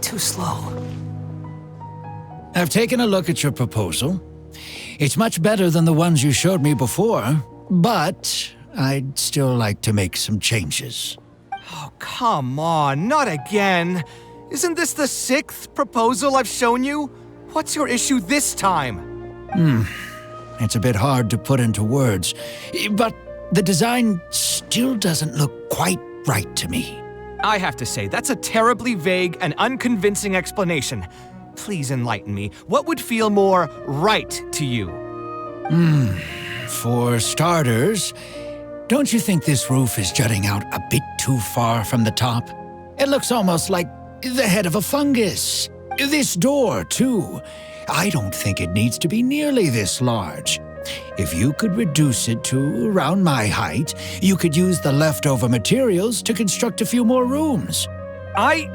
too slow. I've taken a look at your proposal. It's much better than the ones you showed me before, but I'd still like to make some changes. Oh, come on, not again. Isn't this the 6th proposal I've shown you? What's your issue this time? It's a bit hard to put into words, but the design still doesn't look quite right to me. I have to say, that's a terribly vague and unconvincing explanation. Please enlighten me. What would feel more right to you? For starters, don't you think this roof is jutting out a bit too far from the top? It looks almost like the head of a fungus. This door, too. I don't think it needs to be nearly this large. If you could reduce it to around my height, you could use the leftover materials to construct a few more rooms. The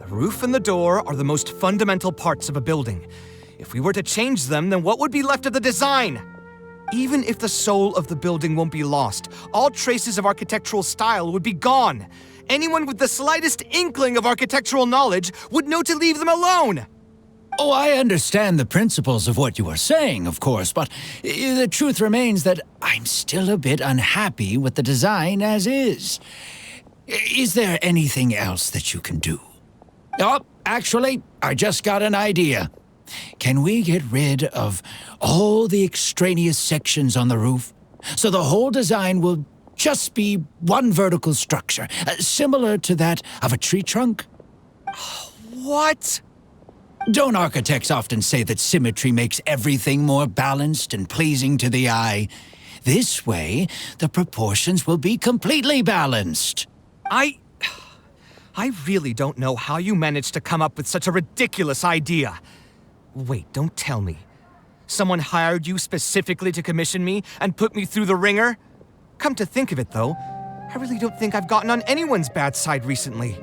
roof and the door are the most fundamental parts of a building. If we were to change them, then what would be left of the design? Even if the soul of the building won't be lost, all traces of architectural style would be gone. Anyone with the slightest inkling of architectural knowledge would know to leave them alone. Oh, I understand the principles of what you are saying, of course, but the truth remains that I'm still a bit unhappy with the design as is. Is there anything else that you can do? Oh, actually, I just got an idea. Can we get rid of all the extraneous sections on the roof, so the whole design will just be one vertical structure, similar to that of a tree trunk? What? Don't architects often say that symmetry makes everything more balanced and pleasing to the eye? This way, the proportions will be completely balanced. I really don't know how you managed to come up with such a ridiculous idea. Wait, don't tell me. Someone hired you specifically to commission me and put me through the ringer? Come to think of it, though, I really don't think I've gotten on anyone's bad side recently.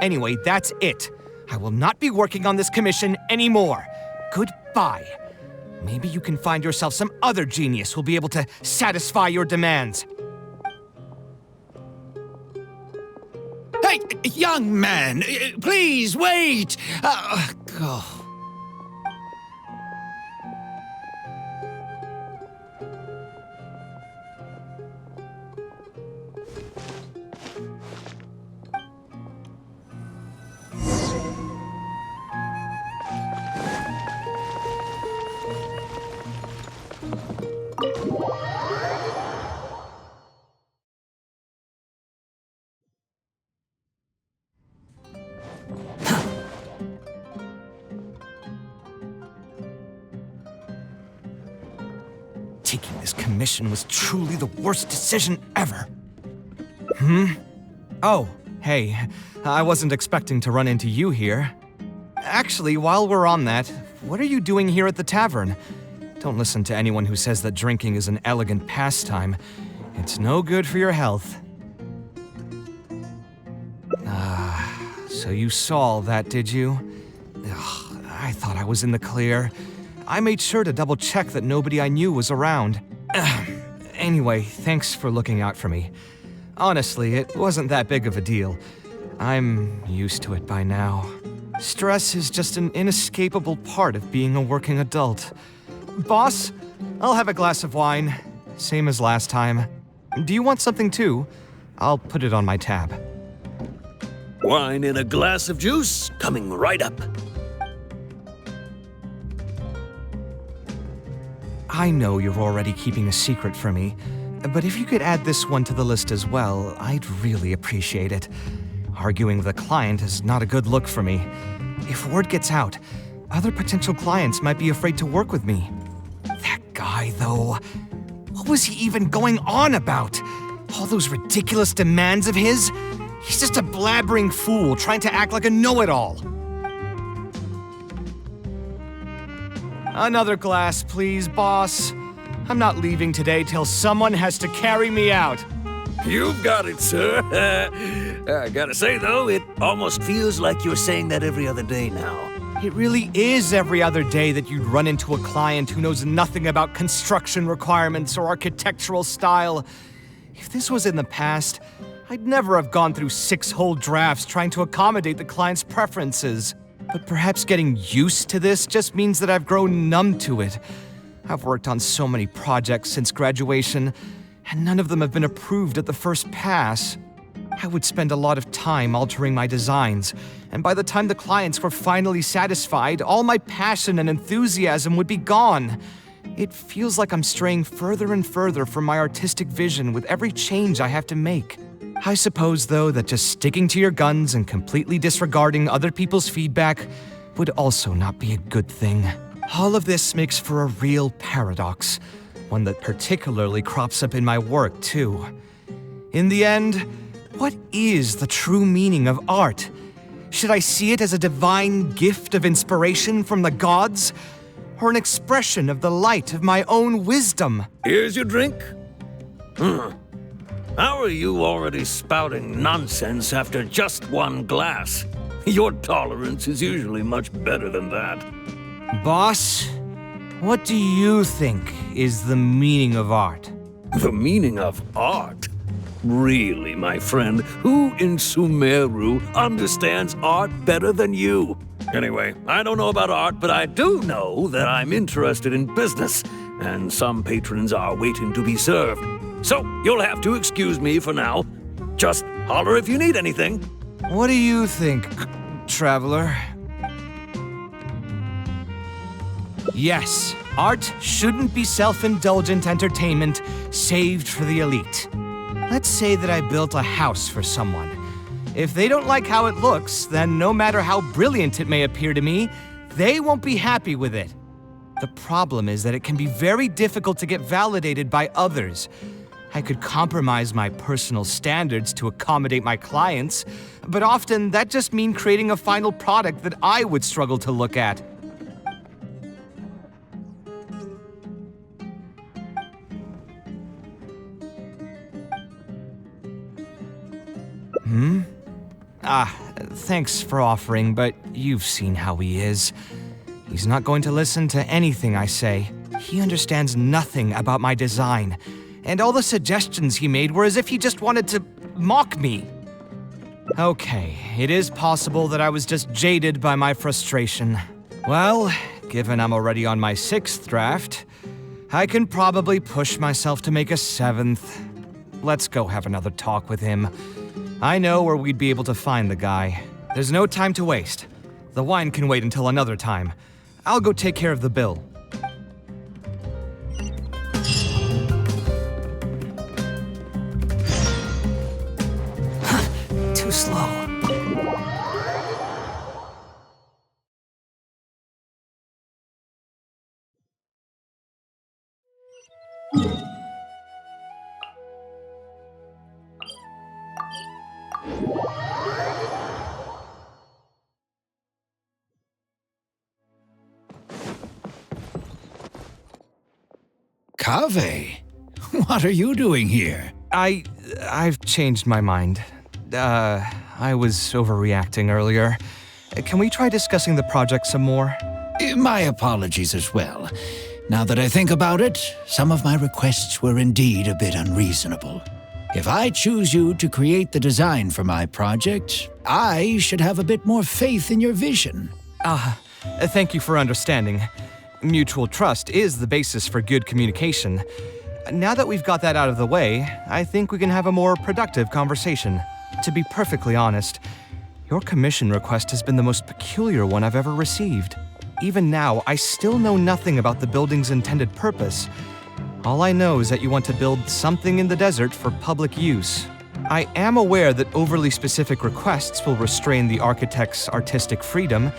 Anyway, that's it. I will not be working on this commission anymore. Goodbye. Maybe you can find yourself some other genius who'll be able to satisfy your demands. Hey, young man, please wait! Go. Taking this commission was truly the worst decision ever. Oh, hey, I wasn't expecting to run into you here. Actually, while we're on that, what are you doing here at the tavern? Don't listen to anyone who says that drinking is an elegant pastime. It's no good for your health. So you saw all that, did you? Ugh, I thought I was in the clear. I made sure to double-check that nobody I knew was around. Anyway, thanks for looking out for me. Honestly, it wasn't that big of a deal. I'm used to it by now. Stress is just an inescapable part of being a working adult. Boss, I'll have a glass of wine. Same as last time. Do you want something too? I'll put it on my tab. Wine and a glass of juice coming right up. I know you're already keeping a secret from me, but if you could add this one to the list as well, I'd really appreciate it. Arguing with a client is not a good look for me. If word gets out, other potential clients might be afraid to work with me. That guy, though, what was he even going on about? All those ridiculous demands of his? He's just a blabbering fool trying to act like a know-it-all. Another glass, please, boss. I'm not leaving today till someone has to carry me out. You've got it, sir. I gotta say, though, it almost feels like you're saying that every other day now. It really is every other day that you'd run into a client who knows nothing about construction requirements or architectural style. If this was in the past, I'd never have gone through 6 whole drafts trying to accommodate the client's preferences. But perhaps getting used to this just means that I've grown numb to it. I've worked on so many projects since graduation, and none of them have been approved at the first pass. I would spend a lot of time altering my designs, and by the time the clients were finally satisfied, all my passion and enthusiasm would be gone. It feels like I'm straying further and further from my artistic vision with every change I have to make. I suppose, though, that just sticking to your guns and completely disregarding other people's feedback would also not be a good thing. All of this makes for a real paradox, one that particularly crops up in my work, too. In the end, what is the true meaning of art? Should I see it as a divine gift of inspiration from the gods, or an expression of the light of my own wisdom? Here's your drink. How are you already spouting nonsense after just one glass? Your tolerance is usually much better than that. Boss, what do you think is the meaning of art? The meaning of art? Really, my friend, who in Sumeru understands art better than you? Anyway, I don't know about art, but I do know that I'm interested in business, and some patrons are waiting to be served. So, you'll have to excuse me for now. Just holler if you need anything. What do you think, traveler? Yes, art shouldn't be self-indulgent entertainment saved for the elite. Let's say that I built a house for someone. If they don't like how it looks, then no matter how brilliant it may appear to me, they won't be happy with it. The problem is that it can be very difficult to get validated by others. I could compromise my personal standards to accommodate my clients, but often that just means creating a final product that I would struggle to look at. Thanks for offering, but you've seen how he is. He's not going to listen to anything I say. He understands nothing about my design, and all the suggestions he made were as if he just wanted to mock me. Okay, it is possible that I was just jaded by my frustration. Well, given I'm already on my 6th draft, I can probably push myself to make a 7th. Let's go have another talk with him. I know where we'd be able to find the guy. There's no time to waste. The wine can wait until another time. I'll go take care of the bill. Too slow. Kaveh, what are you doing here? I've changed my mind. I was overreacting earlier. Can we try discussing the project some more? My apologies as well. Now that I think about it, some of my requests were indeed a bit unreasonable. If I choose you to create the design for my project, I should have a bit more faith in your vision. Thank you for understanding. Mutual trust is the basis for good communication. Now that we've got that out of the way, I think we can have a more productive conversation. To be perfectly honest, your commission request has been the most peculiar one I've ever received. Even now, I still know nothing about the building's intended purpose. All I know is that you want to build something in the desert for public use. I am aware that overly specific requests will restrain the architect's artistic freedom.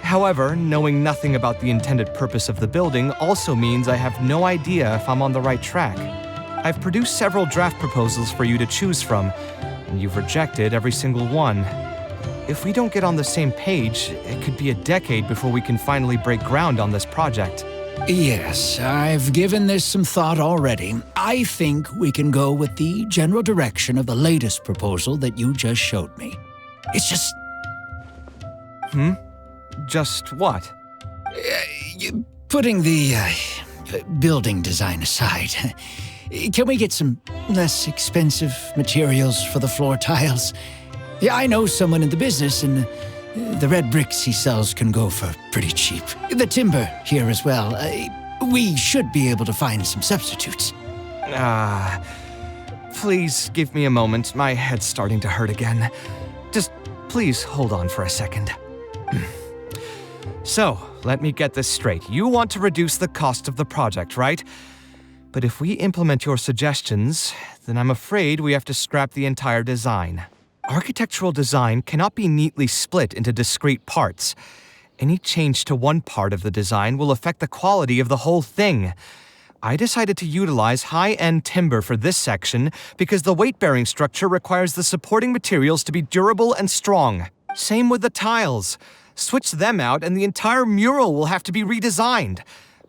However, knowing nothing about the intended purpose of the building also means I have no idea if I'm on the right track. I've produced several draft proposals for you to choose from, and you've rejected every single one. If we don't get on the same page, it could be a decade before we can finally break ground on this project. Yes, I've given this some thought already. I think we can go with the general direction of the latest proposal that you just showed me. It's just... Just what? Putting the building design aside, Can we get some less expensive materials for the floor tiles? Yeah, I know someone in the business, and the red bricks he sells can go for pretty cheap. The timber here as well. We should be able to find some substitutes. Please give me a moment. My head's starting to hurt again. Just please hold on for a second. So, let me get this straight. You want to reduce the cost of the project, right? But if we implement your suggestions, then I'm afraid we have to scrap the entire design. Architectural design cannot be neatly split into discrete parts. Any change to one part of the design will affect the quality of the whole thing. I decided to utilize high-end timber for this section because the weight-bearing structure requires the supporting materials to be durable and strong. Same with the tiles. Switch them out and the entire mural will have to be redesigned.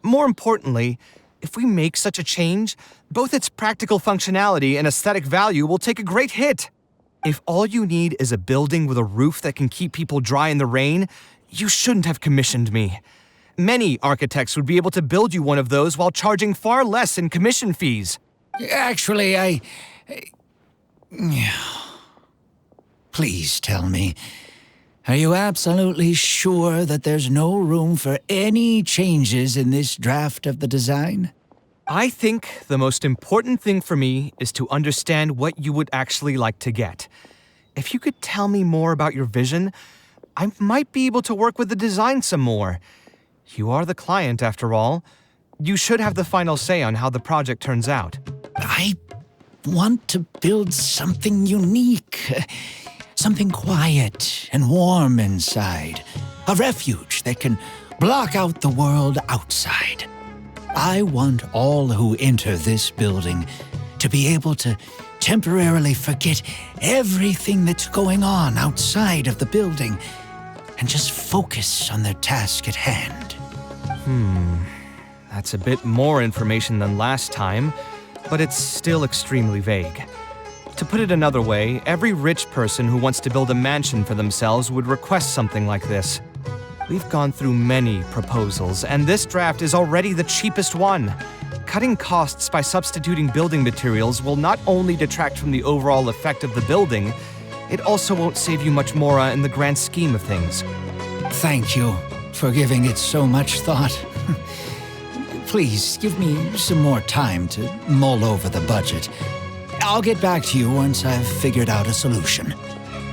More importantly, if we make such a change, both its practical functionality and aesthetic value will take a great hit. If all you need is a building with a roof that can keep people dry in the rain, you shouldn't have commissioned me. Many architects would be able to build you one of those while charging far less in commission fees. Actually, Please tell me, are you absolutely sure that there's no room for any changes in this draft of the design? I think the most important thing for me is to understand what you would actually like to get. If you could tell me more about your vision, I might be able to work with the design some more. You are the client, after all. You should have the final say on how the project turns out. I want to build something unique. Something quiet and warm inside. A refuge that can block out the world outside. I want all who enter this building to be able to temporarily forget everything that's going on outside of the building and just focus on their task at hand. That's a bit more information than last time, but it's still extremely vague. To put it another way, every rich person who wants to build a mansion for themselves would request something like this. We've gone through many proposals, and this draft is already the cheapest one. Cutting costs by substituting building materials will not only detract from the overall effect of the building, it also won't save you much more in the grand scheme of things. Thank you for giving it so much thought. Please give me some more time to mull over the budget. I'll get back to you once I've figured out a solution.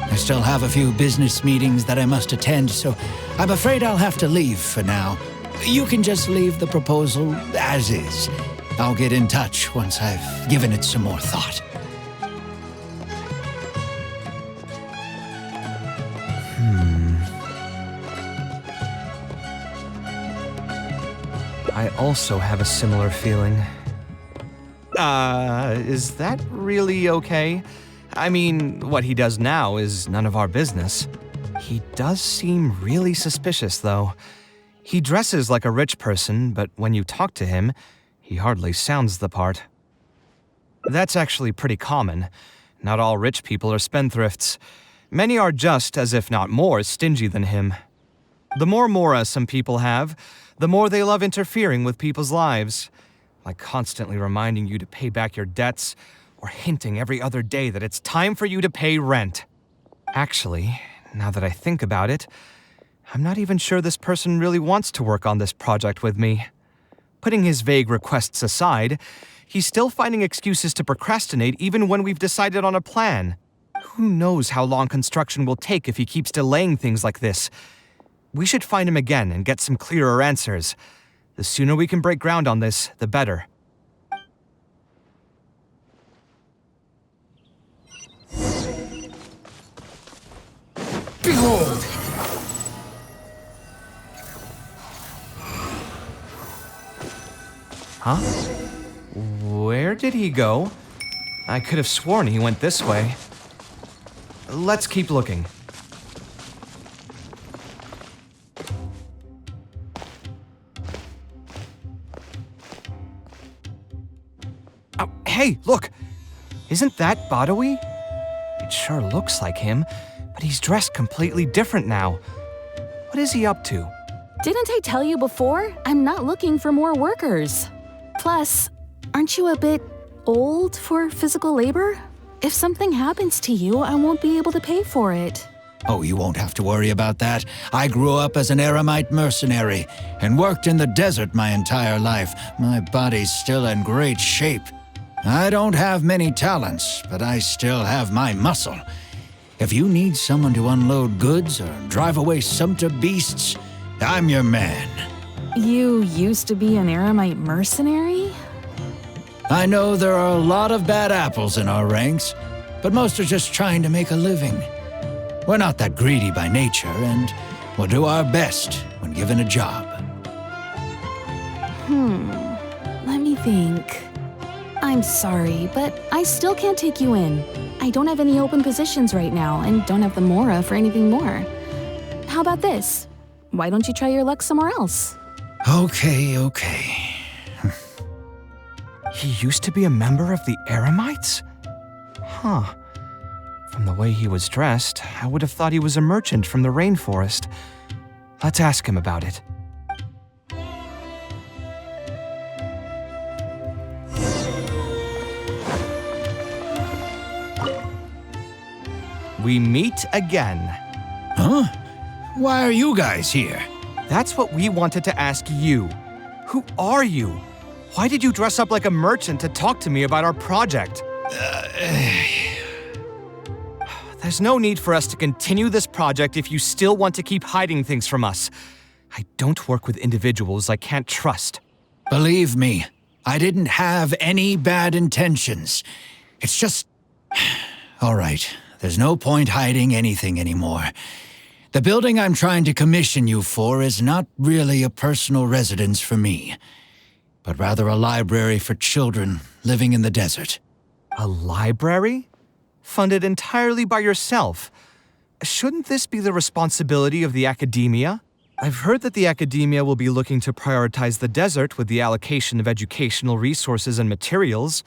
I still have a few business meetings that I must attend, so I'm afraid I'll have to leave for now. You can just leave the proposal as is. I'll get in touch once I've given it some more thought. I also have a similar feeling. Is that really okay? I mean, what he does now is none of our business. He does seem really suspicious, though. He dresses like a rich person, but when you talk to him, he hardly sounds the part. That's actually pretty common. Not all rich people are spendthrifts. Many are just, as if not more, stingy than him. The more mora some people have, the more they love interfering with people's lives. Like constantly reminding you to pay back your debts, or hinting every other day that it's time for you to pay rent. Actually, now that I think about it, I'm not even sure this person really wants to work on this project with me. Putting his vague requests aside, he's still finding excuses to procrastinate even when we've decided on a plan. Who knows how long construction will take if he keeps delaying things like this? We should find him again and get some clearer answers. The sooner we can break ground on this, the better. Behold! Huh? Where did he go? I could have sworn he went this way. Let's keep looking. Oh, hey, look! Isn't that Badawi? It sure looks like him, but he's dressed completely different now. What is he up to? Didn't I tell you before? I'm not looking for more workers. Plus, aren't you a bit old for physical labor? If something happens to you, I won't be able to pay for it. Oh, you won't have to worry about that. I grew up as an eremite mercenary and worked in the desert my entire life. My body's still in great shape. I don't have many talents, but I still have my muscle. If you need someone to unload goods or drive away sumpter beasts, I'm your man. You used to be an eremite mercenary? I know there are a lot of bad apples in our ranks, but most are just trying to make a living. We're not that greedy by nature, and we'll do our best when given a job. Let me think. I'm sorry, but I still can't take you in. I don't have any open positions right now, and don't have the Mora for anything more. How about this? Why don't you try your luck somewhere else? Okay. He used to be a member of the Eremites? Huh. From the way he was dressed, I would have thought he was a merchant from the rainforest. Let's ask him about it. We meet again. Huh? Why are you guys here? That's what we wanted to ask you. Who are you? Why did you dress up like a merchant to talk to me about our project? There's no need for us to continue this project if you still want to keep hiding things from us. I don't work with individuals I can't trust. Believe me, I didn't have any bad intentions. It's just... All right, there's no point hiding anything anymore. The building I'm trying to commission you for is not really a personal residence for me, but rather a library for children living in the desert. A library? Funded entirely by yourself? Shouldn't this be the responsibility of the academia? I've heard that the academia will be looking to prioritize the desert with the allocation of educational resources and materials.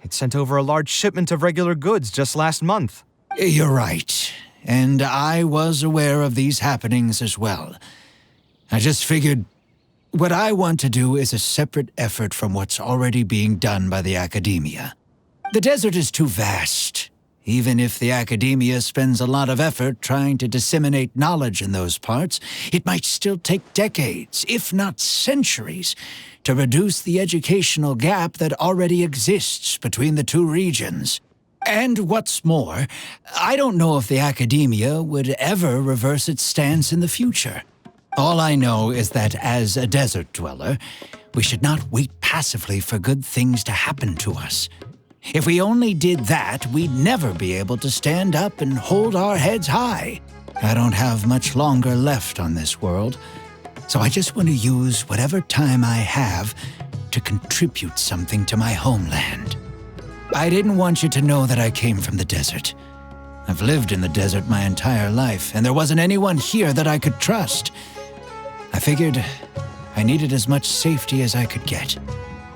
It sent over a large shipment of regular goods just last month. You're right, and I was aware of these happenings as well. I just figured what I want to do is a separate effort from what's already being done by the academia. The desert is too vast. Even if the academia spends a lot of effort trying to disseminate knowledge in those parts, it might still take decades, if not centuries, to reduce the educational gap that already exists between the two regions. And what's more, I don't know if the academia would ever reverse its stance in the future. All I know is that as a desert dweller, we should not wait passively for good things to happen to us. If we only did that, we'd never be able to stand up and hold our heads high. I don't have much longer left on this world, so I just want to use whatever time I have to contribute something to my homeland. I didn't want you to know that I came from the desert. I've lived in the desert my entire life, and there wasn't anyone here that I could trust. I figured I needed as much safety as I could get.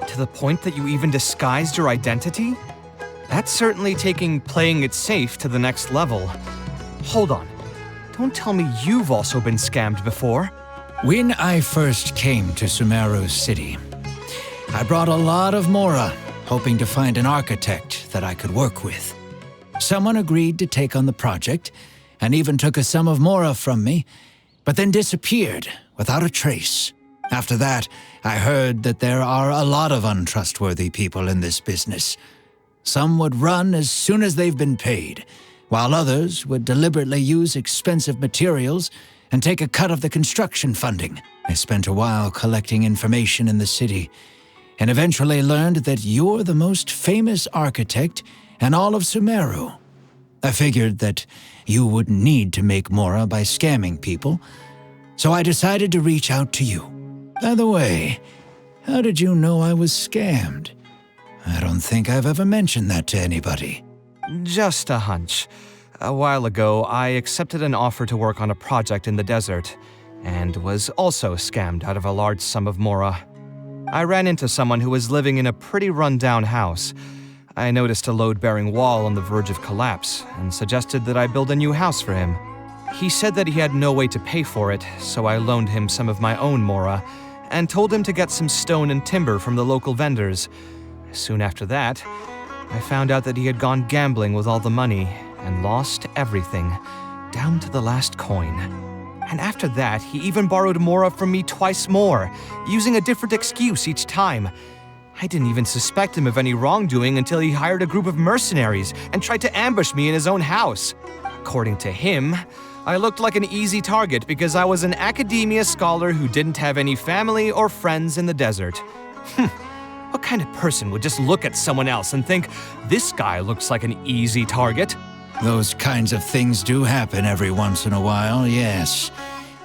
To the point that you even disguised your identity? That's certainly taking playing it safe to the next level. Hold on. Don't tell me you've also been scammed before. When I first came to Sumeru's city, I brought a lot of Mora, hoping to find an architect that I could work with. Someone agreed to take on the project, and even took a sum of Mora from me, but then disappeared without a trace. After that, I heard that there are a lot of untrustworthy people in this business. Some would run as soon as they've been paid, while others would deliberately use expensive materials and take a cut of the construction funding. I spent a while collecting information in the city, and eventually learned that you're the most famous architect in all of Sumeru. I figured that you wouldn't need to make Mora by scamming people, so I decided to reach out to you. By the way, how did you know I was scammed? I don't think I've ever mentioned that to anybody. Just a hunch. A while ago, I accepted an offer to work on a project in the desert, and was also scammed out of a large sum of Mora. I ran into someone who was living in a pretty run-down house. I noticed a load-bearing wall on the verge of collapse, and suggested that I build a new house for him. He said that he had no way to pay for it, so I loaned him some of my own Mora, and told him to get some stone and timber from the local vendors. Soon after that, I found out that he had gone gambling with all the money and lost everything, down to the last coin. And after that, he even borrowed Mora from me twice more, using a different excuse each time. I didn't even suspect him of any wrongdoing until he hired a group of mercenaries and tried to ambush me in his own house. According to him, I looked like an easy target because I was an academia scholar who didn't have any family or friends in the desert. What kind of person would just look at someone else and think, this guy looks like an easy target? Those kinds of things do happen every once in a while, yes.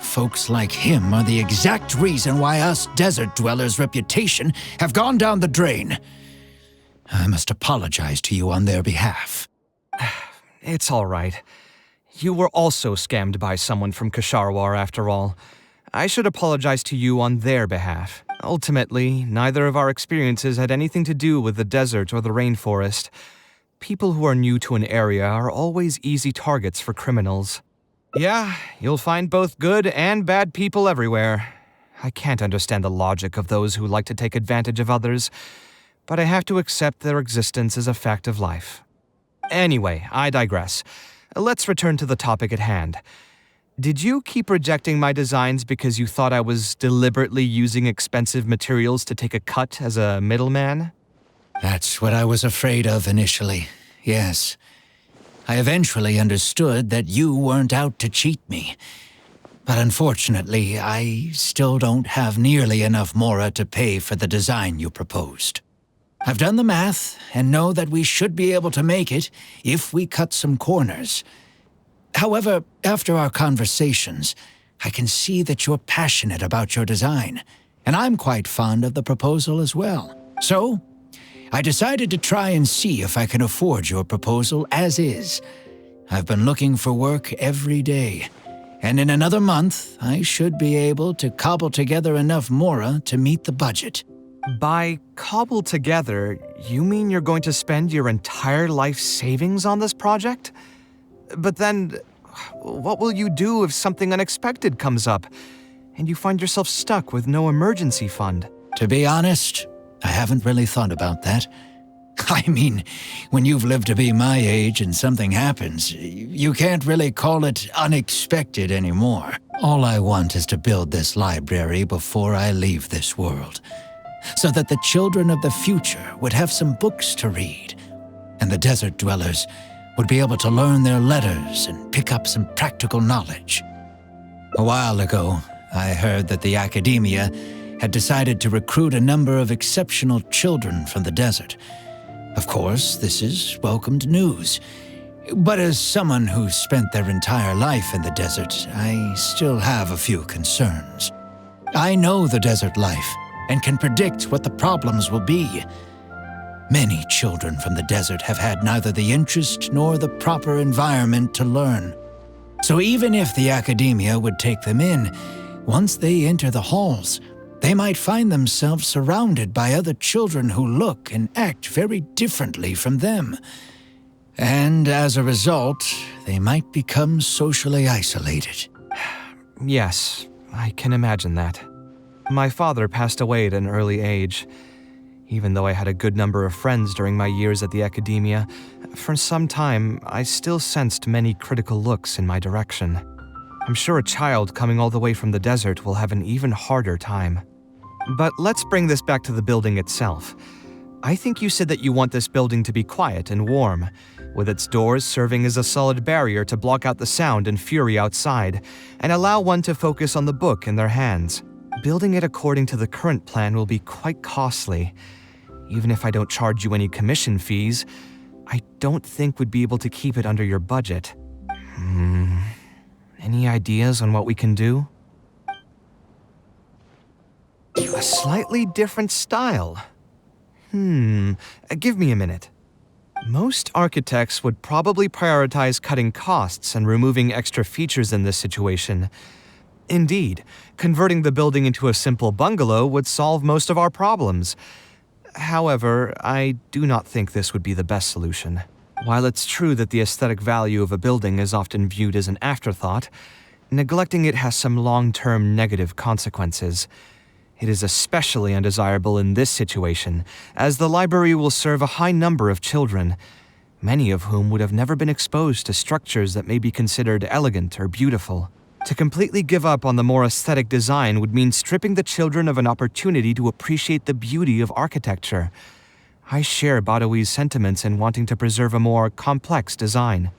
Folks like him are the exact reason why us desert dwellers' reputation have gone down the drain. I must apologize to you on their behalf. It's all right. You were also scammed by someone from Kasharwar after all. I should apologize to you on their behalf. Ultimately, neither of our experiences had anything to do with the desert or the rainforest. People who are new to an area are always easy targets for criminals. Yeah, you'll find both good and bad people everywhere. I can't understand the logic of those who like to take advantage of others, but I have to accept their existence as a fact of life. Anyway, I digress. Let's return to the topic at hand. Did you keep rejecting my designs because you thought I was deliberately using expensive materials to take a cut as a middleman? That's what I was afraid of initially, yes. I eventually understood that you weren't out to cheat me. But unfortunately, I still don't have nearly enough Mora to pay for the design you proposed. I've done the math and know that we should be able to make it if we cut some corners. However, after our conversations, I can see that you're passionate about your design, and I'm quite fond of the proposal as well. So, I decided to try and see if I can afford your proposal as is. I've been looking for work every day, and in another month, I should be able to cobble together enough Mora to meet the budget. By cobble together, you mean you're going to spend your entire life savings on this project? But then, what will you do if something unexpected comes up, and you find yourself stuck with no emergency fund? To be honest, I haven't really thought about that. I mean, when you've lived to be my age and something happens, you can't really call it unexpected anymore. All I want is to build this library before I leave this world, so that the children of the future would have some books to read, and the desert dwellers would be able to learn their letters and pick up some practical knowledge. A while ago, I heard that the academia had decided to recruit a number of exceptional children from the desert. Of course, this is welcomed news. But as someone who's spent their entire life in the desert, I still have a few concerns. I know the desert life and can predict what the problems will be. Many children from the desert have had neither the interest nor the proper environment to learn. So even if the academia would take them in, once they enter the halls, they might find themselves surrounded by other children who look and act very differently from them. And as a result, they might become socially isolated. Yes, I can imagine that. My father passed away at an early age. Even though I had a good number of friends during my years at the academia, for some time I still sensed many critical looks in my direction. I'm sure a child coming all the way from the desert will have an even harder time. But let's bring this back to the building itself. I think you said that you want this building to be quiet and warm, with its doors serving as a solid barrier to block out the sound and fury outside, and allow one to focus on the book in their hands. Building it according to the current plan will be quite costly. Even if I don't charge you any commission fees, I don't think we'd be able to keep it under your budget. Any ideas on what we can do? A slightly different style. Give me a minute. Most architects would probably prioritize cutting costs and removing extra features in this situation. Indeed, converting the building into a simple bungalow would solve most of our problems. However, I do not think this would be the best solution. While it's true that the aesthetic value of a building is often viewed as an afterthought, neglecting it has some long-term negative consequences. It is especially undesirable in this situation, as the library will serve a high number of children, many of whom would have never been exposed to structures that may be considered elegant or beautiful. To completely give up on the more aesthetic design would mean stripping the children of an opportunity to appreciate the beauty of architecture. I share Badawi's sentiments in wanting to preserve a more complex design.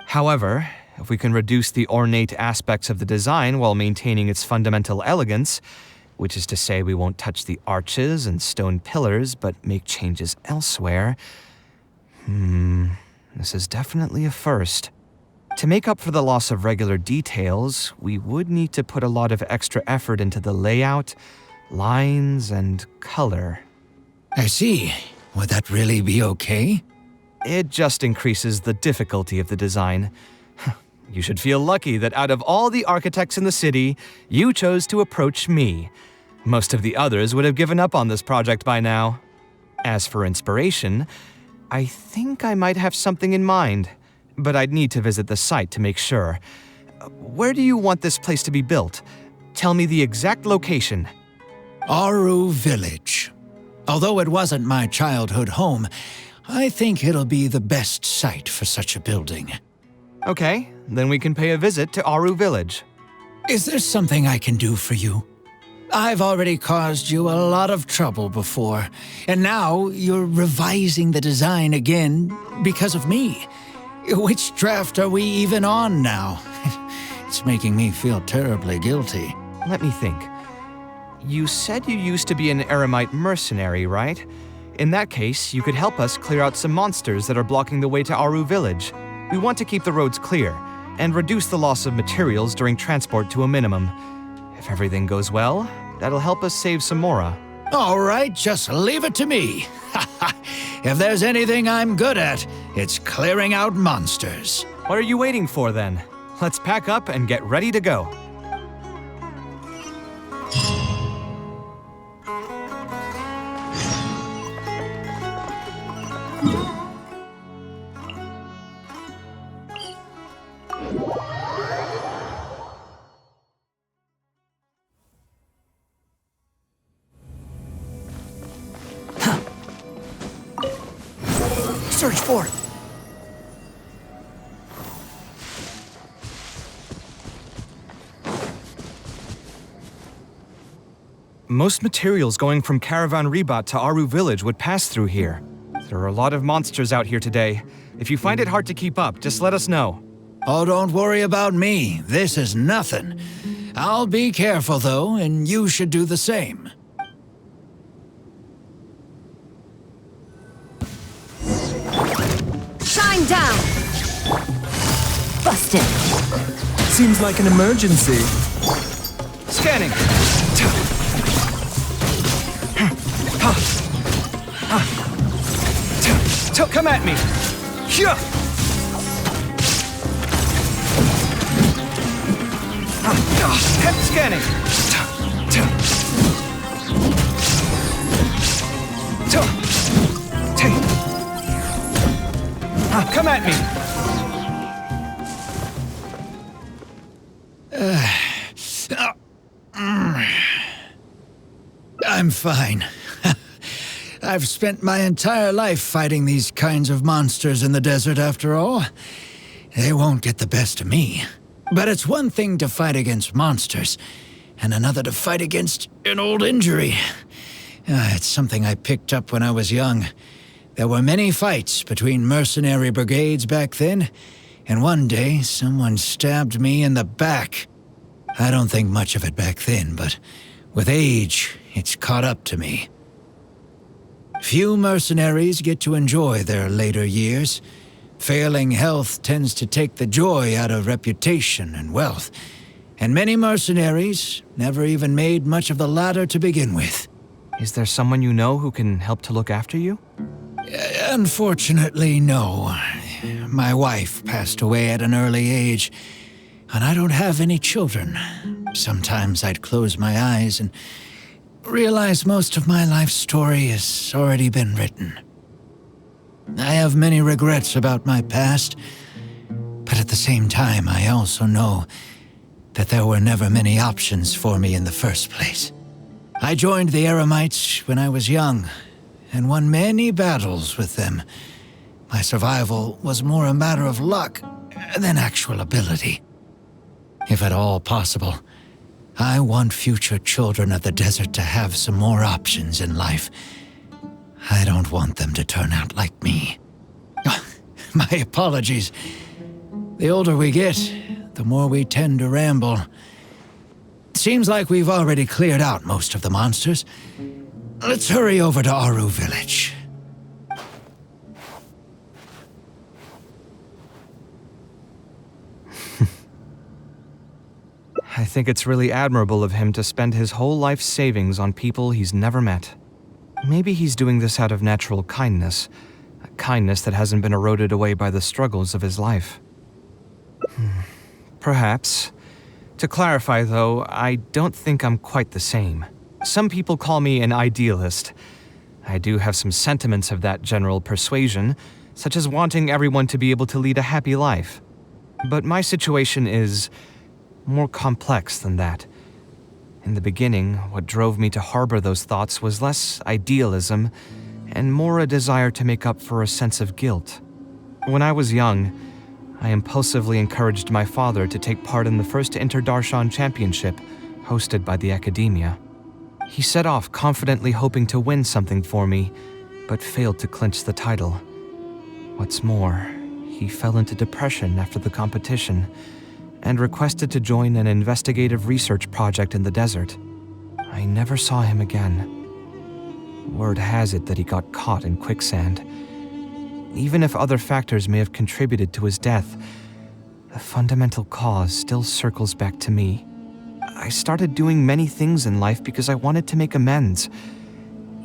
However, if we can reduce the ornate aspects of the design while maintaining its fundamental elegance, which is to say we won't touch the arches and stone pillars but make changes elsewhere, this is definitely a first. To make up for the loss of regular details, we would need to put a lot of extra effort into the layout, lines, and color. I see. Would that really be okay? It just increases the difficulty of the design. You should feel lucky that out of all the architects in the city, you chose to approach me. Most of the others would have given up on this project by now. As for inspiration, I think I might have something in mind, but I'd need to visit the site to make sure. Where do you want this place to be built? Tell me the exact location. Aru Village. Although it wasn't my childhood home, I think it'll be the best site for such a building. Okay, then we can pay a visit to Aru Village. Is there something I can do for you? I've already caused you a lot of trouble before, and now you're revising the design again because of me. Which draft are we even on now? It's making me feel terribly guilty. Let me think. You said you used to be an Eremite mercenary, right? In that case, you could help us clear out some monsters that are blocking the way to Aru Village. We want to keep the roads clear, and reduce the loss of materials during transport to a minimum. If everything goes well, that'll help us save some Mora. All right, just leave it to me. If there's anything I'm good at, it's clearing out monsters. What are you waiting for then? Let's pack up and get ready to go. Search for it. Most materials going from Caravan Ribat to Aru Village would pass through here. There are a lot of monsters out here today. If you find it hard to keep up, just let us know. Oh, don't worry about me. This is nothing. I'll be careful, though, and you should do the same. Shine down! Busted. Seems like an emergency. Scanning! Come at me! Scanning! Come at me! I'm fine. I've spent my entire life fighting these kinds of monsters in the desert, after all. They won't get the best of me. But it's one thing to fight against monsters, and another to fight against an old injury. It's something I picked up when I was young. There were many fights between mercenary brigades back then, and one day someone stabbed me in the back. I don't think much of it back then, but with age, it's caught up to me. Few mercenaries get to enjoy their later years. Failing health tends to take the joy out of reputation and wealth, and many mercenaries never even made much of the latter to begin with. Is there someone you know who can help to look after you? Unfortunately, no. My wife passed away at an early age, and I don't have any children. Sometimes I'd close my eyes and realize most of my life story has already been written. I have many regrets about my past, but at the same time, I also know that there were never many options for me in the first place. I joined the Eremites when I was young, and won many battles with them. My survival was more a matter of luck than actual ability. If at all possible, I want future children of the desert to have some more options in life. I don't want them to turn out like me. My apologies. The older we get, the more we tend to ramble. Seems like we've already cleared out most of the monsters. Let's hurry over to Aru Village. I think it's really admirable of him to spend his whole life savings on people he's never met. Maybe he's doing this out of natural kindness, a kindness that hasn't been eroded away by the struggles of his life. Perhaps. To clarify, though, I don't think I'm quite the same. Some people call me an idealist. I do have some sentiments of that general persuasion, such as wanting everyone to be able to lead a happy life. But my situation is more complex than that. In the beginning, what drove me to harbor those thoughts was less idealism and more a desire to make up for a sense of guilt. When I was young, I impulsively encouraged my father to take part in the first Inter-Darshan Championship hosted by the Academia. He set off confidently hoping to win something for me, but failed to clinch the title. What's more, he fell into depression after the competition and requested to join an investigative research project in the desert. I never saw him again. Word has it that he got caught in quicksand. Even if other factors may have contributed to his death, the fundamental cause still circles back to me. I started doing many things in life because I wanted to make amends.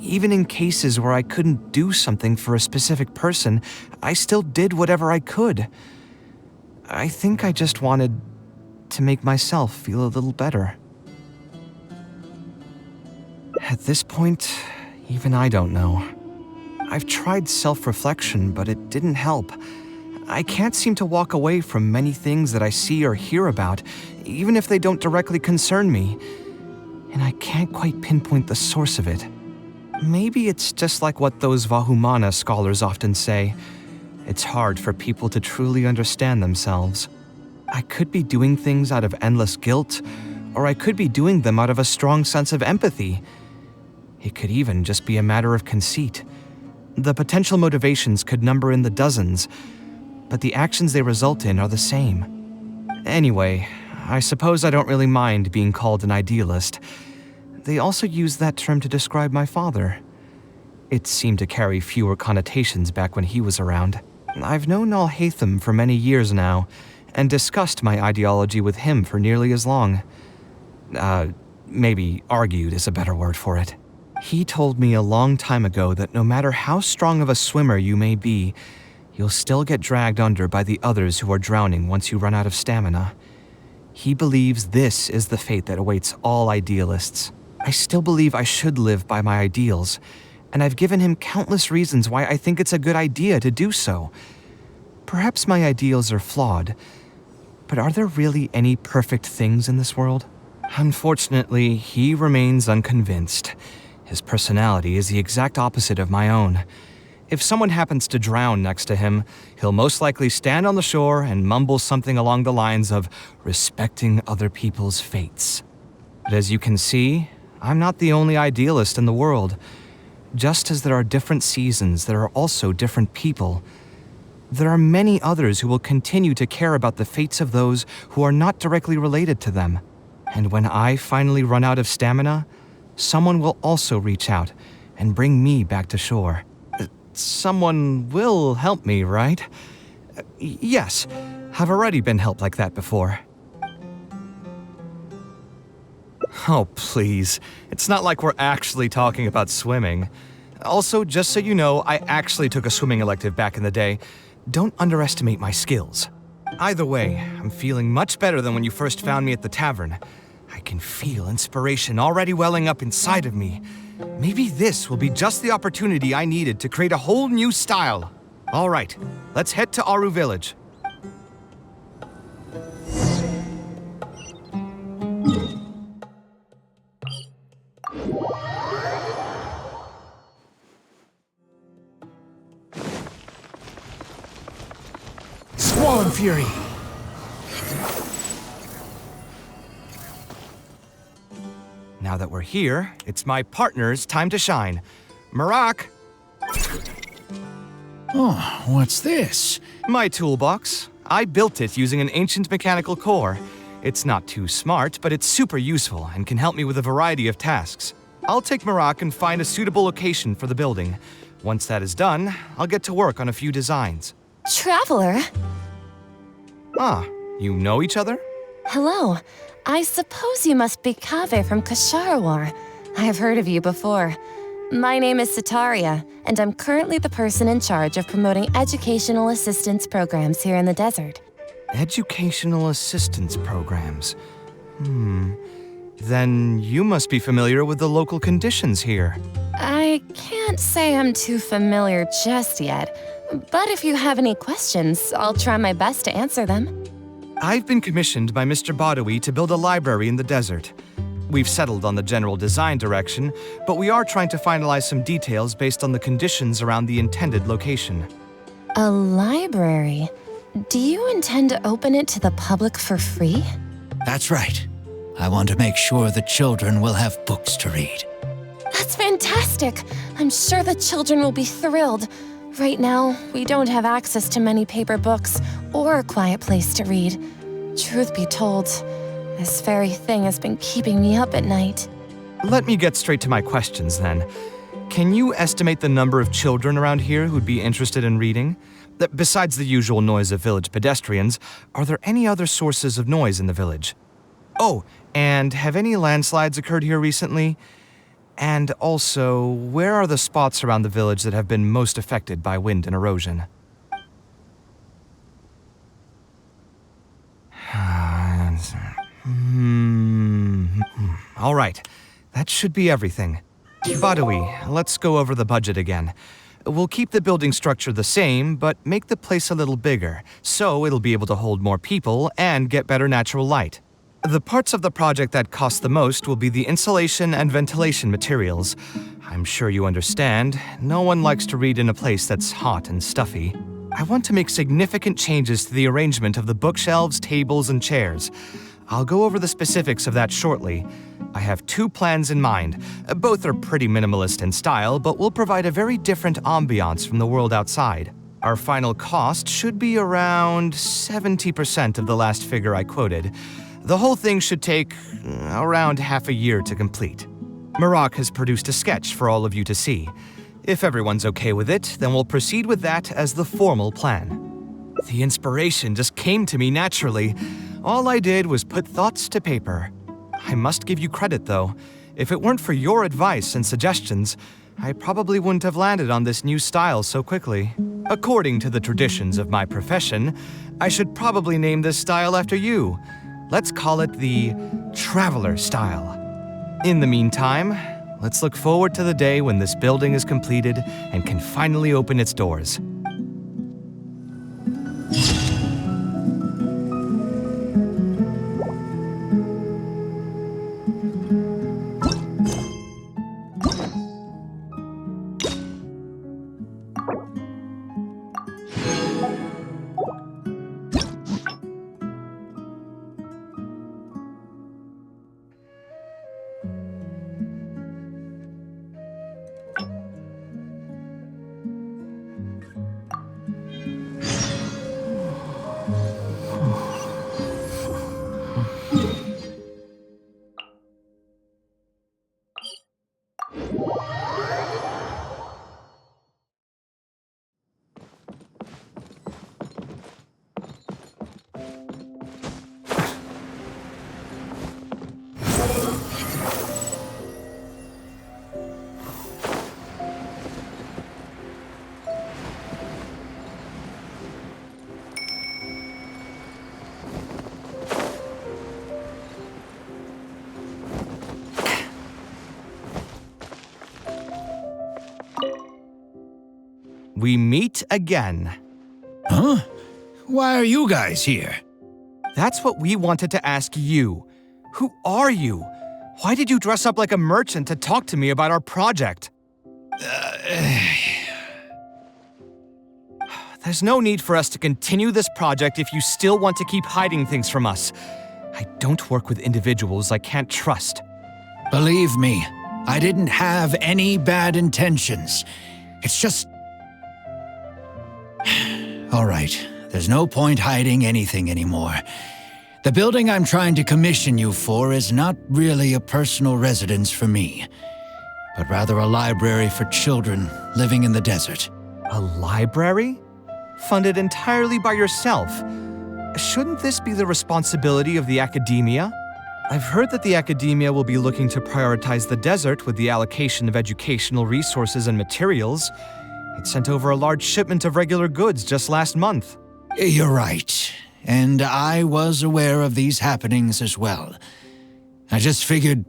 Even in cases where I couldn't do something for a specific person, I still did whatever I could. I think I just wanted to make myself feel a little better. At this point, even I don't know. I've tried self-reflection, but it didn't help. I can't seem to walk away from many things that I see or hear about, even if they don't directly concern me. And I can't quite pinpoint the source of it. Maybe it's just like what those Vahumana scholars often say. It's hard for people to truly understand themselves. I could be doing things out of endless guilt, or I could be doing them out of a strong sense of empathy. It could even just be a matter of conceit. The potential motivations could number in the dozens, but the actions they result in are the same. Anyway, I suppose I don't really mind being called an idealist. They also use that term to describe my father. It seemed to carry fewer connotations back when he was around. I've known Al-Haytham for many years now, and discussed my ideology with him for nearly as long. Maybe argued is a better word for it. He told me a long time ago that no matter how strong of a swimmer you may be, you'll still get dragged under by the others who are drowning once you run out of stamina. He believes this is the fate that awaits all idealists. I still believe I should live by my ideals, and I've given him countless reasons why I think it's a good idea to do so. Perhaps my ideals are flawed, but are there really any perfect things in this world? Unfortunately, he remains unconvinced. His personality is the exact opposite of my own. If someone happens to drown next to him, he'll most likely stand on the shore and mumble something along the lines of respecting other people's fates. But as you can see, I'm not the only idealist in the world. Just as there are different seasons, there are also different people. There are many others who will continue to care about the fates of those who are not directly related to them. And when I finally run out of stamina, someone will also reach out and bring me back to shore. Someone will help me, right? Yes, I've already been helped like that before. Oh, please. It's not like we're actually talking about swimming. Also, just so you know, I actually took a swimming elective back in the day. Don't underestimate my skills. Either way, I'm feeling much better than when you first found me at the tavern. I can feel inspiration already welling up inside of me. Maybe this will be just the opportunity I needed to create a whole new style. All right, let's head to Aru Village. Storm Fury. Now that we're here, it's my partner's time to shine. Marak, Oh, what's this? my toolbox. I built it using an ancient mechanical core. It's not too smart, but it's super useful and can help me with a variety of tasks. I'll take Marak and find a suitable location for the building. Once that is done, I'll get to work on a few designs. Traveler? Ah, you know each other? Hello. I suppose you must be Kaveh from Kasharawar. I've heard of you before. My name is Sataria, and I'm currently the person in charge of promoting educational assistance programs here in the desert. Educational assistance programs. Then you must be familiar with the local conditions here. I can't say I'm too familiar just yet, but if you have any questions, I'll try my best to answer them. I've been commissioned by Mr. Badawi to build a library in the desert. We've settled on the general design direction, but we are trying to finalize some details based on the conditions around the intended location. A library? Do you intend to open it to the public for free? That's right. I want to make sure the children will have books to read. That's fantastic! I'm sure the children will be thrilled. Right now, we don't have access to many paper books or a quiet place to read. Truth be told, this very thing has been keeping me up at night. Let me get straight to my questions then. Can you estimate the number of children around here who'd be interested in reading? Besides the usual noise of village pedestrians, are there any other sources of noise in the village? Oh, and have any landslides occurred here recently? And also, where are the spots around the village that have been most affected by wind and erosion? All right, that should be everything. Badawi, let's go over the budget again. We'll keep the building structure the same, but make the place a little bigger, so it'll be able to hold more people and get better natural light. The parts of the project that cost the most will be the insulation and ventilation materials. I'm sure you understand, no one likes to read in a place that's hot and stuffy. I want to make significant changes to the arrangement of the bookshelves, tables, and chairs. I'll go over the specifics of that shortly. I have two plans in mind. Both are pretty minimalist in style, but will provide a very different ambiance from the world outside. Our final cost should be around 70% of the last figure I quoted. The whole thing should take around half a year to complete. Marak has produced a sketch for all of you to see. If everyone's okay with it, then we'll proceed with that as the formal plan. The inspiration just came to me naturally. All I did was put thoughts to paper. I must give you credit, though. If it weren't for your advice and suggestions, I probably wouldn't have landed on this new style so quickly. According to the traditions of my profession, I should probably name this style after you. Let's call it the Traveler style. In the meantime, let's look forward to the day when this building is completed and can finally open its doors. We meet again. Huh? Why are you guys here? That's what we wanted to ask you. Who are you? Why did you dress up like a merchant to talk to me about our project? There's no need for us to continue this project if you still want to keep hiding things from us. I don't work with individuals I can't trust. Believe me, I didn't have any bad intentions. It's just... All right, there's no point hiding anything anymore. The building I'm trying to commission you for is not really a personal residence for me, but rather a library for children living in the desert. A library? Funded entirely by yourself? Shouldn't this be the responsibility of the academia? I've heard that the academia will be looking to prioritize the desert with the allocation of educational resources and materials. It sent over a large shipment of regular goods just last month. You're right, and I was aware of these happenings as well. I just figured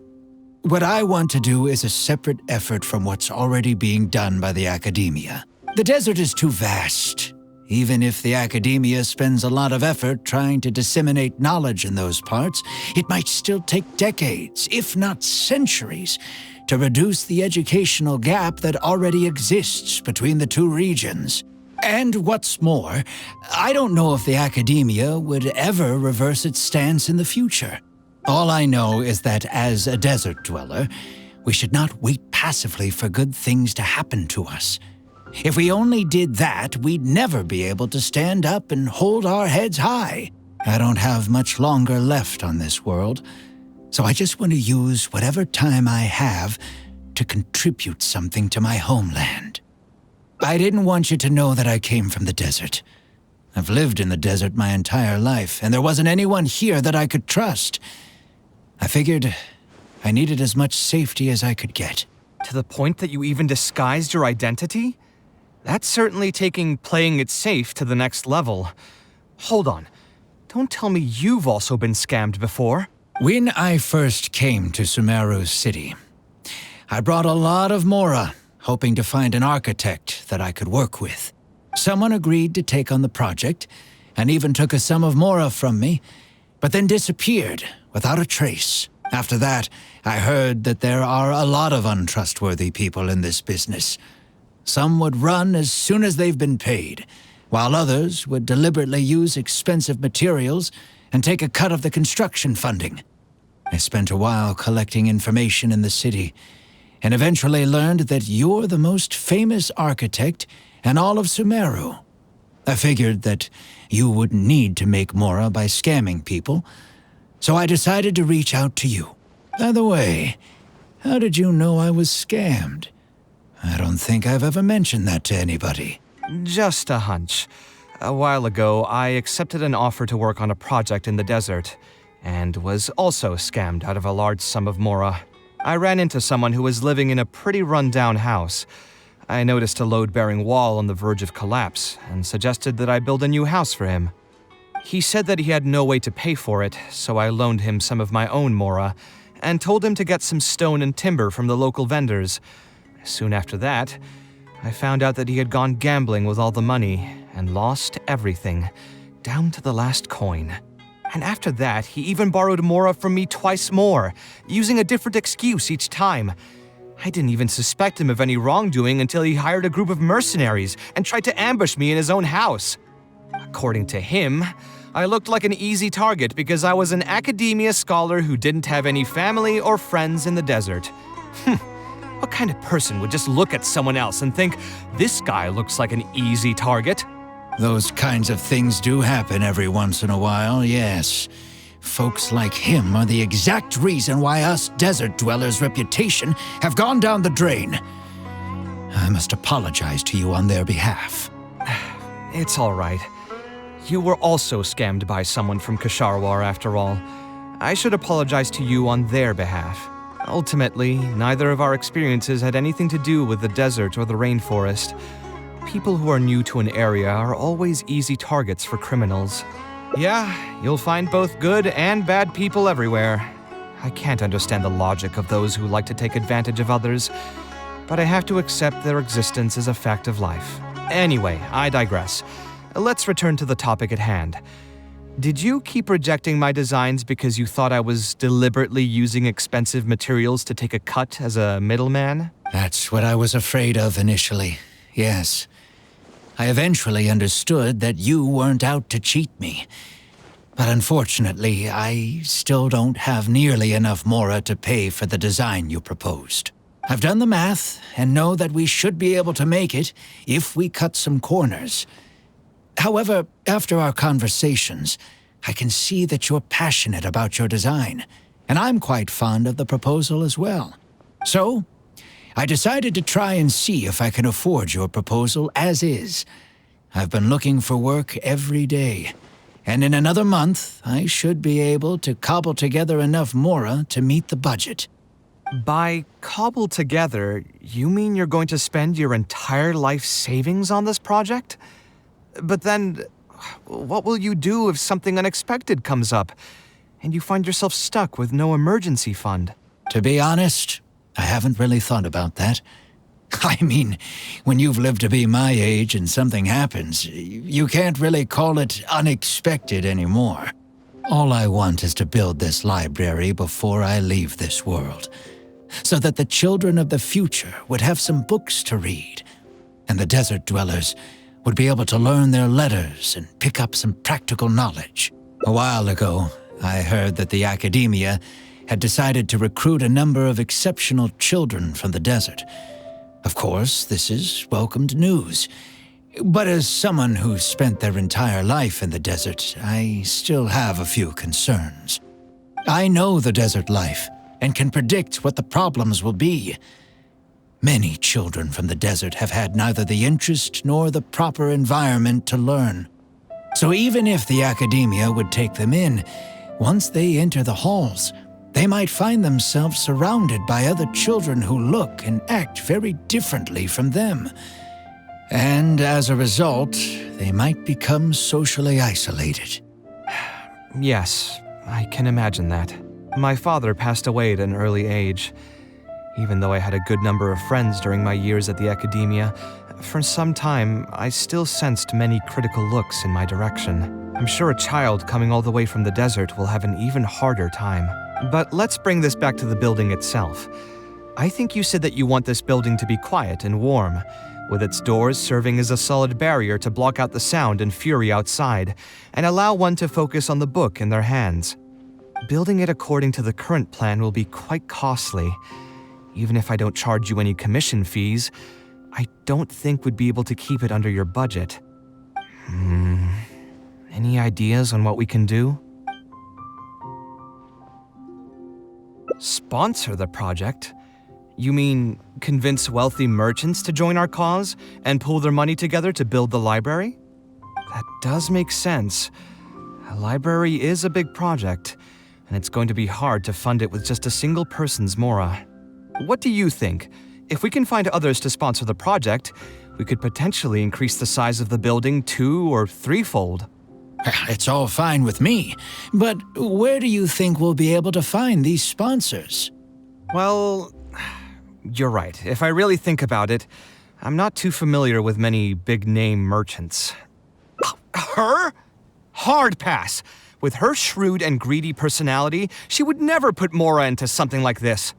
what I want to do is a separate effort from what's already being done by the academia. The desert is too vast. Even if the academia spends a lot of effort trying to disseminate knowledge in those parts, it might still take decades, if not centuries, to reduce the educational gap that already exists between the two regions. And what's more, I don't know if the academia would ever reverse its stance in the future. All I know is that as a desert dweller, we should not wait passively for good things to happen to us. If we only did that, we'd never be able to stand up and hold our heads high. I don't have much longer left on this world, so I just want to use whatever time I have to contribute something to my homeland. I didn't want you to know that I came from the desert. I've lived in the desert my entire life, and there wasn't anyone here that I could trust. I figured I needed as much safety as I could get. To the point that you even disguised your identity? That's certainly taking playing it safe to the next level. Hold on. Don't tell me you've also been scammed before. When I first came to Sumeru City, I brought a lot of Mora, hoping to find an architect that I could work with. Someone agreed to take on the project, and even took a sum of Mora from me, but then disappeared without a trace. After that, I heard that there are a lot of untrustworthy people in this business. Some would run as soon as they've been paid, while others would deliberately use expensive materials and take a cut of the construction funding. I spent a while collecting information in the city, and eventually learned that you're the most famous architect in all of Sumeru. I figured that you wouldn't need to make Mora by scamming people, so I decided to reach out to you. By the way, how did you know I was scammed? I don't think I've ever mentioned that to anybody. Just a hunch. A while ago, I accepted an offer to work on a project in the desert, and was also scammed out of a large sum of Mora. I ran into someone who was living in a pretty run-down house. I noticed a load-bearing wall on the verge of collapse, and suggested that I build a new house for him. He said that he had no way to pay for it, so I loaned him some of my own Mora, and told him to get some stone and timber from the local vendors. Soon after that, I found out that he had gone gambling with all the money and lost everything, down to the last coin. And after that, he even borrowed Mora from me twice more, using a different excuse each time. I didn't even suspect him of any wrongdoing until he hired a group of mercenaries and tried to ambush me in his own house. According to him, I looked like an easy target because I was an academia scholar who didn't have any family or friends in the desert. What kind of person would just look at someone else and think, this guy looks like an easy target? Those kinds of things do happen every once in a while, yes. Folks like him are the exact reason why us desert dwellers' reputation have gone down the drain. I must apologize to you on their behalf. It's all right. You were also scammed by someone from Kasharwar after all. I should apologize to you on their behalf. Ultimately, neither of our experiences had anything to do with the desert or the rainforest. People who are new to an area are always easy targets for criminals. Yeah, you'll find both good and bad people everywhere. I can't understand the logic of those who like to take advantage of others, but I have to accept their existence as a fact of life. Anyway, I digress. Let's return to the topic at hand. Did you keep rejecting my designs because you thought I was deliberately using expensive materials to take a cut as a middleman? That's what I was afraid of initially, yes. I eventually understood that you weren't out to cheat me. But unfortunately, I still don't have nearly enough Mora to pay for the design you proposed. I've done the math and know that we should be able to make it if we cut some corners. However, after our conversations, I can see that you're passionate about your design, and I'm quite fond of the proposal as well. So, I decided to try and see if I can afford your proposal as is. I've been looking for work every day, and in another month, I should be able to cobble together enough Mora to meet the budget. By cobble together, you mean you're going to spend your entire life savings on this project? But then, what will you do if something unexpected comes up, and you find yourself stuck with no emergency fund? To be honest, I haven't really thought about that. I mean, when you've lived to be my age and something happens, you can't really call it unexpected anymore. All I want is to build this library before I leave this world, so that the children of the future would have some books to read, and the desert dwellers would be able to learn their letters and pick up some practical knowledge. A while ago, I heard that the academia had decided to recruit a number of exceptional children from the desert. Of course, this is welcomed news. But as someone who's spent their entire life in the desert, I still have a few concerns. I know the desert life and can predict what the problems will be. Many children from the desert have had neither the interest nor the proper environment to learn. So even if the academia would take them in, once they enter the halls, they might find themselves surrounded by other children who look and act very differently from them. And as a result, they might become socially isolated. Yes, I can imagine that. My father passed away at an early age. Even though I had a good number of friends during my years at the academia, for some time, I still sensed many critical looks in my direction. I'm sure a child coming all the way from the desert will have an even harder time. But let's bring this back to the building itself. I think you said that you want this building to be quiet and warm, with its doors serving as a solid barrier to block out the sound and fury outside, and allow one to focus on the book in their hands. Building it according to the current plan will be quite costly. Even if I don't charge you any commission fees, I don't think we'd be able to keep it under your budget. Any ideas on what we can do? Sponsor the project? You mean convince wealthy merchants to join our cause and pool their money together to build the library? That does make sense. A library is a big project, and it's going to be hard to fund it with just a single person's Mora. What do you think? If we can find others to sponsor the project, we could potentially increase the size of the building 2- or 3-fold. It's all fine with me, but where do you think we'll be able to find these sponsors? Well, you're right. If I really think about it, I'm not too familiar with many big-name merchants. Her? Hard pass. With her shrewd and greedy personality, she would never put Mora into something like this.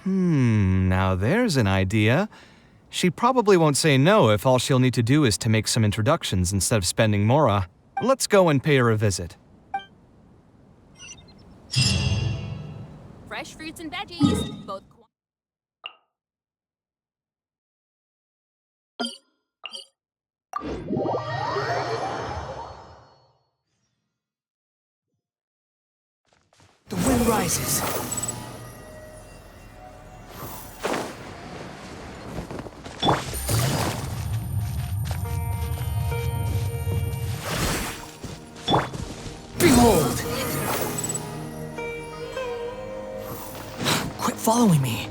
Now there's an idea. She probably won't say no if all she'll need to do is to make some introductions instead of spending Mora. Let's go and pay her a visit. Fresh fruits and veggies, both. The wind rises. Behold! Quit following me.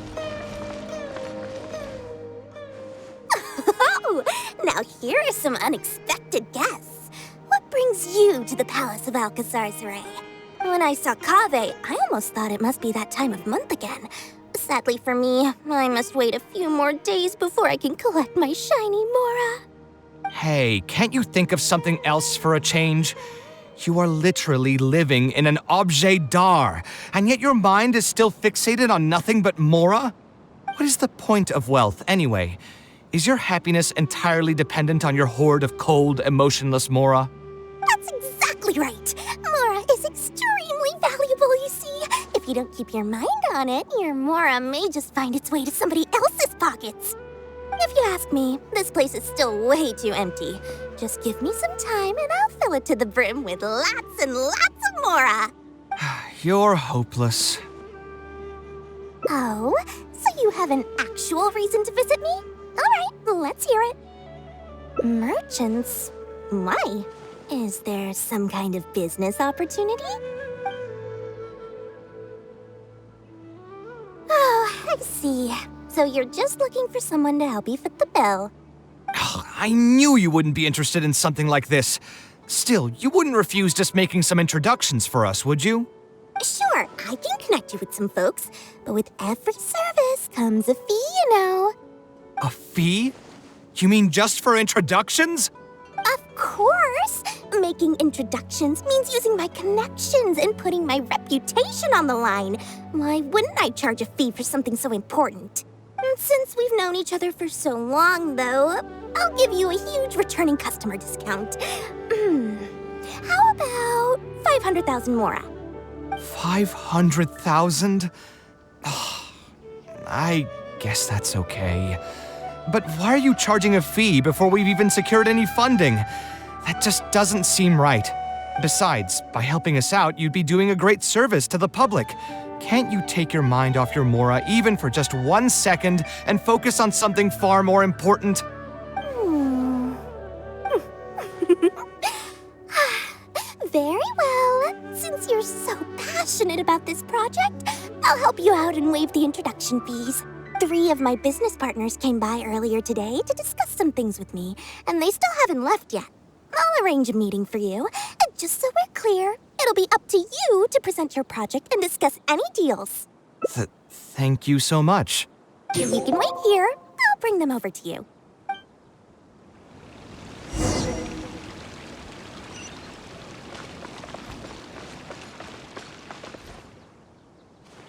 Oh, now here are some unexpected guests. What brings you to the Palace of Alcazar's Ray? When I saw Kaveh, I almost thought it must be that time of month again. Sadly for me, I must wait a few more days before I can collect my shiny Mora. Hey, can't you think of something else for a change? You are literally living in an objet d'art, and yet your mind is still fixated on nothing but Mora? What is the point of wealth, anyway? Is your happiness entirely dependent on your horde of cold, emotionless Mora? That's exactly right. Mora is extremely valuable, you see. If you don't keep your mind on it, your Mora may just find its way to somebody else's pockets. If you ask me, this place is still way too empty. Just give me some time and I'll fill it to the brim with lots and lots of Mora. You're hopeless. Oh, so you have an actual reason to visit me? All right, let's hear it. Merchants? Why? Is there some kind of business opportunity? Oh, I see. So you're just looking for someone to help you fit the bill. I knew you wouldn't be interested in something like this. Still, you wouldn't refuse just making some introductions for us, would you? Sure, I can connect you with some folks, but with every service comes a fee, you know. A fee? You mean just for introductions? Of course! Making introductions means using my connections and putting my reputation on the line. Why wouldn't I charge a fee for something so important? And since we've known each other for so long, though, I'll give you a huge returning customer discount. How about 500,000 Mora? 500,000? I guess that's okay. But why are you charging a fee before we've even secured any funding? That just doesn't seem right. Besides, by helping us out, you'd be doing a great service to the public. Can't you take your mind off your Mora even for just 1 second and focus on something far more important? Very well. Since you're so passionate about this project, I'll help you out and waive the introduction fees. 3 of my business partners came by earlier today to discuss some things with me, and they still haven't left yet. I'll arrange a meeting for you. And just so we're clear, it'll be up to you to present your project and discuss any deals. Thank you so much. You can wait here. I'll bring them over to you.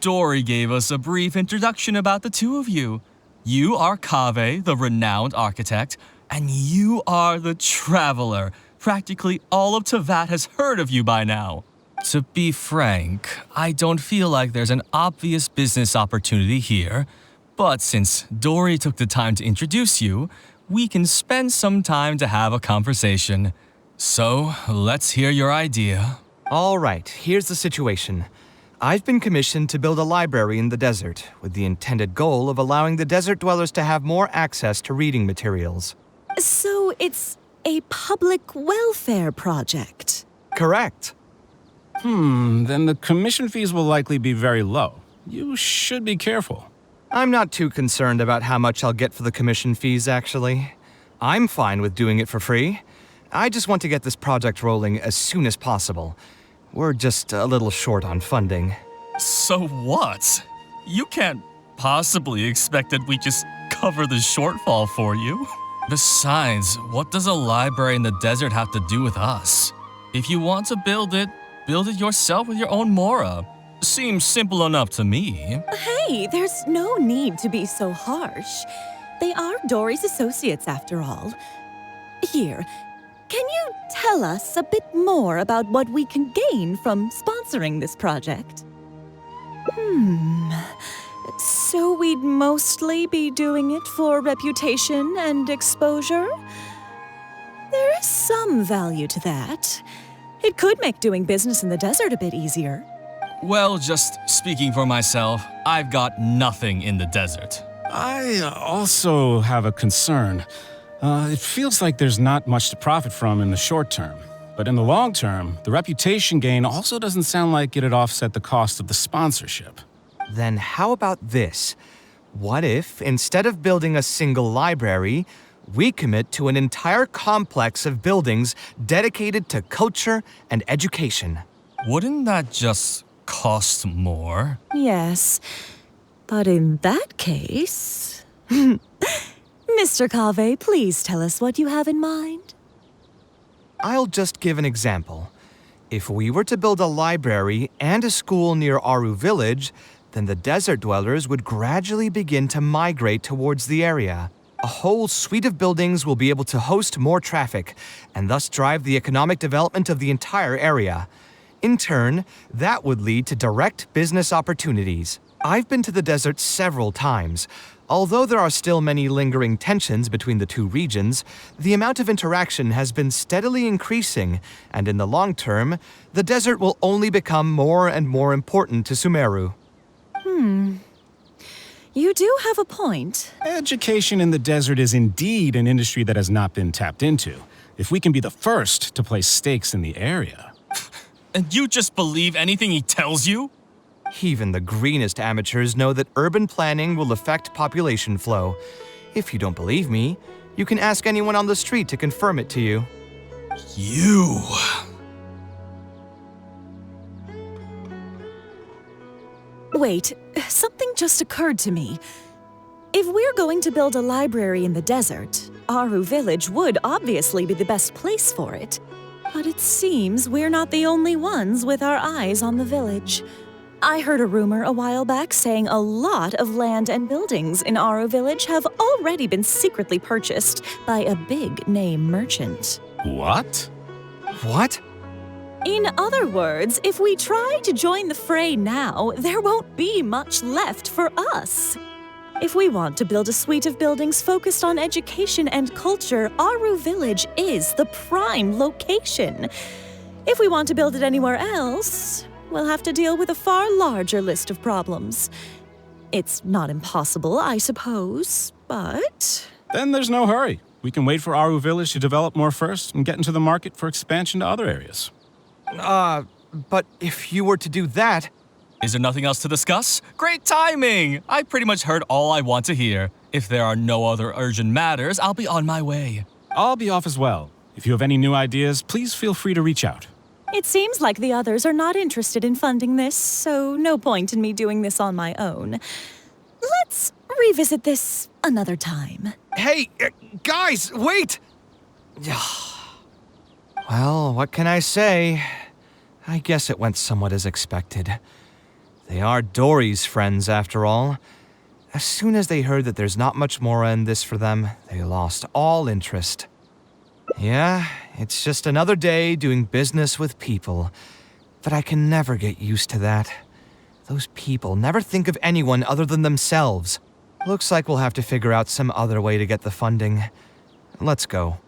Dory gave us a brief introduction about the two of you. You are Kaveh, the renowned architect, and you are the traveler. Practically all of Teyvat has heard of you by now. To be frank, I don't feel like there's an obvious business opportunity here, but since Dory took the time to introduce you, we can spend some time to have a conversation. So, let's hear your idea. All right, here's the situation. I've been commissioned to build a library in the desert, with the intended goal of allowing the desert dwellers to have more access to reading materials. So it's a public welfare project? Correct. Then the commission fees will likely be very low. You should be careful. I'm not too concerned about how much I'll get for the commission fees, actually. I'm fine with doing it for free. I just want to get this project rolling as soon as possible. We're just a little short on funding. So what? You can't possibly expect that we just cover the shortfall for you. Besides, what does a library in the desert have to do with us? If you want to build it yourself with your own Mora. Seems simple enough to me. Hey, there's no need to be so harsh. They are Dory's associates after all. Here, can you tell us a bit more about what we can gain from sponsoring this project? So we'd mostly be doing it for reputation and exposure? There is some value to that. It could make doing business in the desert a bit easier. Well, just speaking for myself, I've got nothing in the desert. I also have a concern. It feels like there's not much to profit from in the short term. But in the long term, the reputation gain also doesn't sound like it'd offset the cost of the sponsorship. Then how about this? What if, instead of building a single library, we commit to an entire complex of buildings dedicated to culture and education? Wouldn't that just cost more? Yes, but in that case... Mr. Kaveh, please tell us what you have in mind. I'll just give an example. If we were to build a library and a school near Aru Village, then the desert dwellers would gradually begin to migrate towards the area. A whole suite of buildings will be able to host more traffic, and thus drive the economic development of the entire area. In turn, that would lead to direct business opportunities. I've been to the desert several times. Although there are still many lingering tensions between the two regions, the amount of interaction has been steadily increasing, and in the long term, the desert will only become more and more important to Sumeru. You do have a point. Education in the desert is indeed an industry that has not been tapped into. If we can be the first to place stakes in the area. And you just believe anything he tells you? Even the greenest amateurs know that urban planning will affect population flow. If you don't believe me, you can ask anyone on the street to confirm it to you. You... Wait, something just occurred to me. If we're going to build a library in the desert, Aru Village would obviously be the best place for it. But it seems we're not the only ones with our eyes on the village. I heard a rumor a while back saying a lot of land and buildings in Aru Village have already been secretly purchased by a big-name merchant. What? What? In other words, if we try to join the fray now, there won't be much left for us. If we want to build a suite of buildings focused on education and culture, Aru Village is the prime location. If we want to build it anywhere else, we'll have to deal with a far larger list of problems. It's not impossible, I suppose, but... Then there's no hurry. We can wait for Aru Village to develop more first and get into the market for expansion to other areas. But if you were to do that... Is there nothing else to discuss? Great timing! I pretty much heard all I want to hear. If there are no other urgent matters, I'll be on my way. I'll be off as well. If you have any new ideas, please feel free to reach out. It seems like the others are not interested in funding this, so no point in me doing this on my own. Let's revisit this another time. Hey, guys, wait! Well, what can I say? I guess it went somewhat as expected. They are Dory's friends, after all. As soon as they heard that there's not much more in this for them, they lost all interest. Yeah, it's just another day doing business with people. But I can never get used to that. Those people never think of anyone other than themselves. Looks like we'll have to figure out some other way to get the funding. Let's go.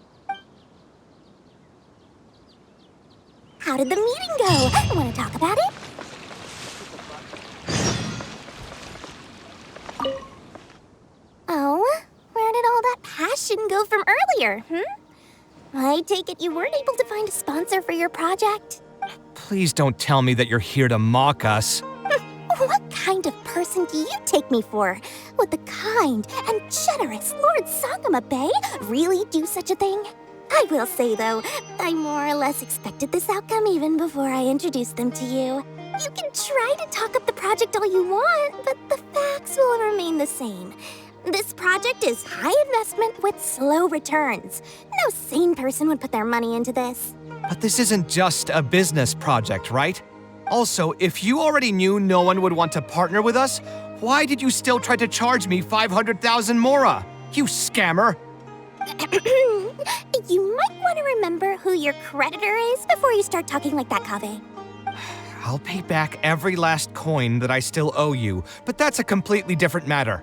How did the meeting go? Want to talk about it? Oh, where did all that passion go from earlier, I take it you weren't able to find a sponsor for your project? Please don't tell me that you're here to mock us. What kind of person do you take me for? Would the kind and generous Lord Sakuma Bay really do such a thing? I will say, though, I more or less expected this outcome even before I introduced them to you. You can try to talk up the project all you want, but the facts will remain the same. This project is high investment with slow returns. No sane person would put their money into this. But this isn't just a business project, right? Also, if you already knew no one would want to partner with us, why did you still try to charge me 500,000 mora? You scammer! You might want to remember who your creditor is before you start talking like that, Kaveh. I'll pay back every last coin that I still owe you, but that's a completely different matter.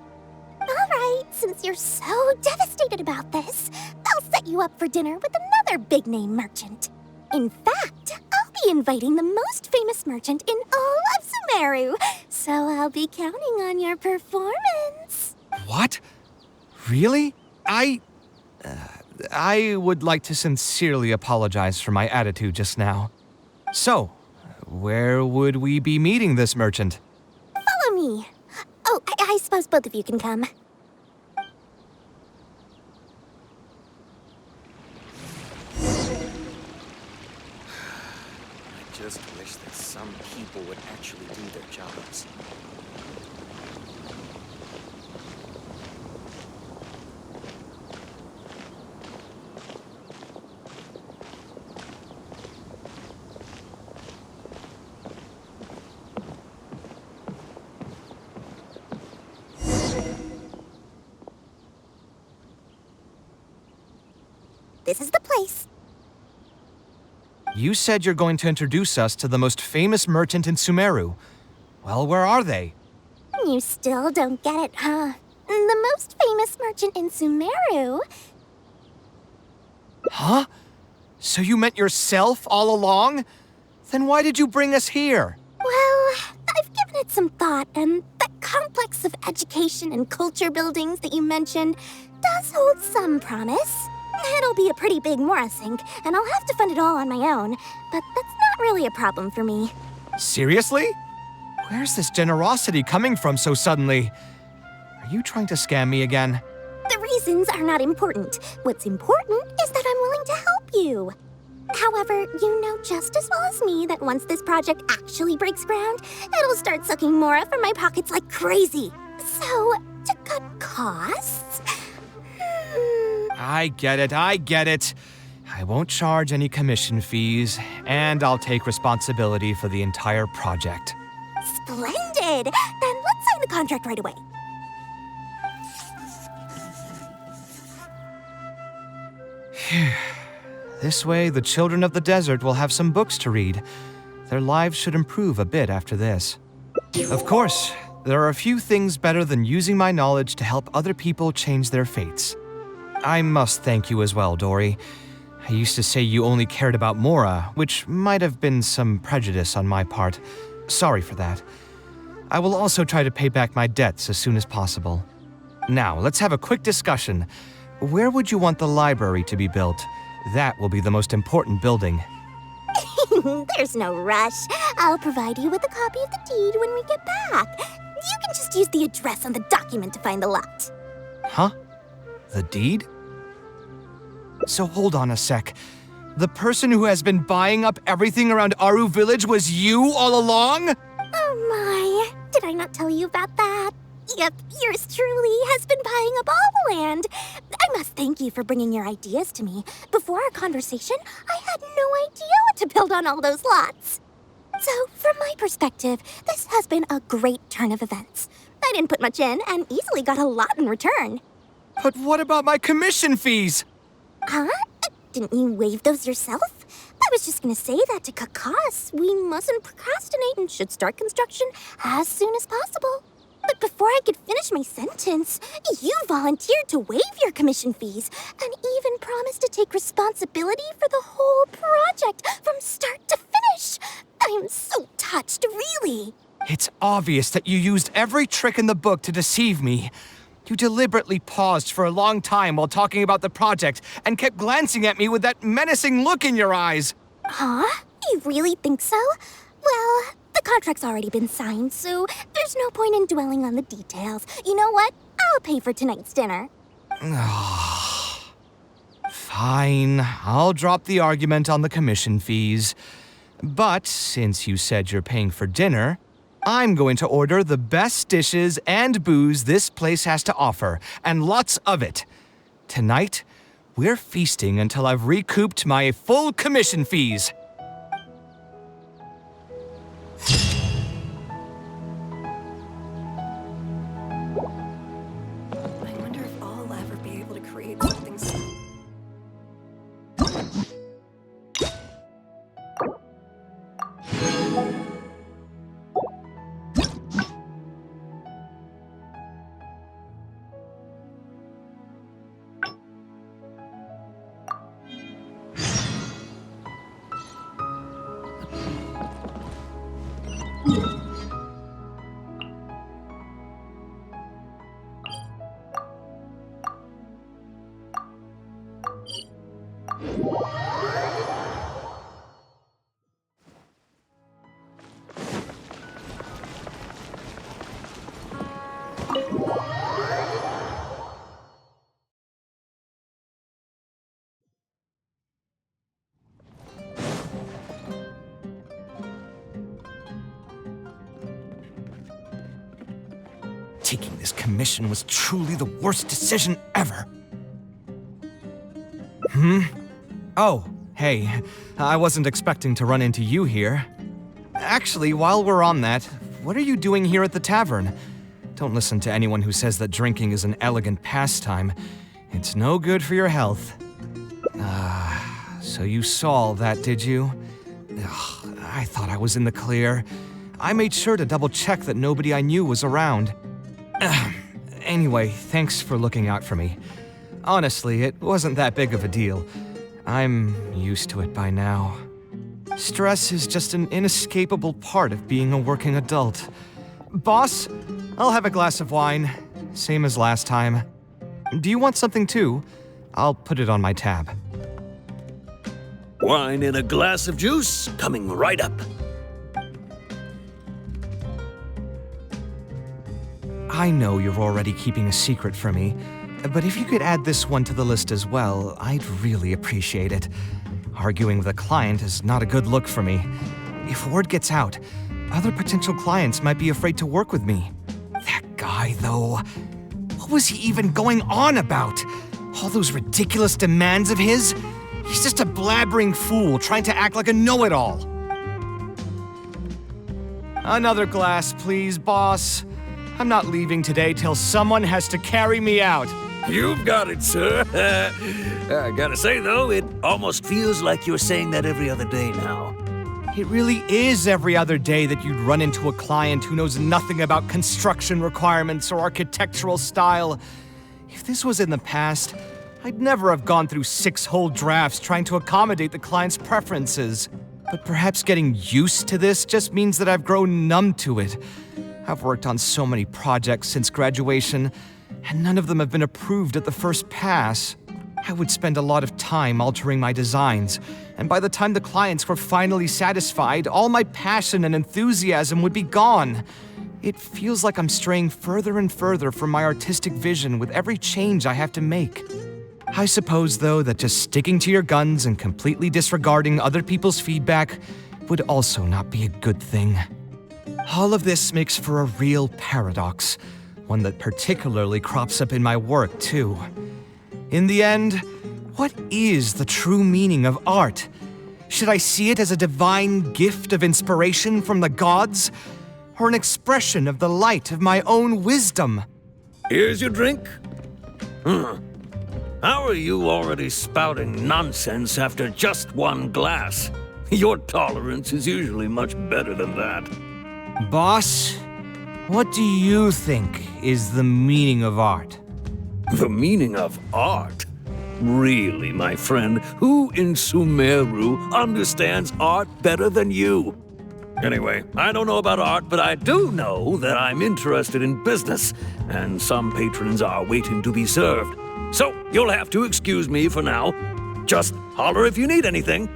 Alright, since you're so devastated about this, I'll set you up for dinner with another big-name merchant. In fact, I'll be inviting the most famous merchant in all of Sumeru, so I'll be counting on your performance. What? Really? I would like to sincerely apologize for my attitude just now. So, where would we be meeting this merchant? Follow me. Oh, I suppose both of you can come. I just wish that some people would actually do their jobs. this is the place. You said you're going to introduce us to the most famous merchant in Sumeru. Well, where are they? You still don't get it, huh? The most famous merchant in Sumeru. Huh? So you meant yourself all along? Then why did you bring us here? Well, I've given it some thought, and that complex of education and culture buildings that you mentioned does hold some promise. It'll be a pretty big Mora sink, and I'll have to fund it all on my own, but that's not really a problem for me. Seriously? Where's this generosity coming from so suddenly? Are you trying to scam me again? The reasons are not important. What's important is that I'm willing to help you. However, you know just as well as me that once this project actually breaks ground, it'll start sucking Mora from my pockets like crazy. So, to cut costs... I get it. I won't charge any commission fees, and I'll take responsibility for the entire project. Splendid! Then let's sign the contract right away. This way, the children of the desert will have some books to read. Their lives should improve a bit after this. Of course, there are a few things better than using my knowledge to help other people change their fates. I must thank you as well, Dory. I used to say you only cared about Mora, which might have been some prejudice on my part. Sorry for that. I will also try to pay back my debts as soon as possible. Now, let's have a quick discussion. Where would you want the library to be built? That will be the most important building. There's no rush. I'll provide you with a copy of the deed when we get back. You can just use the address on the document to find the lot. Huh? The deed? So hold on a sec. The person who has been buying up everything around Aru Village was you all along? Oh my, did I not tell you about that? Yep, yours truly has been buying up all the land. I must thank you for bringing your ideas to me. Before our conversation, I had no idea what to build on all those lots. So, from my perspective, this has been a great turn of events. I didn't put much in and easily got a lot in return. But what about my commission fees? Huh? Didn't you waive those yourself? I was just gonna say that to cut costs. We mustn't procrastinate and should start construction as soon as possible. But before I could finish my sentence, you volunteered to waive your commission fees and even promised to take responsibility for the whole project from start to finish. I am so touched, really. It's obvious that you used every trick in the book to deceive me. You deliberately paused for a long time while talking about the project and kept glancing at me with that menacing look in your eyes. Huh? You really think so? Well, the contract's already been signed, so there's no point in dwelling on the details. You know what? I'll pay for tonight's dinner. Fine, I'll drop the argument on the commission fees. But since you said you're paying for dinner, I'm going to order the best dishes and booze this place has to offer, and lots of it. Tonight, we're feasting until I've recouped my full commission fees. I wonder if I'll ever be able to create something so... Taking this commission was truly the worst decision ever. Oh, hey, I wasn't expecting to run into you here. Actually, while we're on that, what are you doing here at the tavern? Don't listen to anyone who says that drinking is an elegant pastime. It's no good for your health. So you saw all that, did you? Ugh, I thought I was in the clear. I made sure to double-check that nobody I knew was around. Anyway, thanks for looking out for me. Honestly, it wasn't that big of a deal. I'm used to it by now. Stress is just an inescapable part of being a working adult. Boss, I'll have a glass of wine, same as last time. Do you want something too? I'll put it on my tab. Wine and a glass of juice coming right up. I know you're already keeping a secret from me, but if you could add this one to the list as well, I'd really appreciate it. Arguing with a client is not a good look for me. If word gets out, other potential clients might be afraid to work with me. That guy, though, what was he even going on about? All those ridiculous demands of his? He's just a blabbering fool trying to act like a know-it-all. Another glass, please, boss. I'm not leaving today till someone has to carry me out. You've got it, sir. I gotta say, though, it almost feels like you're saying that every other day now. It really is every other day that you'd run into a client who knows nothing about construction requirements or architectural style. If this was in the past, I'd never have gone through 6 whole drafts trying to accommodate the client's preferences. But perhaps getting used to this just means that I've grown numb to it. I've worked on so many projects since graduation, and none of them have been approved at the first pass. I would spend a lot of time altering my designs, and by the time the clients were finally satisfied, all my passion and enthusiasm would be gone. It feels like I'm straying further and further from my artistic vision with every change I have to make. I suppose, though, that just sticking to your guns and completely disregarding other people's feedback would also not be a good thing. All of this makes for a real paradox, one that particularly crops up in my work, too. In the end, what is the true meaning of art? Should I see it as a divine gift of inspiration from the gods, or an expression of the light of my own wisdom? Here's your drink. How are you already spouting nonsense after just one glass? Your tolerance is usually much better than that. Boss, what do you think is the meaning of art? The meaning of art? Really, my friend, who in Sumeru understands art better than you? Anyway, I don't know about art, but I do know that I'm interested in business, and some patrons are waiting to be served. So, you'll have to excuse me for now. Just holler if you need anything.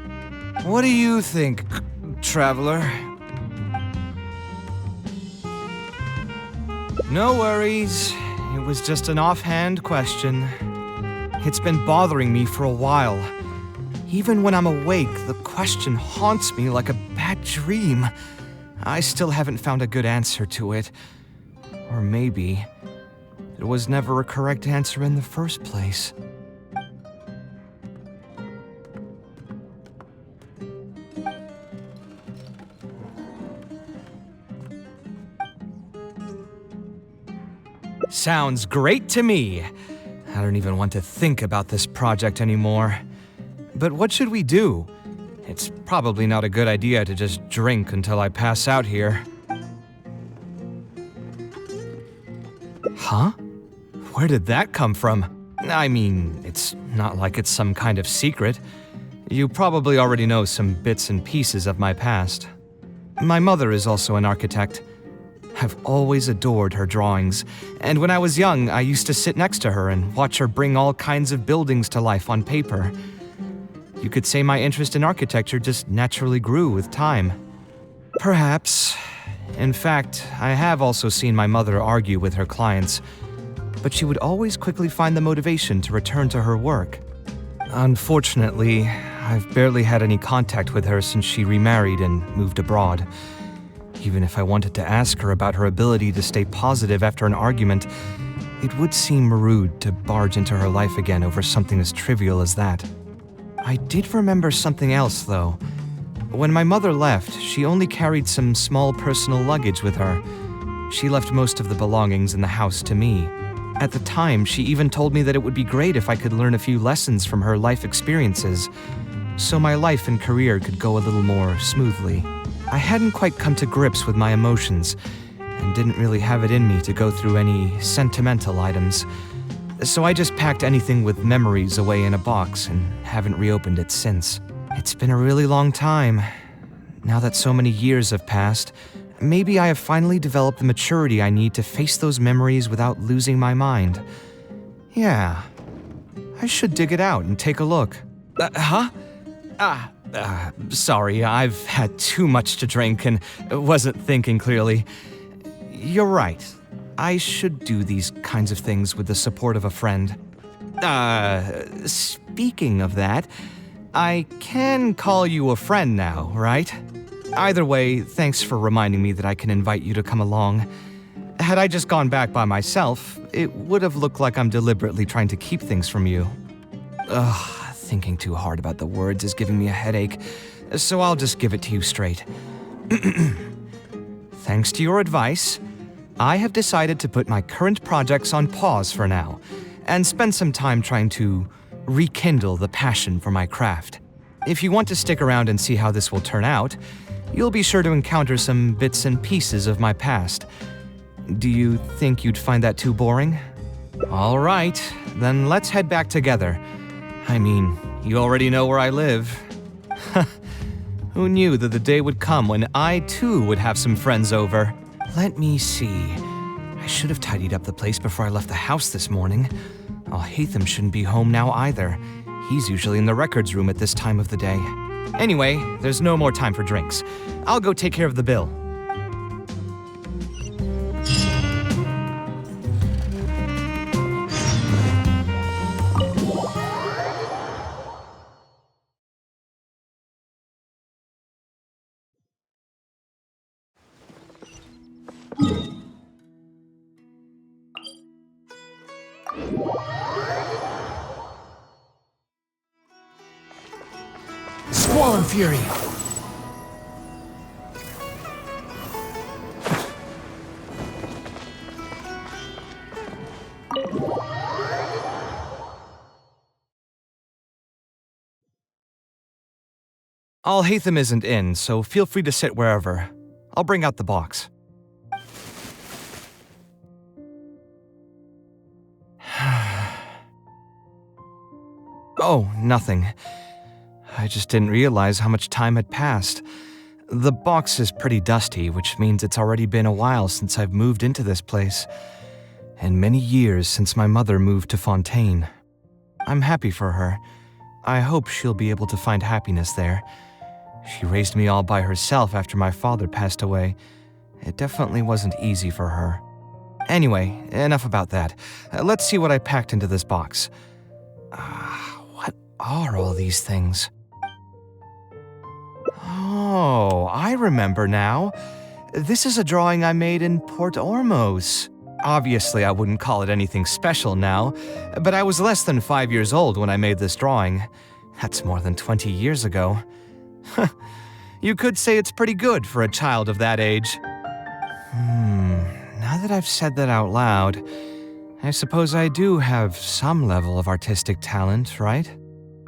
What do you think, traveler? No worries. It was just an offhand question. It's been bothering me for a while. Even when I'm awake, the question haunts me like a bad dream. I still haven't found a good answer to it. Or maybe there was never a correct answer in the first place. Sounds great to me. I don't even want to think about this project anymore. But what should we do? It's probably not a good idea to just drink until I pass out here. Huh? Where did that come from? I mean, it's not like it's some kind of secret. You probably already know some bits and pieces of my past. My mother is also an architect. I've always adored her drawings, and when I was young, I used to sit next to her and watch her bring all kinds of buildings to life on paper. You could say my interest in architecture just naturally grew with time. Perhaps. In fact, I have also seen my mother argue with her clients, but she would always quickly find the motivation to return to her work. Unfortunately, I've barely had any contact with her since she remarried and moved abroad. Even if I wanted to ask her about her ability to stay positive after an argument, it would seem rude to barge into her life again over something as trivial as that. I did remember something else, though. When my mother left, she only carried some small personal luggage with her. She left most of the belongings in the house to me. At the time, she even told me that it would be great if I could learn a few lessons from her life experiences, so my life and career could go a little more smoothly. I hadn't quite come to grips with my emotions, and didn't really have it in me to go through any sentimental items, so I just packed anything with memories away in a box and haven't reopened it since. It's been a really long time. Now that so many years have passed, maybe I have finally developed the maturity I need to face those memories without losing my mind. Yeah, I should dig it out and take a look. Sorry, I've had too much to drink and wasn't thinking clearly. You're right. I should do these kinds of things with the support of a friend. Speaking of that, I can call you a friend now, right? Either way, thanks for reminding me that I can invite you to come along. Had I just gone back by myself, it would have looked like I'm deliberately trying to keep things from you. Thinking too hard about the words is giving me a headache, so I'll just give it to you straight. Thanks to your advice, I have decided to put my current projects on pause for now, and spend some time trying to rekindle the passion for my craft. If you want to stick around and see how this will turn out, you'll be sure to encounter some bits and pieces of my past. Do you think you'd find that too boring? All right, then let's head back together. I mean, you already know where I live. Who knew that the day would come when I too would have some friends over? Let me see. I should have tidied up the place before I left the house this morning. Hatham shouldn't be home now either. He's usually in the records room at this time of the day. Anyway, there's no more time for drinks. I'll go take care of the bill. Squall and Fury! Hatham isn't in, so feel free to sit wherever. I'll bring out the box. Oh, nothing. I just didn't realize how much time had passed. The box is pretty dusty, which means it's already been a while since I've moved into this place, and many years since my mother moved to Fontaine. I'm happy for her. I hope she'll be able to find happiness there. She raised me all by herself after my father passed away. It definitely wasn't easy for her. Anyway, enough about that. Let's see what I packed into this box. What are all these things? Oh, I remember now. This is a drawing I made in Port Ormos. Obviously, I wouldn't call it anything special now, but I was less than 5 years old when I made this drawing. That's more than 20 years ago. You could say it's pretty good for a child of that age. Now that I've said that out loud, I suppose I do have some level of artistic talent, right?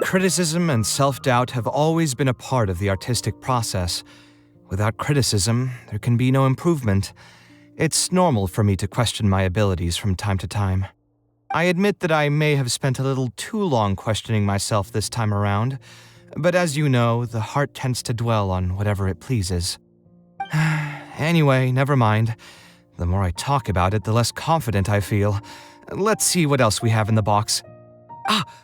Criticism and self-doubt have always been a part of the artistic process. Without criticism, there can be no improvement. It's normal for me to question my abilities from time to time. I admit that I may have spent a little too long questioning myself this time around, but as you know, the heart tends to dwell on whatever it pleases. Anyway, never mind. The more I talk about it, the less confident I feel. Let's see what else we have in the box.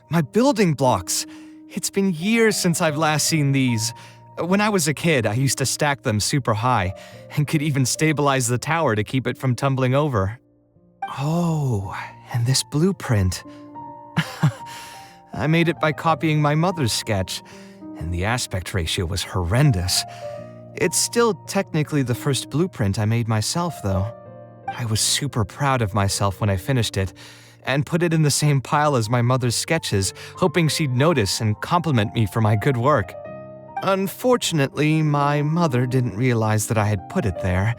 My building blocks! It's been years since I've last seen these. When I was a kid, I used to stack them super high, and could even stabilize the tower to keep it from tumbling over. Oh, and this blueprint. I made it by copying my mother's sketch, and the aspect ratio was horrendous. It's still technically the first blueprint I made myself, though. I was super proud of myself when I finished it, and put it in the same pile as my mother's sketches, hoping she'd notice and compliment me for my good work. Unfortunately, my mother didn't realize that I had put it there,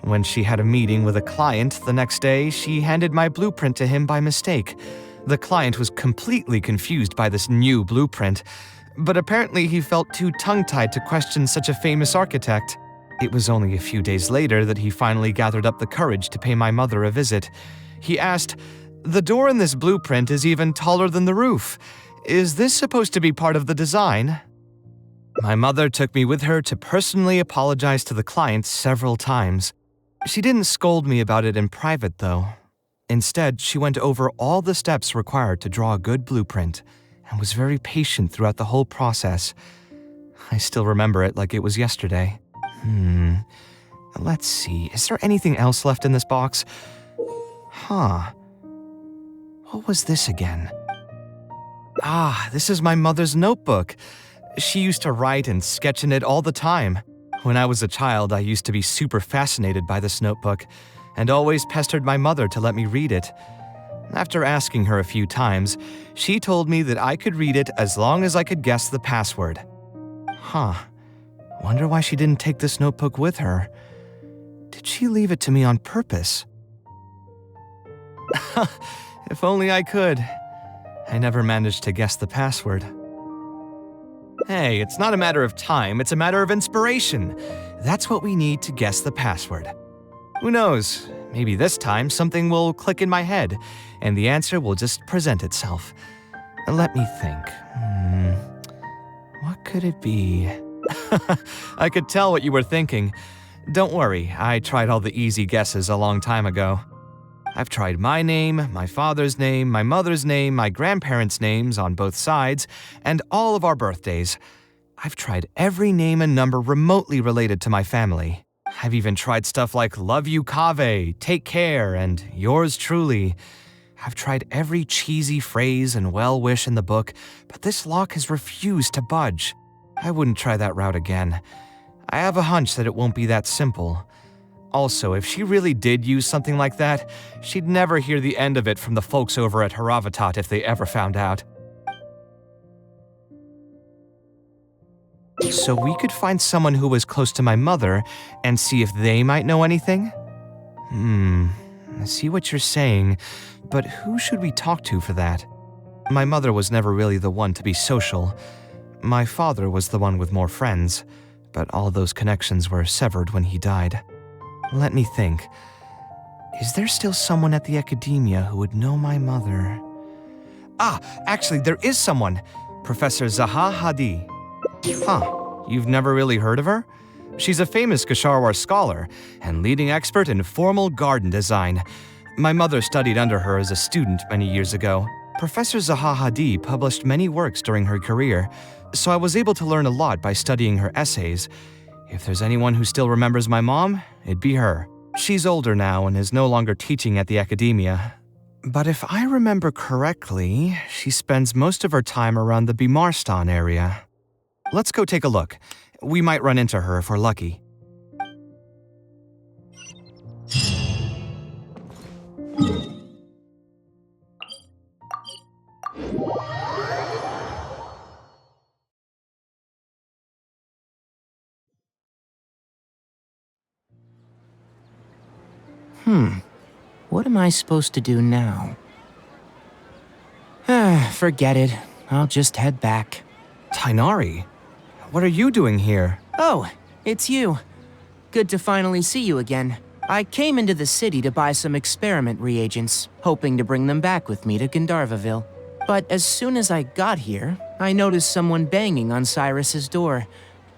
When she had a meeting with a client the next day, she handed my blueprint to him by mistake. The client was completely confused by this new blueprint, but apparently he felt too tongue-tied to question such a famous architect. It was only a few days later that he finally gathered up the courage to pay my mother a visit. He asked, "The door in this blueprint is even taller than the roof. Is this supposed to be part of the design?" My mother took me with her to personally apologize to the client several times. She didn't scold me about it in private, though. Instead, she went over all the steps required to draw a good blueprint and was very patient throughout the whole process. I still remember it like it was yesterday. Let's see, is there anything else left in this box? What was this again? This is my mother's notebook. She used to write and sketch in it all the time. When I was a child, I used to be super fascinated by this notebook and always pestered my mother to let me read it. After asking her a few times, she told me that I could read it as long as I could guess the password. Wonder why she didn't take this notebook with her. Did she leave it to me on purpose? If only I could. I never managed to guess the password. Hey, it's not a matter of time, it's a matter of inspiration. That's what we need to guess the password. Who knows, maybe this time something will click in my head, and the answer will just present itself. Let me think. What could it be? I could tell what you were thinking. Don't worry, I tried all the easy guesses a long time ago. I've tried my name, my father's name, my mother's name, my grandparents' names on both sides, and all of our birthdays. I've tried every name and number remotely related to my family. I've even tried stuff like love you Kaveh, take care, and yours truly. I've tried every cheesy phrase and well-wish in the book, but this lock has refused to budge. I wouldn't try that route again. I have a hunch that it won't be that simple. Also, if she really did use something like that, she'd never hear the end of it from the folks over at Haravatat if they ever found out. So we could find someone who was close to my mother and see if they might know anything? I see what you're saying, but who should we talk to for that? My mother was never really the one to be social. My father was the one with more friends, but all those connections were severed when he died. Let me think. Is there still someone at the academia who would know my mother? Actually, there is someone. Professor Zaha Hadi. You've never really heard of her? She's a famous Kshatriyar scholar and leading expert in formal garden design. My mother studied under her as a student many years ago. Professor Zaha Hadi published many works during her career, so I was able to learn a lot by studying her essays. If there's anyone who still remembers my mom, it'd be her. She's older now and is no longer teaching at the academia. But if I remember correctly, she spends most of her time around the Bimarstan area. Let's go take a look. We might run into her if we're lucky. What am I supposed to do now? Forget it. I'll just head back. Tighnari, what are you doing here? Oh, it's you. Good to finally see you again. I came into the city to buy some experiment reagents, hoping to bring them back with me to Gandharvaville. But as soon as I got here, I noticed someone banging on Cyrus's door.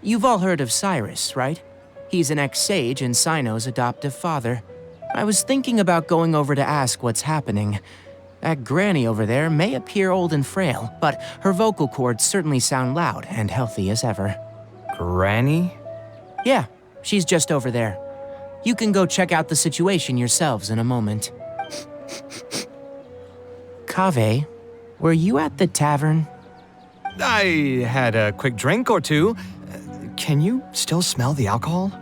You've all heard of Cyrus, right? He's an ex-sage and Sino's adoptive father. I was thinking about going over to ask what's happening. That granny over there may appear old and frail, but her vocal cords certainly sound loud and healthy as ever. Granny? Yeah, she's just over there. You can go check out the situation yourselves in a moment. Kaveh, were you at the tavern? I had a quick drink or two. Can you still smell the alcohol?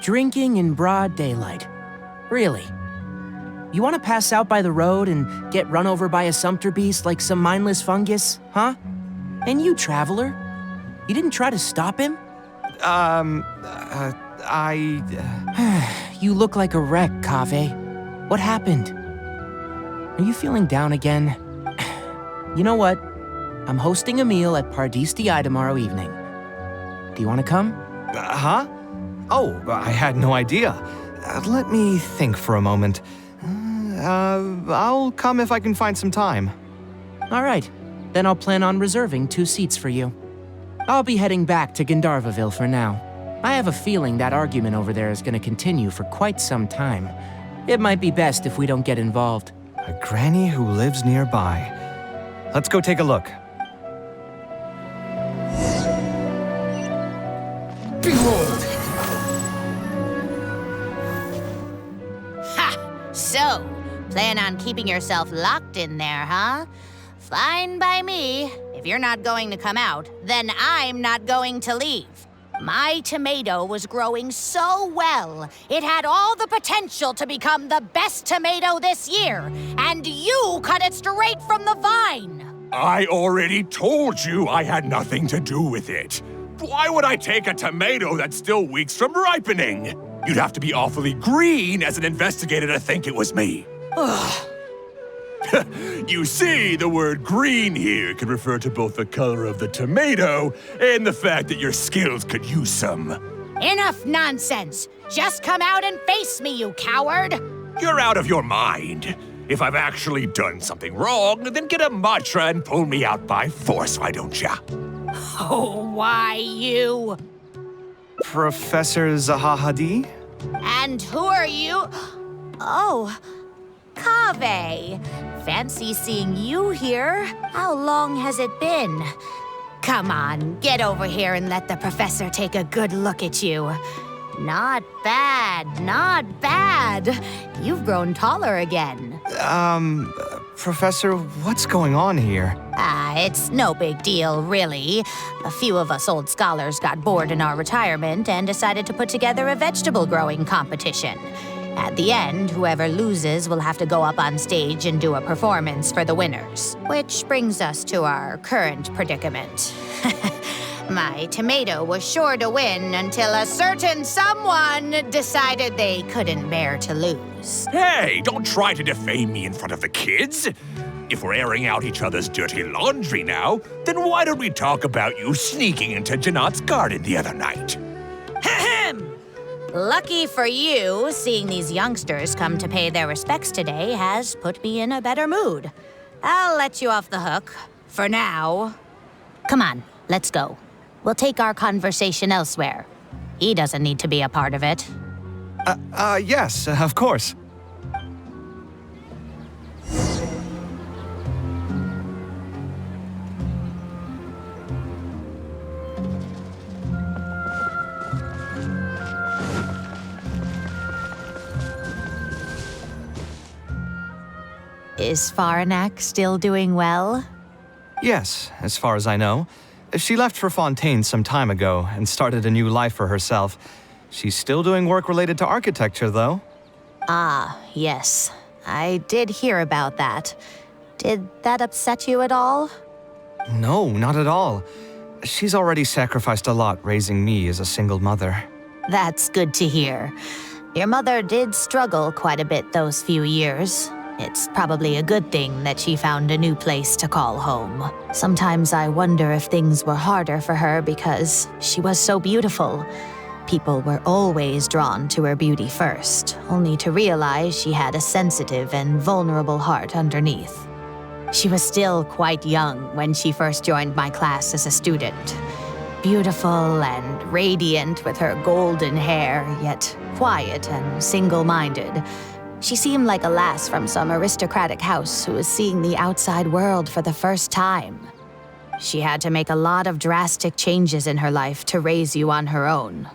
Drinking in broad daylight. Really? You want to pass out by the road and get run over by a sumpter beast like some mindless fungus, huh? And you, traveler? You didn't try to stop him? You look like a wreck, Kaveh. What happened? Are you feeling down again? You know what? I'm hosting a meal at Pardis Di tomorrow evening. Do you want to come? Huh? Oh, I had no idea. Let me think for a moment. I'll come if I can find some time. All right. Then I'll plan on reserving 2 seats for you. I'll be heading back to Gandharvaville for now. I have a feeling that argument over there is going to continue for quite some time. It might be best if we don't get involved. A granny who lives nearby. Let's go take a look. Behold! Ha! So, plan on keeping yourself locked in there, huh? Fine by me. If you're not going to come out, then I'm not going to leave. My tomato was growing so well, it had all the potential to become the best tomato this year, and you cut it straight from the vine. I already told you I had nothing to do with it. Why would I take a tomato that's still weeks from ripening? You'd have to be awfully green as an investigator to think it was me. You see, the word green here can refer to both the color of the tomato and the fact that your skills could use some. Enough nonsense! Just come out and face me, you coward! You're out of your mind. If I've actually done something wrong, then get a mantra and pull me out by force, why don't ya? Oh, why you? Professor Zahahadi? And who are you? Oh, Kaveh. Fancy seeing you here. How long has it been? Come on, get over here and let the professor take a good look at you. Not bad, not bad. You've grown taller again. Professor, what's going on here? It's no big deal, really. A few of us old scholars got bored in our retirement and decided to put together a vegetable growing competition. At the end, whoever loses will have to go up on stage and do a performance for the winners. Which brings us to our current predicament. My tomato was sure to win until a certain someone decided they couldn't bear to lose. Hey, don't try to defame me in front of the kids. If we're airing out each other's dirty laundry now, then why don't we talk about you sneaking into Janat's garden the other night? Lucky for you, seeing these youngsters come to pay their respects today has put me in a better mood. I'll let you off the hook, for now. Come on, let's go. We'll take our conversation elsewhere. He doesn't need to be a part of it. Yes, of course. Is Faranak still doing well? Yes, as far as I know. She left for Fontaine some time ago and started a new life for herself. She's still doing work related to architecture, though. Ah, yes. I did hear about that. Did that upset you at all? No, not at all. She's already sacrificed a lot raising me as a single mother. That's good to hear. Your mother did struggle quite a bit those few years. It's probably a good thing that she found a new place to call home. Sometimes I wonder if things were harder for her because she was so beautiful. People were always drawn to her beauty first, only to realize she had a sensitive and vulnerable heart underneath. She was still quite young when she first joined my class as a student. Beautiful and radiant with her golden hair, yet quiet and single-minded. She seemed like a lass from some aristocratic house who was seeing the outside world for the first time. She had to make a lot of drastic changes in her life to raise you on her own.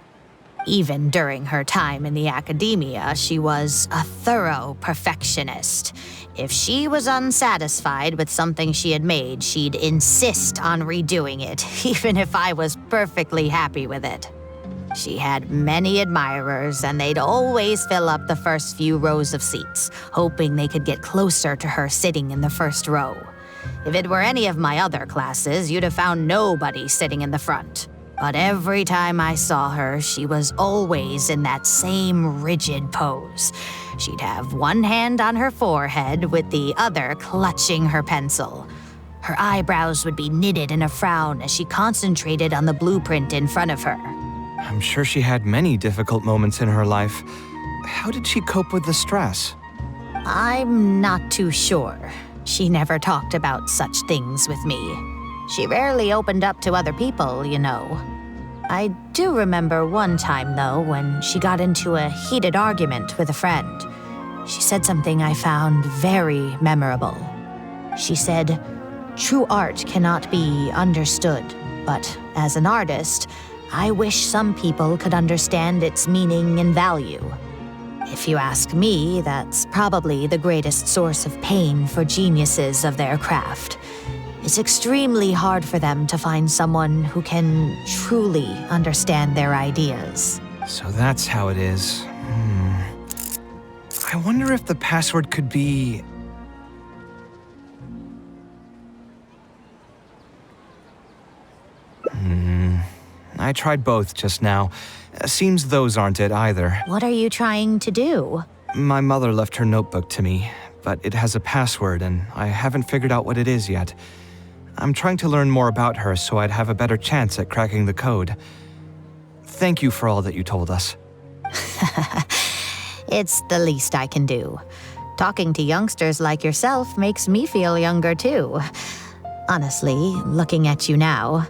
Even during her time in the academia, she was a thorough perfectionist. If she was unsatisfied with something she had made, she'd insist on redoing it, even if I was perfectly happy with it. She had many admirers, and they'd always fill up the first few rows of seats, hoping they could get closer to her sitting in the first row. If it were any of my other classes, you'd have found nobody sitting in the front. But every time I saw her, she was always in that same rigid pose. She'd have one hand on her forehead with the other clutching her pencil. Her eyebrows would be knitted in a frown as she concentrated on the blueprint in front of her. I'm sure she had many difficult moments in her life. How did she cope with the stress? I'm not too sure. She never talked about such things with me. She rarely opened up to other people, you know. I do remember one time, though, when she got into a heated argument with a friend. She said something I found very memorable. She said, "True art cannot be understood, but as an artist, I wish some people could understand its meaning and value." If you ask me, that's probably the greatest source of pain for geniuses of their craft. It's extremely hard for them to find someone who can truly understand their ideas. So that's how it is. I wonder if the password could be... I tried both just now. Seems those aren't it either. What are you trying to do? My mother left her notebook to me, but it has a password and I haven't figured out what it is yet. I'm trying to learn more about her so I'd have a better chance at cracking the code. Thank you for all that you told us. It's the least I can do. Talking to youngsters like yourself makes me feel younger too. Honestly, looking at you now,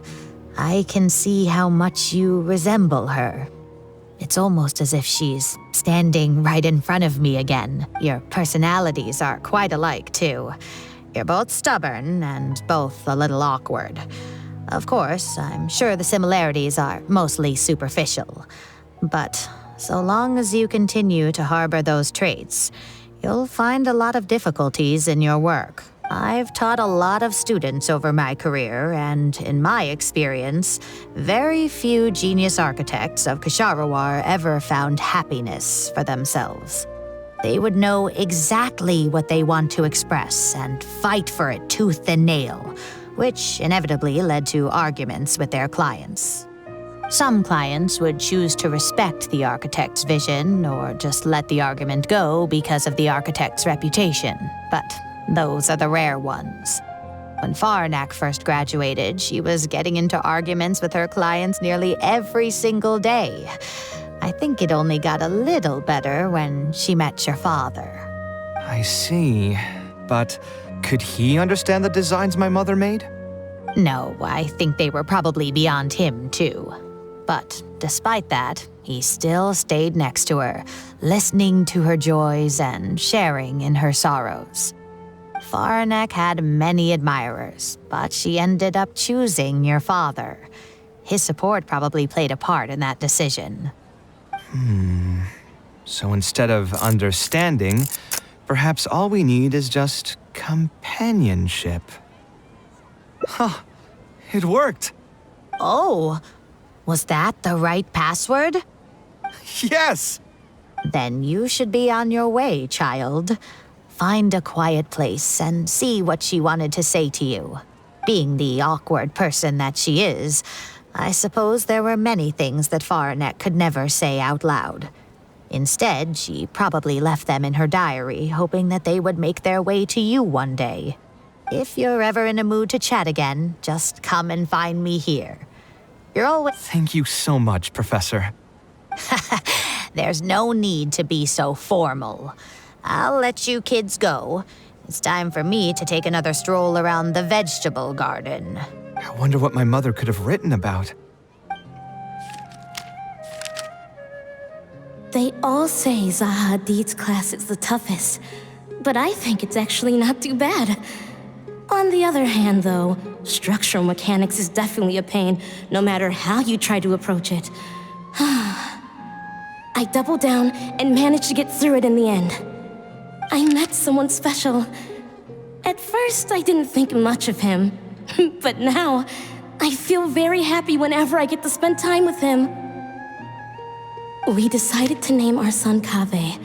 I can see how much you resemble her. It's almost as if she's standing right in front of me again. Your personalities are quite alike, too. You're both stubborn and both a little awkward. Of course, I'm sure the similarities are mostly superficial. But so long as you continue to harbor those traits, you'll find a lot of difficulties in your work. I've taught a lot of students over my career, and in my experience, very few genius architects of Ksharawar ever found happiness for themselves. They would know exactly what they want to express and fight for it tooth and nail, which inevitably led to arguments with their clients. Some clients would choose to respect the architect's vision or just let the argument go because of the architect's reputation, but those are the rare ones. When Faranak first graduated, she was getting into arguments with her clients nearly every single day. I think it only got a little better when she met your father. I see. But could he understand the designs my mother made? No, I think they were probably beyond him, too. But despite that, he still stayed next to her, listening to her joys and sharing in her sorrows. Faranek had many admirers, but she ended up choosing your father. His support probably played a part in that decision. So instead of understanding, perhaps all we need is just companionship. Huh, it worked. Oh, was that the right password? Yes! Then you should be on your way, child. Find a quiet place and see what she wanted to say to you. Being the awkward person that she is, I suppose there were many things that Faranek could never say out loud. Instead, she probably left them in her diary, hoping that they would make their way to you one day. If you're ever in a mood to chat again, just come and find me here. You're always— Thank you so much, Professor. There's no need to be so formal. I'll let you kids go. It's time for me to take another stroll around the vegetable garden. I wonder what my mother could have written about. They all say Zaha Hadid's class is the toughest, but I think it's actually not too bad. On the other hand, though, structural mechanics is definitely a pain, no matter how you try to approach it. I doubled down and managed to get through it in the end. I met someone special. At first, I didn't think much of him, but now, I feel very happy whenever I get to spend time with him. We decided to name our son Kaveh.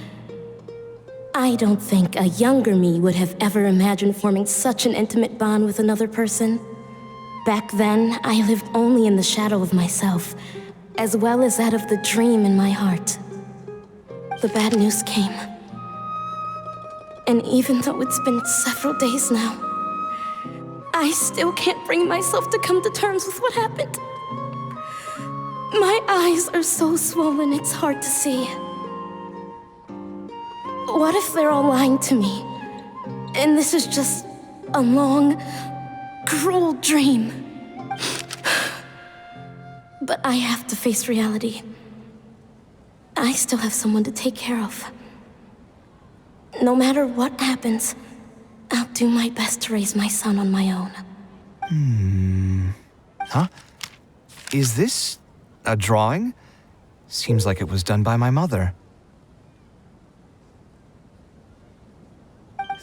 I don't think a younger me would have ever imagined forming such an intimate bond with another person. Back then, I lived only in the shadow of myself, as well as that of the dream in my heart. The bad news came. And even though it's been several days now, I still can't bring myself to come to terms with what happened. My eyes are so swollen it's hard to see. What if they're all lying to me, and this is just a long, cruel dream? But I have to face reality. I still have someone to take care of. No matter what happens, I'll do my best to raise my son on my own. Huh? Is this a drawing? Seems like it was done by my mother.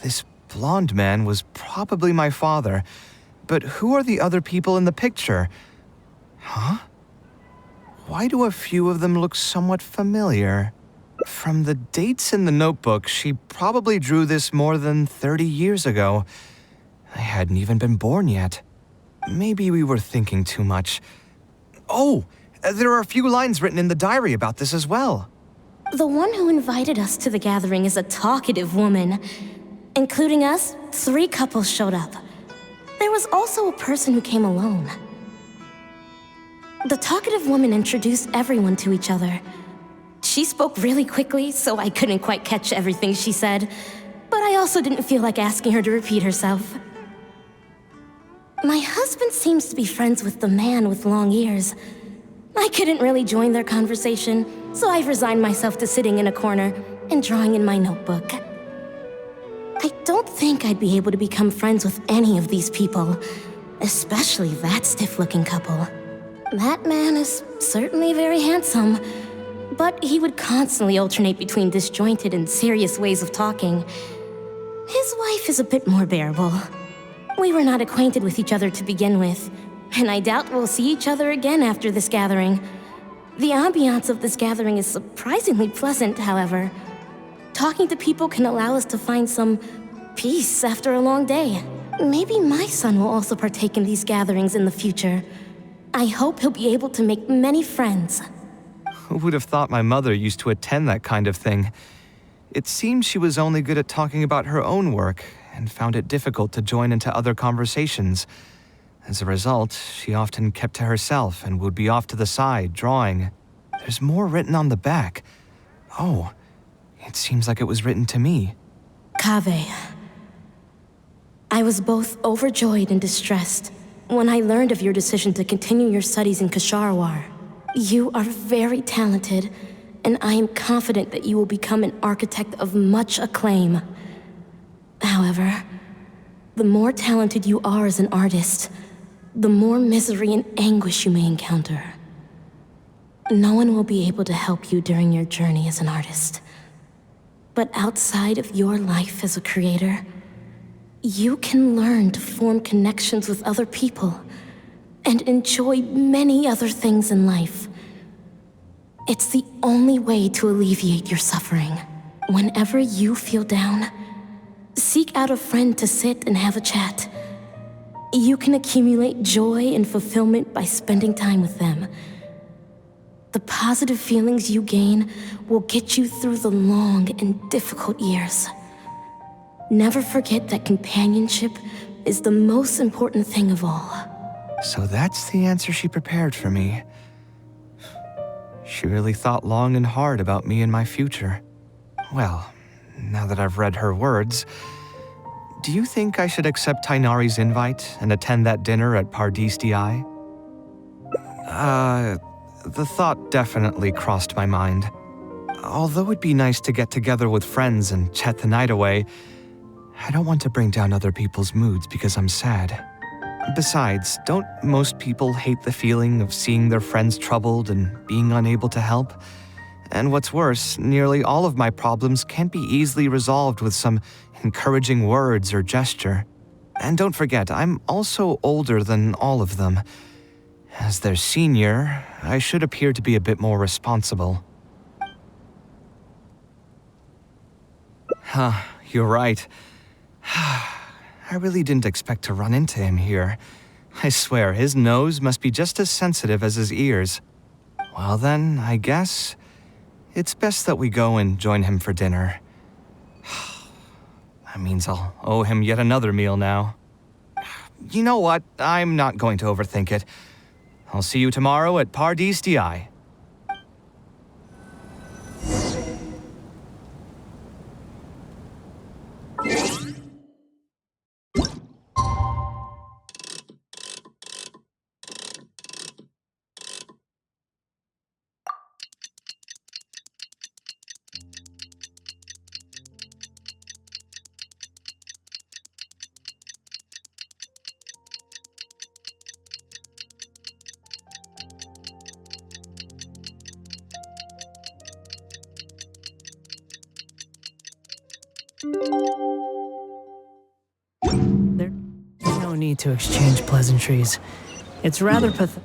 This blonde man was probably my father, but who are the other people in the picture? Huh? Why do a few of them look somewhat familiar? From the dates in the notebook, she probably drew this more than 30 years ago. I hadn't even been born yet. Maybe we were thinking too much. Oh, there are a few lines written in the diary about this as well. The one who invited us to the gathering is a talkative woman. Including us, 3 couples showed up. There was also a person who came alone. The talkative woman introduced everyone to each other. She spoke really quickly, so I couldn't quite catch everything she said, but I also didn't feel like asking her to repeat herself. My husband seems to be friends with the man with long ears. I couldn't really join their conversation, so I've resigned myself to sitting in a corner and drawing in my notebook. I don't think I'd be able to become friends with any of these people, especially that stiff-looking couple. That man is certainly very handsome, but he would constantly alternate between disjointed and serious ways of talking. His wife is a bit more bearable. We were not acquainted with each other to begin with, and I doubt we'll see each other again after this gathering. The ambiance of this gathering is surprisingly pleasant, however. Talking to people can allow us to find some peace after a long day. Maybe my son will also partake in these gatherings in the future. I hope he'll be able to make many friends. Who would have thought my mother used to attend that kind of thing? It seemed she was only good at talking about her own work and found it difficult to join into other conversations. As a result, she often kept to herself and would be off to the side, drawing. There's more written on the back. Oh, it seems like it was written to me. Kaveh. I was both overjoyed and distressed when I learned of your decision to continue your studies in Kasharwar. You are very talented, and I am confident that you will become an architect of much acclaim. However, the more talented you are as an artist, the more misery and anguish you may encounter. No one will be able to help you during your journey as an artist. But outside of your life as a creator, you can learn to form connections with other people and enjoy many other things in life. It's the only way to alleviate your suffering. Whenever you feel down, seek out a friend to sit and have a chat. You can accumulate joy and fulfillment by spending time with them. The positive feelings you gain will get you through the long and difficult years. Never forget that companionship is the most important thing of all. So that's the answer she prepared for me. She really thought long and hard about me and my future. Well, now that I've read her words, do you think I should accept Tainari's invite and attend that dinner at Pardis Di? The thought definitely crossed my mind. Although it'd be nice to get together with friends and chat the night away, I don't want to bring down other people's moods because I'm sad. Besides, don't most people hate the feeling of seeing their friends troubled and being unable to help? And what's worse, nearly all of my problems can't be easily resolved with some encouraging words or gesture. And don't forget, I'm also older than all of them. As their senior, I should appear to be a bit more responsible. Huh, you're right. I really didn't expect to run into him here. I swear, his nose must be just as sensitive as his ears. Well then, I guess it's best that we go and join him for dinner. That means I'll owe him yet another meal now. You know what? I'm not going to overthink it. I'll see you tomorrow at Pardis Di. There's no need to exchange pleasantries. It's rather pathetic.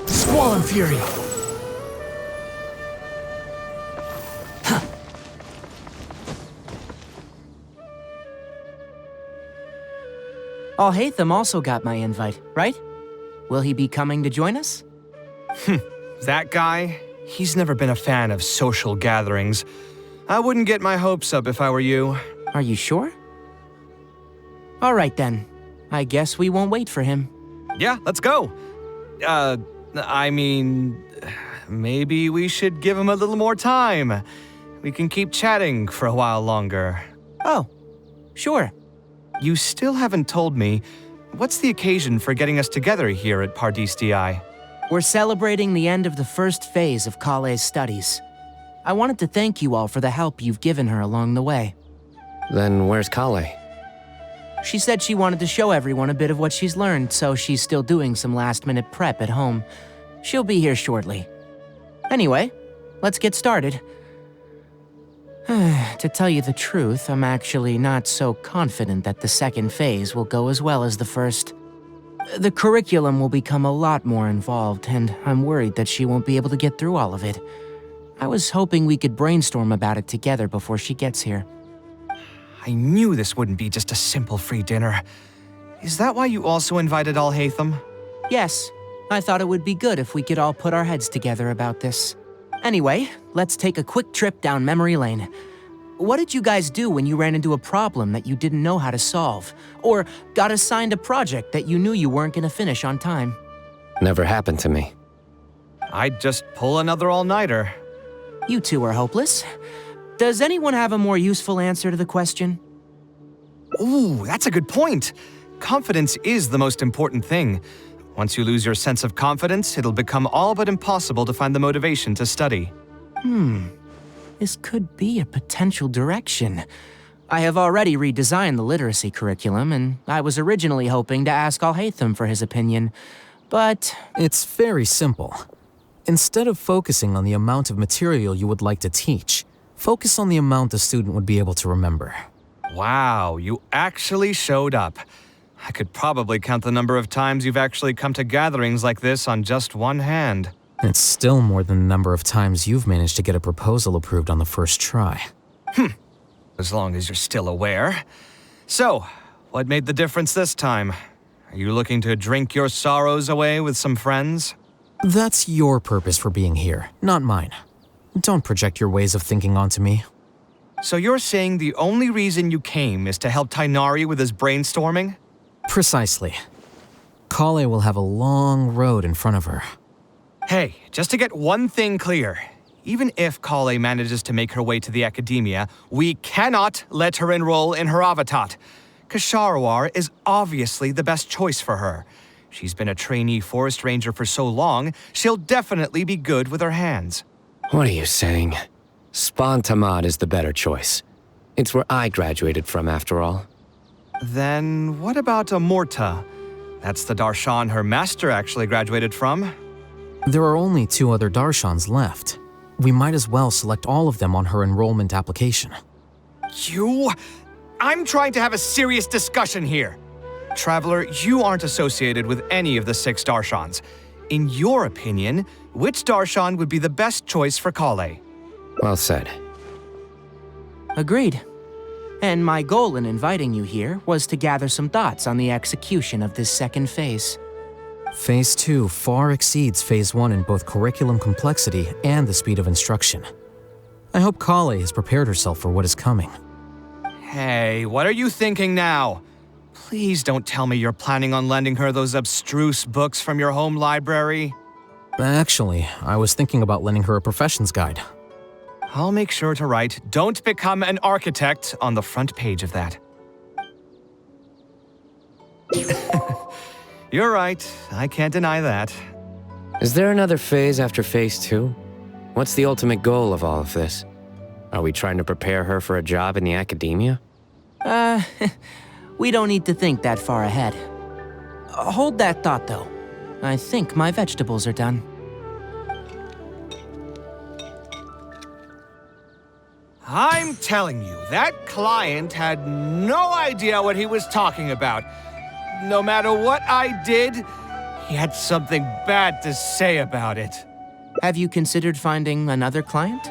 Squall and Fury! Alhaitham also got my invite, right? Will he be coming to join us? That guy? He's never been a fan of social gatherings. I wouldn't get my hopes up if I were you. Are you sure? All right then. I guess we won't wait for him. Yeah, let's go. I mean, maybe we should give him a little more time. We can keep chatting for a while longer. Oh, sure. You still haven't told me, what's the occasion for getting us together here at Pardis Di? We're celebrating the end of the first phase of Kale's studies. I wanted to thank you all for the help you've given her along the way. Then where's Kale? She said she wanted to show everyone a bit of what she's learned, so she's still doing some last-minute prep at home. She'll be here shortly. Anyway, let's get started. To tell you the truth, I'm actually not so confident that the second phase will go as well as the first. The curriculum will become a lot more involved, and I'm worried that she won't be able to get through all of it. I was hoping we could brainstorm about it together before she gets here. I knew this wouldn't be just a simple free dinner. Is that why you also invited Alhaitham? Yes, I thought it would be good if we could all put our heads together about this. Anyway, let's take a quick trip down memory lane. What did you guys do when you ran into a problem that you didn't know how to solve? Or got assigned a project that you knew you weren't gonna finish on time? Never happened to me. I'd just pull another all-nighter. You two are hopeless. Does anyone have a more useful answer to the question? Ooh, that's a good point. Confidence is the most important thing. Once you lose your sense of confidence, it'll become all but impossible to find the motivation to study. This could be a potential direction. I have already redesigned the literacy curriculum, and I was originally hoping to ask Alhaitham for his opinion, but... It's very simple. Instead of focusing on the amount of material you would like to teach, focus on the amount the student would be able to remember. Wow, you actually showed up. I could probably count the number of times you've actually come to gatherings like this on just one hand. It's still more than the number of times you've managed to get a proposal approved on the first try. As long as you're still aware. So, what made the difference this time? Are you looking to drink your sorrows away with some friends? That's your purpose for being here, not mine. Don't project your ways of thinking onto me. So you're saying the only reason you came is to help Tighnari with his brainstorming? Precisely. Kale will have a long road in front of her. Hey, just to get one thing clear. Even if Kale manages to make her way to the academia, we cannot let her enroll in Haravatat. Ksharawar is obviously the best choice for her. She's been a trainee forest ranger for so long, she'll definitely be good with her hands. What are you saying? Spontamad is the better choice. It's where I graduated from, after all. Then what about Amorta? That's the Darshan her master actually graduated from. There are only 2 other Darshans left. We might as well select all of them on her enrollment application. I'm trying to have a serious discussion here. Traveler, you aren't associated with any of the 6 Darshans. In your opinion, which Darshan would be the best choice for Kale? Well said. Agreed. And my goal in inviting you here was to gather some thoughts on the execution of this second phase. Phase 2 far exceeds Phase 1 in both curriculum complexity and the speed of instruction. I hope Kale has prepared herself for what is coming. Hey, what are you thinking now? Please don't tell me you're planning on lending her those abstruse books from your home library. Actually, I was thinking about lending her a professions guide. I'll make sure to write, "Don't become an architect" on the front page of that. You're right, I can't deny that. Is there another phase after Phase 2? What's the ultimate goal of all of this? Are we trying to prepare her for a job in the academia? We don't need to think that far ahead. Hold that thought, though. I think my vegetables are done. I'm telling you, that client had no idea what he was talking about. No matter what I did, he had something bad to say about it. Have you considered finding another client?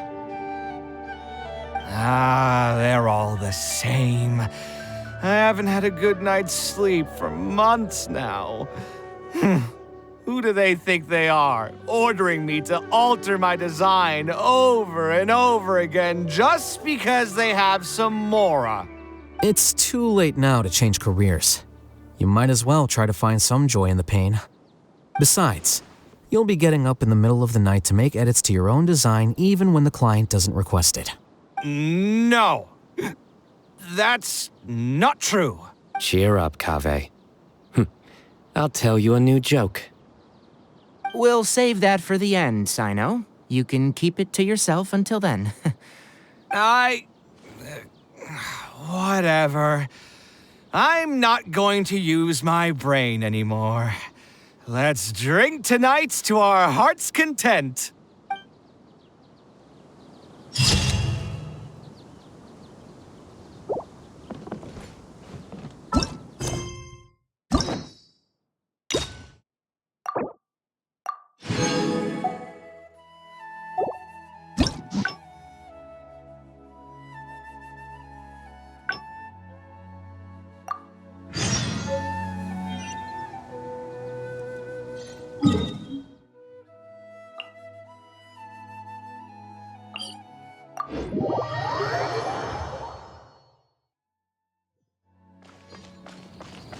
They're all the same. I haven't had a good night's sleep for months now. Who do they think they are, ordering me to alter my design over and over again just because they have some mora? It's too late now to change careers. You might as well try to find some joy in the pain. Besides, you'll be getting up in the middle of the night to make edits to your own design even when the client doesn't request it. No. That's not true. Cheer up, Kaveh. I'll tell you a new joke. We'll save that for the end, Sino. You can keep it to yourself until then. Whatever. I'm not going to use my brain anymore. Let's drink tonight to our heart's content.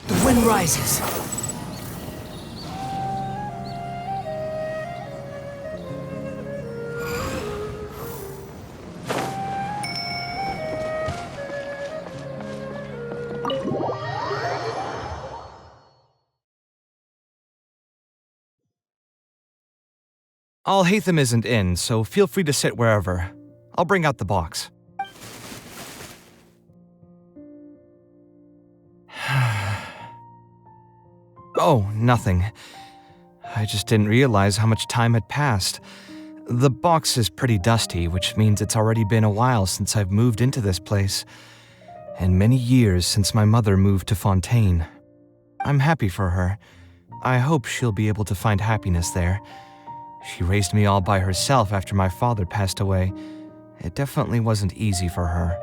The wind rises. Alhaitham isn't in, so feel free to sit wherever. I'll bring out the box. Oh, nothing. I just didn't realize how much time had passed. The box is pretty dusty, which means it's already been a while since I've moved into this place, and many years since my mother moved to Fontaine. I'm happy for her. I hope she'll be able to find happiness there. She raised me all by herself after my father passed away. It definitely wasn't easy for her.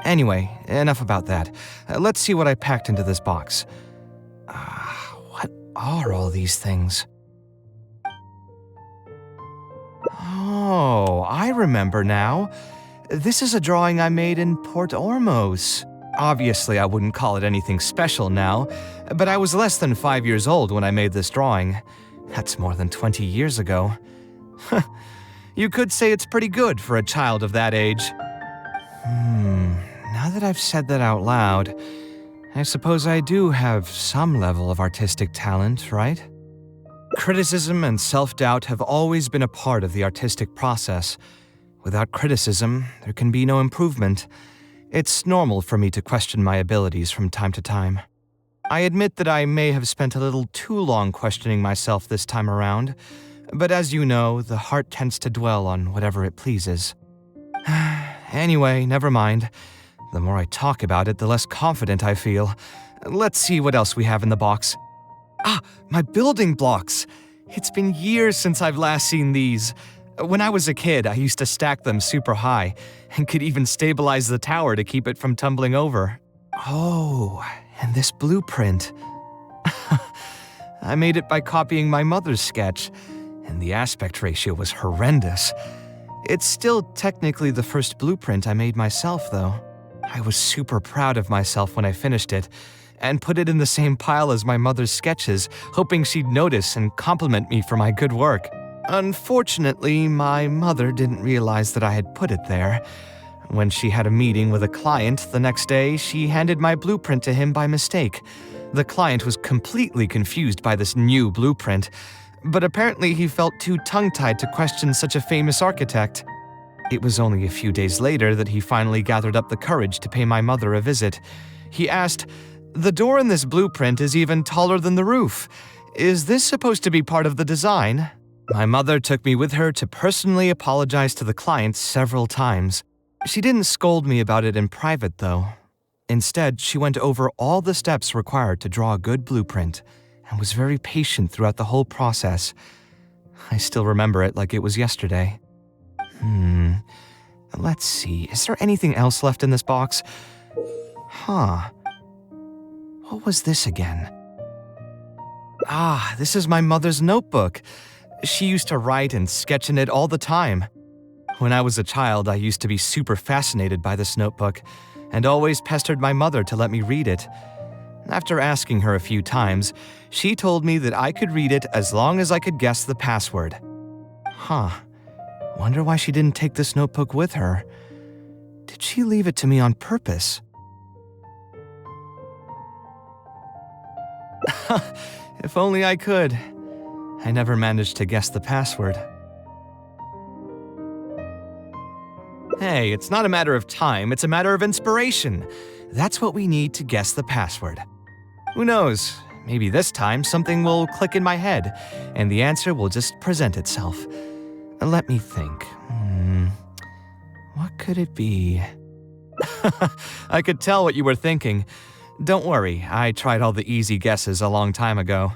Anyway, enough about that. Let's see what I packed into this box. What are all these things? Oh, I remember now. This is a drawing I made in Port Ormos. Obviously, I wouldn't call it anything special now, but I was less than 5 years old when I made this drawing. That's more than 20 years ago. You could say it's pretty good for a child of that age. Now that I've said that out loud, I suppose I do have some level of artistic talent, right? Criticism and self-doubt have always been a part of the artistic process. Without criticism, there can be no improvement. It's normal for me to question my abilities from time to time. I admit that I may have spent a little too long questioning myself this time around, but as you know, the heart tends to dwell on whatever it pleases. Anyway, never mind. The more I talk about it, the less confident I feel. Let's see what else we have in the box. Ah, my building blocks! It's been years since I've last seen these. When I was a kid, I used to stack them super high, and could even stabilize the tower to keep it from tumbling over. Oh, and this blueprint. I made it by copying my mother's sketch, and the aspect ratio was horrendous. It's still technically the first blueprint I made myself, though. I was super proud of myself when I finished it, and put it in the same pile as my mother's sketches, hoping she'd notice and compliment me for my good work. Unfortunately, my mother didn't realize that I had put it there. When she had a meeting with a client the next day, she handed my blueprint to him by mistake. The client was completely confused by this new blueprint, but apparently he felt too tongue-tied to question such a famous architect. It was only a few days later that he finally gathered up the courage to pay my mother a visit. He asked, "The door in this blueprint is even taller than the roof. Is this supposed to be part of the design?" My mother took me with her to personally apologize to the client several times. She didn't scold me about it in private, though. Instead, she went over all the steps required to draw a good blueprint and was very patient throughout the whole process. I still remember it like it was yesterday. Let's see, is there anything else left in this box? What was this again? Ah, this is my mother's notebook. She used to write and sketch in it all the time. When I was a child, I used to be super fascinated by this notebook, and always pestered my mother to let me read it. After asking her a few times, she told me that I could read it as long as I could guess the password. Wonder why she didn't take this notebook with her. Did she leave it to me on purpose? If only I could. I never managed to guess the password. Hey, it's not a matter of time, it's a matter of inspiration. That's what we need to guess the password. Who knows, maybe this time something will click in my head, and the answer will just present itself. Let me think. What could it be? I could tell what you were thinking. Don't worry, I tried all the easy guesses a long time ago.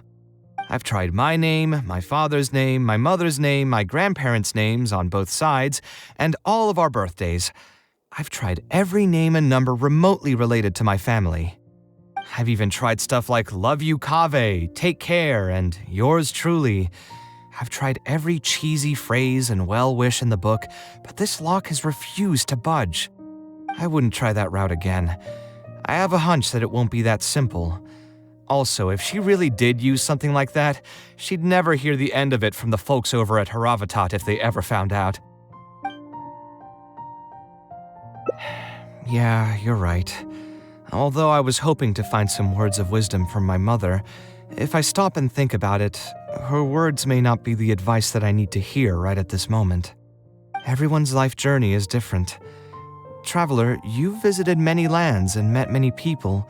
I've tried my name, my father's name, my mother's name, my grandparents' names on both sides, and all of our birthdays. I've tried every name and number remotely related to my family. I've even tried stuff like Love You Kaveh, Take Care, and Yours Truly. I've tried every cheesy phrase and well-wish in the book, but this lock has refused to budge. I wouldn't try that route again. I have a hunch that it won't be that simple. Also, if she really did use something like that, she'd never hear the end of it from the folks over at Haravatat if they ever found out. Yeah, you're right. Although I was hoping to find some words of wisdom from my mother, if I stop and think about it, her words may not be the advice that I need to hear right at this moment. Everyone's life journey is different. Traveler, you've visited many lands and met many people,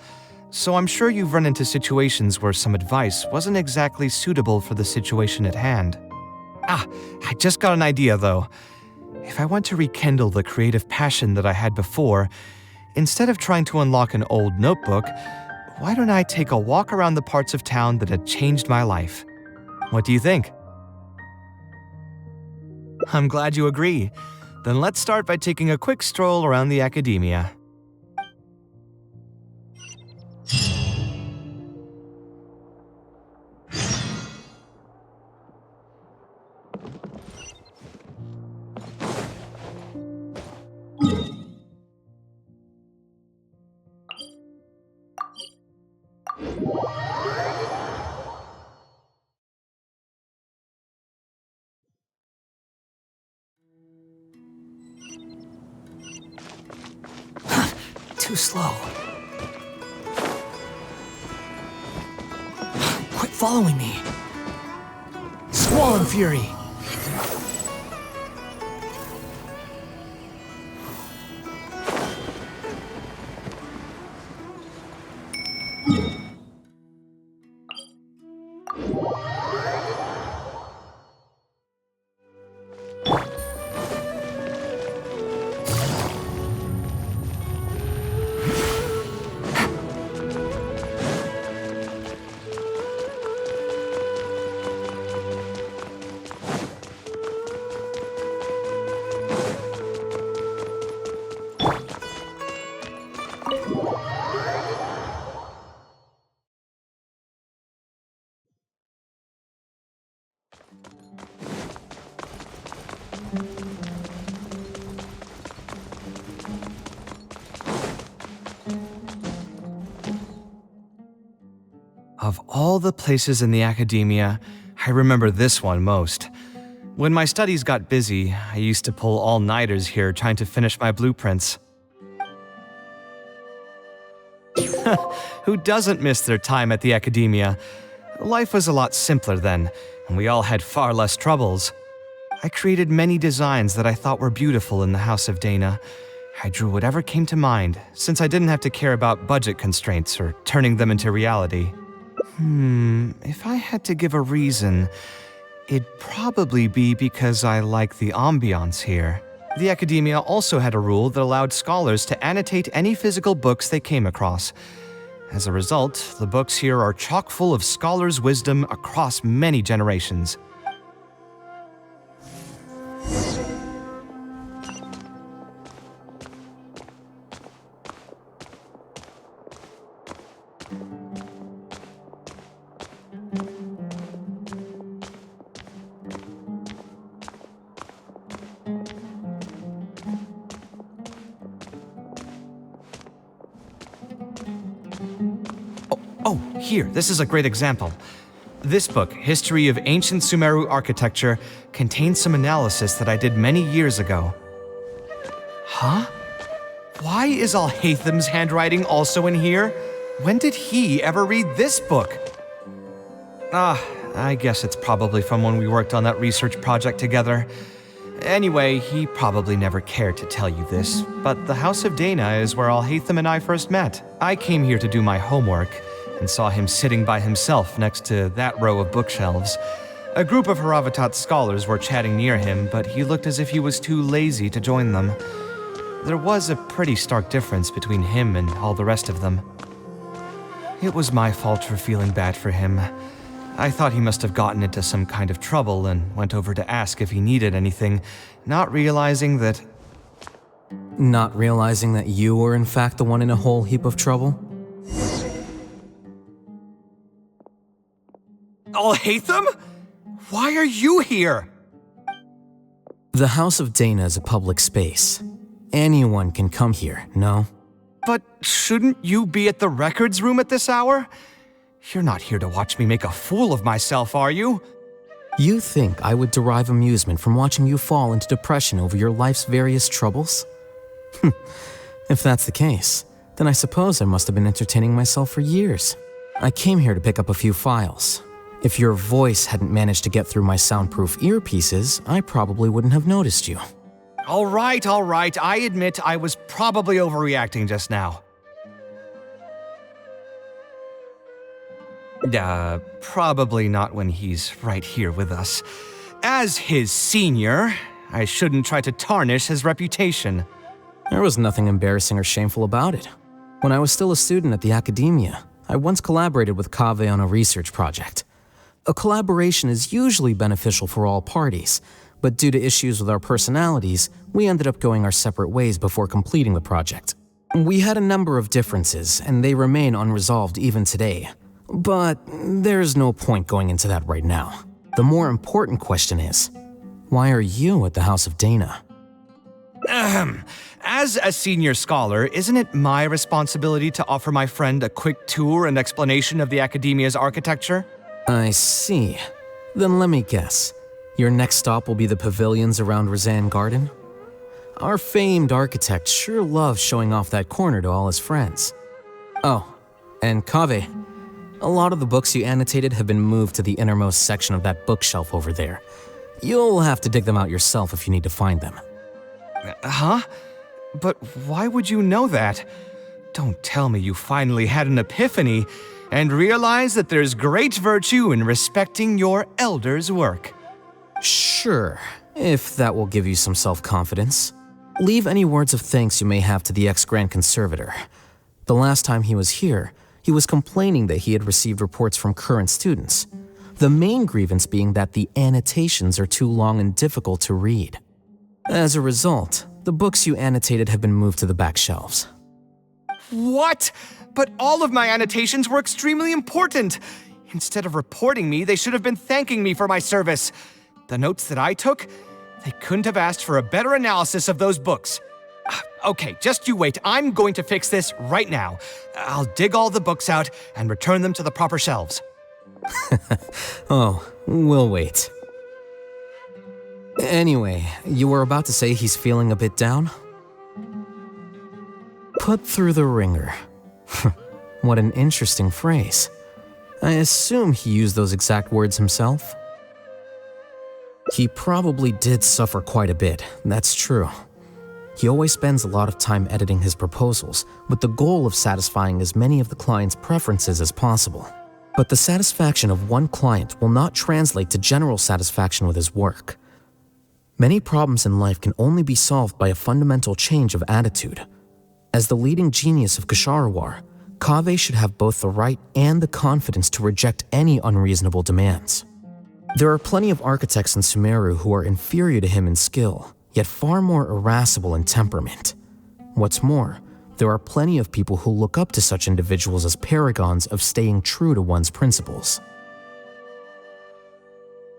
so I'm sure you've run into situations where some advice wasn't exactly suitable for the situation at hand. I just got an idea though. If I want to rekindle the creative passion that I had before, instead of trying to unlock an old notebook, why don't I take a walk around the parts of town that had changed my life? What do you think? I'm glad you agree. Then let's start by taking a quick stroll around the academia. Too slow. Quit following me. Squall and Fury. Of all the places in the academia, I remember this one most. When my studies got busy, I used to pull all-nighters here trying to finish my blueprints. Who doesn't miss their time at the academia? Life was a lot simpler then, and we all had far less troubles. I created many designs that I thought were beautiful in the House of Dana. I drew whatever came to mind, since I didn't have to care about budget constraints or turning them into reality. If I had to give a reason, it'd probably be because I like the ambiance here. The academia also had a rule that allowed scholars to annotate any physical books they came across. As a result, the books here are chock full of scholars' wisdom across many generations. Here, this is a great example. This book, History of Ancient Sumeru Architecture, contains some analysis that I did many years ago. Huh? Why is Alhatham's handwriting also in here? When did he ever read this book? I guess it's probably from when we worked on that research project together. Anyway, he probably never cared to tell you this, but the House of Dana is where Alhatham and I first met. I came here to do my homework, and saw him sitting by himself next to that row of bookshelves. A group of Haravatat scholars were chatting near him, but he looked as if he was too lazy to join them. There was a pretty stark difference between him and all the rest of them. It was my fault for feeling bad for him. I thought he must have gotten into some kind of trouble and went over to ask if he needed anything, not realizing that... Not realizing that you were in fact the one in a whole heap of trouble? Alhatham? Why are you here? The House of Dana is a public space. Anyone can come here, no? But shouldn't you be at the records room at this hour? You're not here to watch me make a fool of myself, are you? You think I would derive amusement from watching you fall into depression over your life's various troubles? If that's the case, then I suppose I must have been entertaining myself for years. I came here to pick up a few files. If your voice hadn't managed to get through my soundproof earpieces, I probably wouldn't have noticed you. All right. I admit I was probably overreacting just now. Probably not when he's right here with us. As his senior, I shouldn't try to tarnish his reputation. There was nothing embarrassing or shameful about it. When I was still a student at the academia, I once collaborated with Kaveh on a research project. A collaboration is usually beneficial for all parties, but due to issues with our personalities, we ended up going our separate ways before completing the project. We had a number of differences, and they remain unresolved even today. But there's no point going into that right now. The more important question is, why are you at the House of Dana? As a senior scholar, isn't it my responsibility to offer my friend a quick tour and explanation of the academia's architecture? I see. Then let me guess. Your next stop will be the pavilions around Razan Garden? Our famed architect sure loves showing off that corner to all his friends. Oh, and Kaveh, a lot of the books you annotated have been moved to the innermost section of that bookshelf over there. You'll have to dig them out yourself if you need to find them. Huh? But why would you know that? Don't tell me you finally had an epiphany and realized that there's great virtue in respecting your elders' work. Sure, if that will give you some self-confidence. Leave any words of thanks you may have to the ex-Grand Conservator. The last time he was here, he was complaining that he had received reports from current students. The main grievance being that the annotations are too long and difficult to read. As a result, the books you annotated have been moved to the back shelves. What? But all of my annotations were extremely important. Instead of reporting me, they should have been thanking me for my service. The notes that I took, They couldn't have asked for a better analysis of those books. Okay, just you wait. I'm going to fix this right now. I'll dig all the books out and return them to the proper shelves. Oh, we'll wait. Anyway, you were about to say he's feeling a bit down? Put through the ringer. What an interesting phrase. I assume he used those exact words himself? He probably did suffer quite a bit, that's true. He always spends a lot of time editing his proposals, with the goal of satisfying as many of the client's preferences as possible. But the satisfaction of one client will not translate to general satisfaction with his work. Many problems in life can only be solved by a fundamental change of attitude. As the leading genius of Kshahrewar, Kaveh should have both the right and the confidence to reject any unreasonable demands. There are plenty of architects in Sumeru who are inferior to him in skill, yet far more irascible in temperament. What's more, there are plenty of people who look up to such individuals as paragons of staying true to one's principles.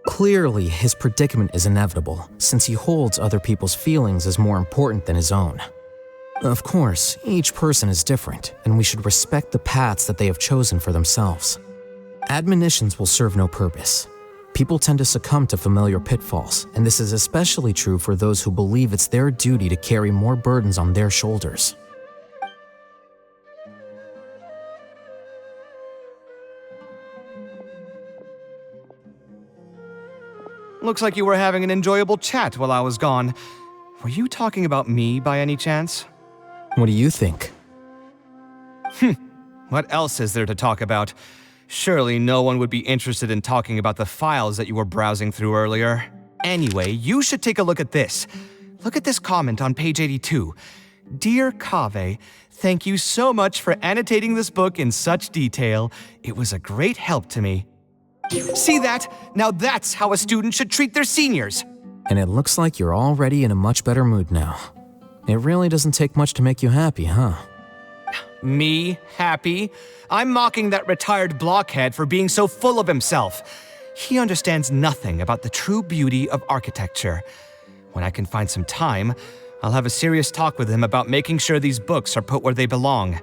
Clearly, his predicament is inevitable, since he holds other people's feelings as more important than his own. Of course, each person is different, and we should respect the paths that they have chosen for themselves. Admonitions will serve no purpose. People tend to succumb to familiar pitfalls, and this is especially true for those who believe it's their duty to carry more burdens on their shoulders. Looks like you were having an enjoyable chat while I was gone. Were you talking about me by any chance? What do you think? What else is there to talk about? Surely no one would be interested in talking about the files that you were browsing through earlier. Anyway, you should take a look at this. Look at this comment on page 82. Dear Kaveh, thank you so much for annotating this book in such detail. It was a great help to me. See that? Now that's how a student should treat their seniors. And it looks like you're already in a much better mood now. It really doesn't take much to make you happy, huh? Me happy? I'm mocking that retired blockhead for being so full of himself. He understands nothing about the true beauty of architecture. When I can find some time, I'll have a serious talk with him about making sure these books are put where they belong.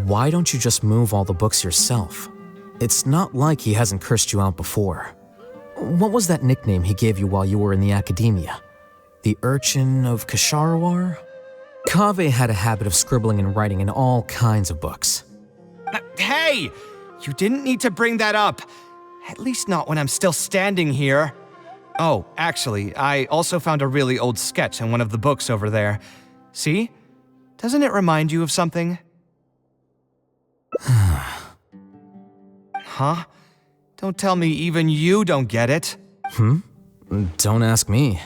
Why don't you just move all the books yourself? It's not like he hasn't cursed you out before. What was that nickname he gave you while you were in the academia? The Urchin of Kshahrewar? Kaveh had a habit of scribbling and writing in all kinds of books. Hey! You didn't need to bring that up. At least not when I'm still standing here. Oh, actually, I also found a really old sketch in one of the books over there. See? Doesn't it remind you of something? Huh? Don't tell me even you don't get it. Don't ask me.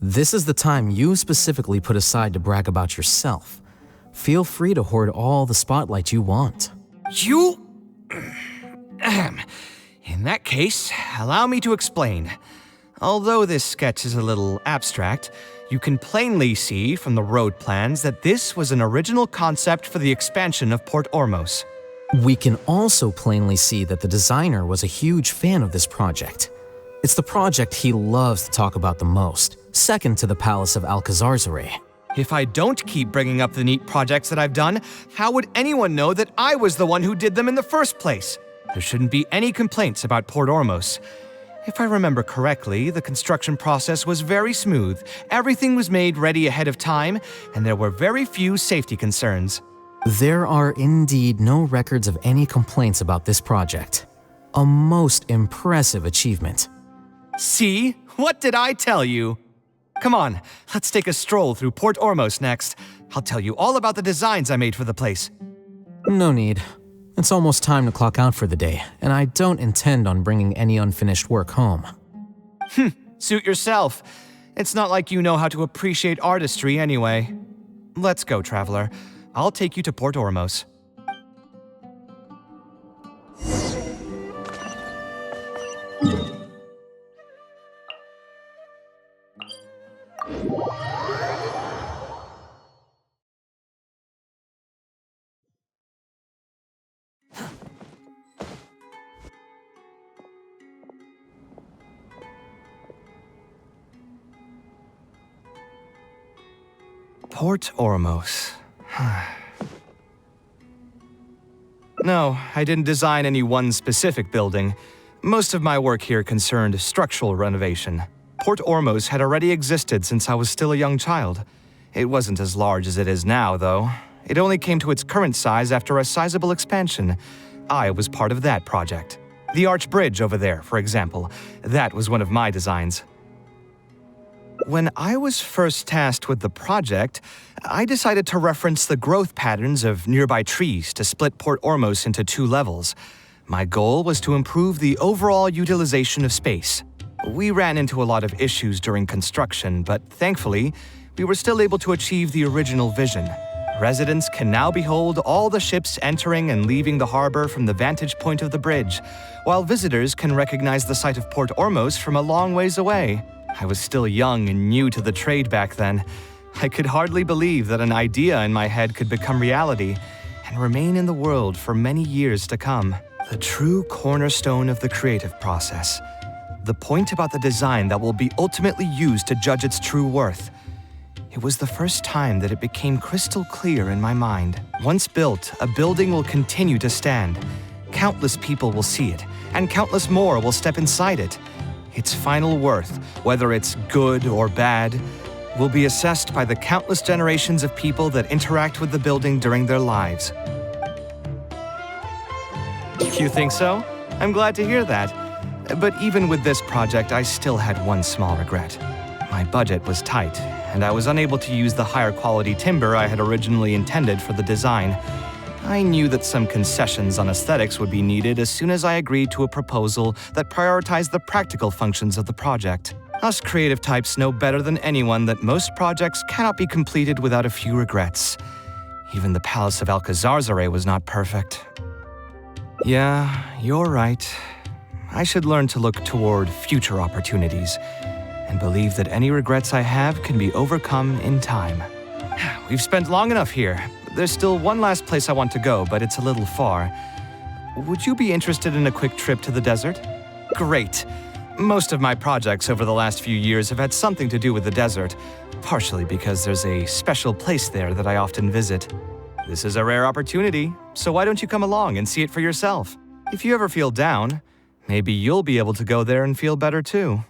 This is the time you specifically put aside to brag about yourself. Feel free to hoard all the spotlight you want. You? In that case, allow me to explain. Although this sketch is a little abstract, you can plainly see from the road plans that this was an original concept for the expansion of Port Ormos. We can also plainly see that the designer was a huge fan of this project. It's the project he loves to talk about the most, second to the Palace of Alcazarzaray. If I don't keep bringing up the neat projects that I've done, how would anyone know that I was the one who did them in the first place? There shouldn't be any complaints about Port Ormos. If I remember correctly, the construction process was very smooth, everything was made ready ahead of time, and there were very few safety concerns. There are indeed no records of any complaints about this project. A most impressive achievement. See? What did I tell you? Come on, let's take a stroll through Port Ormos next. I'll tell you all about the designs I made for the place. No need. It's almost time to clock out for the day, and I don't intend on bringing any unfinished work home. Suit yourself. It's not like you know how to appreciate artistry anyway. Let's go, traveler. I'll take you to Port Ormos. Port Ormos. No, I didn't design any one specific building. Most of my work here concerned structural renovation. Port Ormos had already existed since I was still a young child. It wasn't as large as it is now, though. It only came to its current size after a sizable expansion. I was part of that project. The arch bridge over there, for example, that was one of my designs. When I was first tasked with the project, I decided to reference the growth patterns of nearby trees to split Port Ormos into 2 levels. My goal was to improve the overall utilization of space. We ran into a lot of issues during construction, but thankfully, we were still able to achieve the original vision. Residents can now behold all the ships entering and leaving the harbor from the vantage point of the bridge, while visitors can recognize the site of Port Ormos from a long ways away. I was still young and new to the trade back then. I could hardly believe that an idea in my head could become reality and remain in the world for many years to come. The true cornerstone of the creative process. The point about the design that will be ultimately used to judge its true worth. It was the first time that it became crystal clear in my mind. Once built, a building will continue to stand. Countless people will see it, and countless more will step inside it. Its final worth, whether it's good or bad, will be assessed by the countless generations of people that interact with the building during their lives. You think so? I'm glad to hear that. But even with this project, I still had one small regret. My budget was tight, and I was unable to use the higher quality timber I had originally intended for the design. I knew that some concessions on aesthetics would be needed as soon as I agreed to a proposal that prioritized the practical functions of the project. Us creative types know better than anyone that most projects cannot be completed without a few regrets. Even the Palace of Alcazarzare was not perfect. Yeah, you're right. I should learn to look toward future opportunities and believe that any regrets I have can be overcome in time. We've spent long enough here. There's still one last place I want to go, but it's a little far. Would you be interested in a quick trip to the desert? Great. Most of my projects over the last few years have had something to do with the desert, partially because there's a special place there that I often visit. This is a rare opportunity, so why don't you come along and see it for yourself? If you ever feel down, maybe you'll be able to go there and feel better too.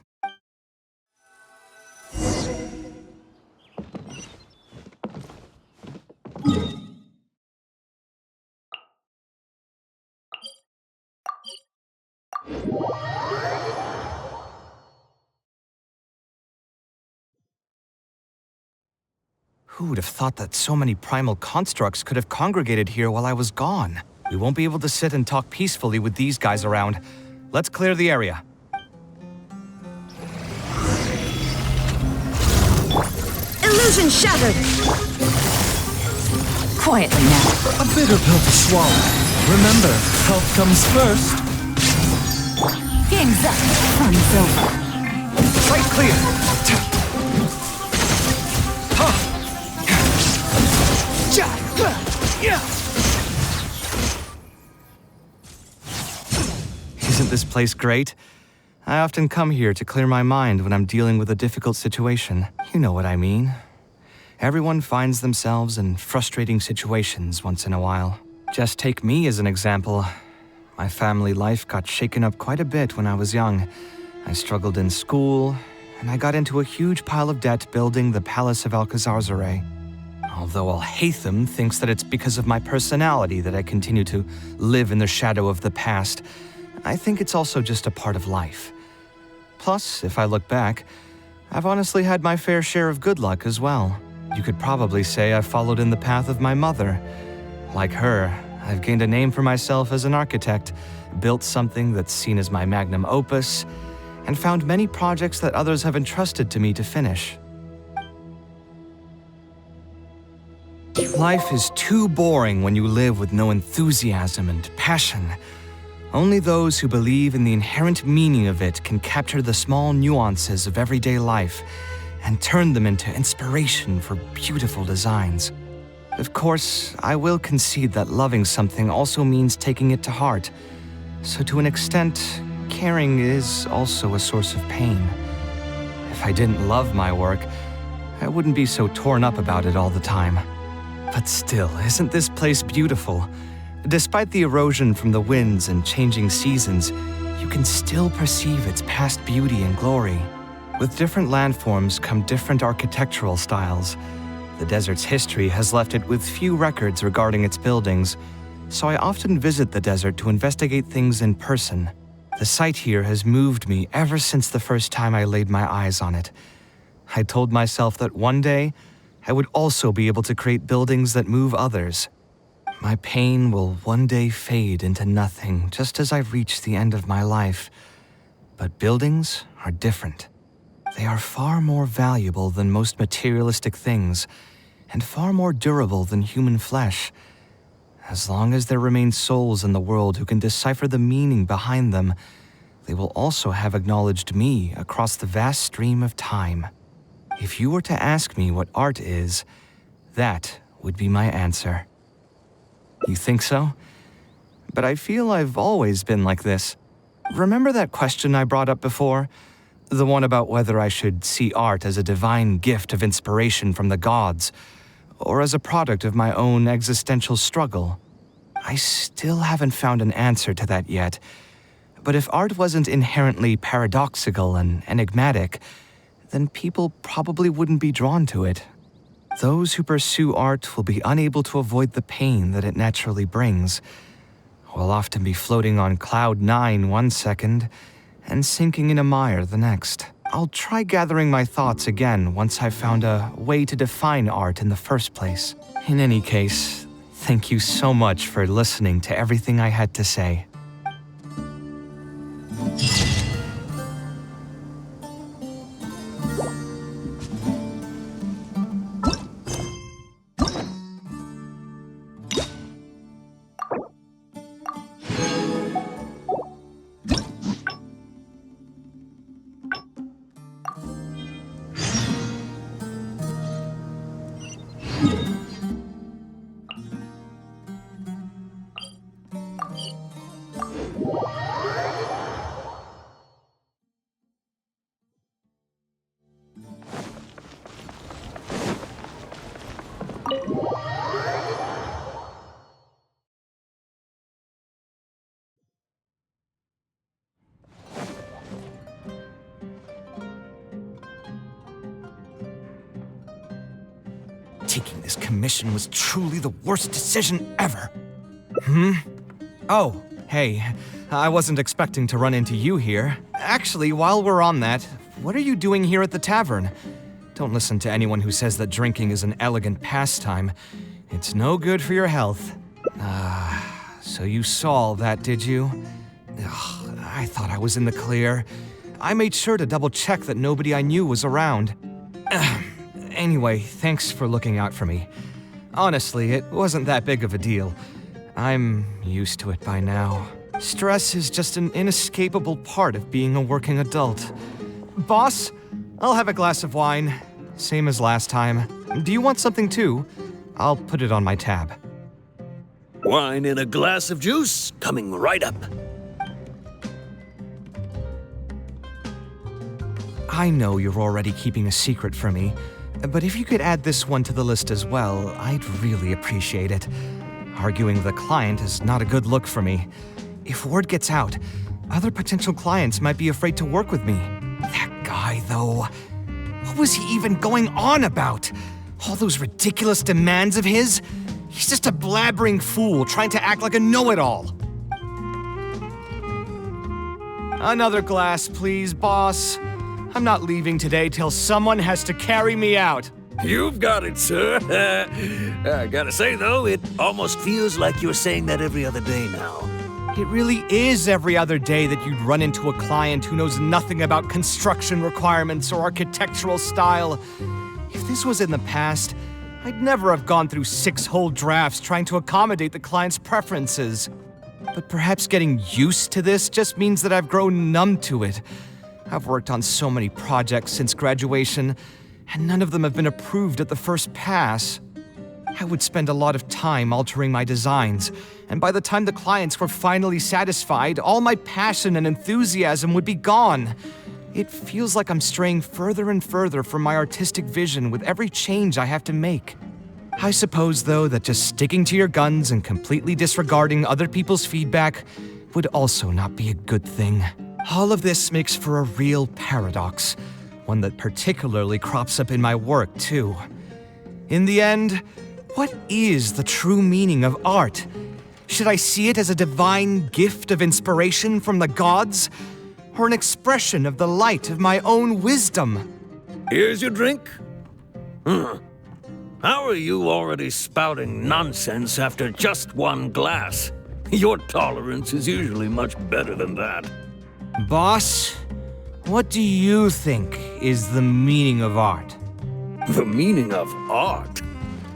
Who would have thought that so many primal constructs could have congregated here while I was gone? We won't be able to sit and talk peacefully with these guys around. Let's clear the area. Illusion shattered! Quietly now. A bitter pill to swallow. Remember, health comes first. Game's up. Fun's over. Sight clear! Isn't this place great? I often come here to clear my mind when I'm dealing with a difficult situation. You know what I mean. Everyone finds themselves in frustrating situations once in a while. Just take me as an example. My family life got shaken up quite a bit when I was young. I struggled in school, and I got into a huge pile of debt building the Palace of Alcazarzare. Although Alhaitham thinks that it's because of my personality that I continue to live in the shadow of the past, I think it's also just a part of life. Plus, if I look back, I've honestly had my fair share of good luck as well. You could probably say I've followed in the path of my mother. Like her, I've gained a name for myself as an architect, built something that's seen as my magnum opus, and found many projects that others have entrusted to me to finish. Life is too boring when you live with no enthusiasm and passion. Only those who believe in the inherent meaning of it can capture the small nuances of everyday life and turn them into inspiration for beautiful designs. Of course, I will concede that loving something also means taking it to heart. So to an extent, caring is also a source of pain. If I didn't love my work, I wouldn't be so torn up about it all the time. But still, isn't this place beautiful? Despite the erosion from the winds and changing seasons, you can still perceive its past beauty and glory. With different landforms come different architectural styles. The desert's history has left it with few records regarding its buildings, so I often visit the desert to investigate things in person. The sight here has moved me ever since the first time I laid my eyes on it. I told myself that one day, I would also be able to create buildings that move others. My pain will one day fade into nothing just as I reach the end of my life. But buildings are different. They are far more valuable than most materialistic things, and far more durable than human flesh. As long as there remain souls in the world who can decipher the meaning behind them, they will also have acknowledged me across the vast stream of time. If you were to ask me what art is, that would be my answer. You think so? But I feel I've always been like this. Remember that question I brought up before? The one about whether I should see art as a divine gift of inspiration from the gods, or as a product of my own existential struggle. I still haven't found an answer to that yet. But if art wasn't inherently paradoxical and enigmatic, then people probably wouldn't be drawn to it. Those who pursue art will be unable to avoid the pain that it naturally brings. Will often be floating on cloud 9 one second and sinking in a mire the next. I'll try gathering my thoughts again once I've found a way to define art in the first place. In any case, thank you so much for listening to everything I had to say. Taking this commission was truly the worst decision ever. Oh, hey, I wasn't expecting to run into you here. Actually, while we're on that, what are you doing here at the tavern? Don't listen to anyone who says that drinking is an elegant pastime. It's no good for your health. So you saw all that, did you? Ugh, I thought I was in the clear. I made sure to double-check that nobody I knew was around. Anyway, thanks for looking out for me. Honestly, it wasn't that big of a deal. I'm used to it by now. Stress is just an inescapable part of being a working adult. Boss, I'll have a glass of wine. Same as last time. Do you want something too? I'll put it on my tab. Wine and a glass of juice coming right up. I know you're already keeping a secret from me, but if you could add this one to the list as well, I'd really appreciate it. Arguing with a client is not a good look for me. If word gets out, other potential clients might be afraid to work with me. That guy, though, what was he even going on about? All those ridiculous demands of his? He's just a blabbering fool trying to act like a know-it-all. Another glass, please, boss. I'm not leaving today till someone has to carry me out. You've got it, sir. I gotta say, though, it almost feels like you're saying that every other day now. It really is every other day that you'd run into a client who knows nothing about construction requirements or architectural style. If this was in the past, I'd never have gone through 6 whole drafts trying to accommodate the client's preferences. But perhaps getting used to this just means that I've grown numb to it. I've worked on so many projects since graduation, and none of them have been approved at the first pass. I would spend a lot of time altering my designs, and by the time the clients were finally satisfied, all my passion and enthusiasm would be gone. It feels like I'm straying further and further from my artistic vision with every change I have to make. I suppose, though, that just sticking to your guns and completely disregarding other people's feedback would also not be a good thing. All of this makes for a real paradox, one that particularly crops up in my work, too. In the end, what is the true meaning of art? Should I see it as a divine gift of inspiration from the gods, or an expression of the light of my own wisdom? Here's your drink. How are you already spouting nonsense after just one glass? Your tolerance is usually much better than that. Boss, what do you think is the meaning of art? The meaning of art?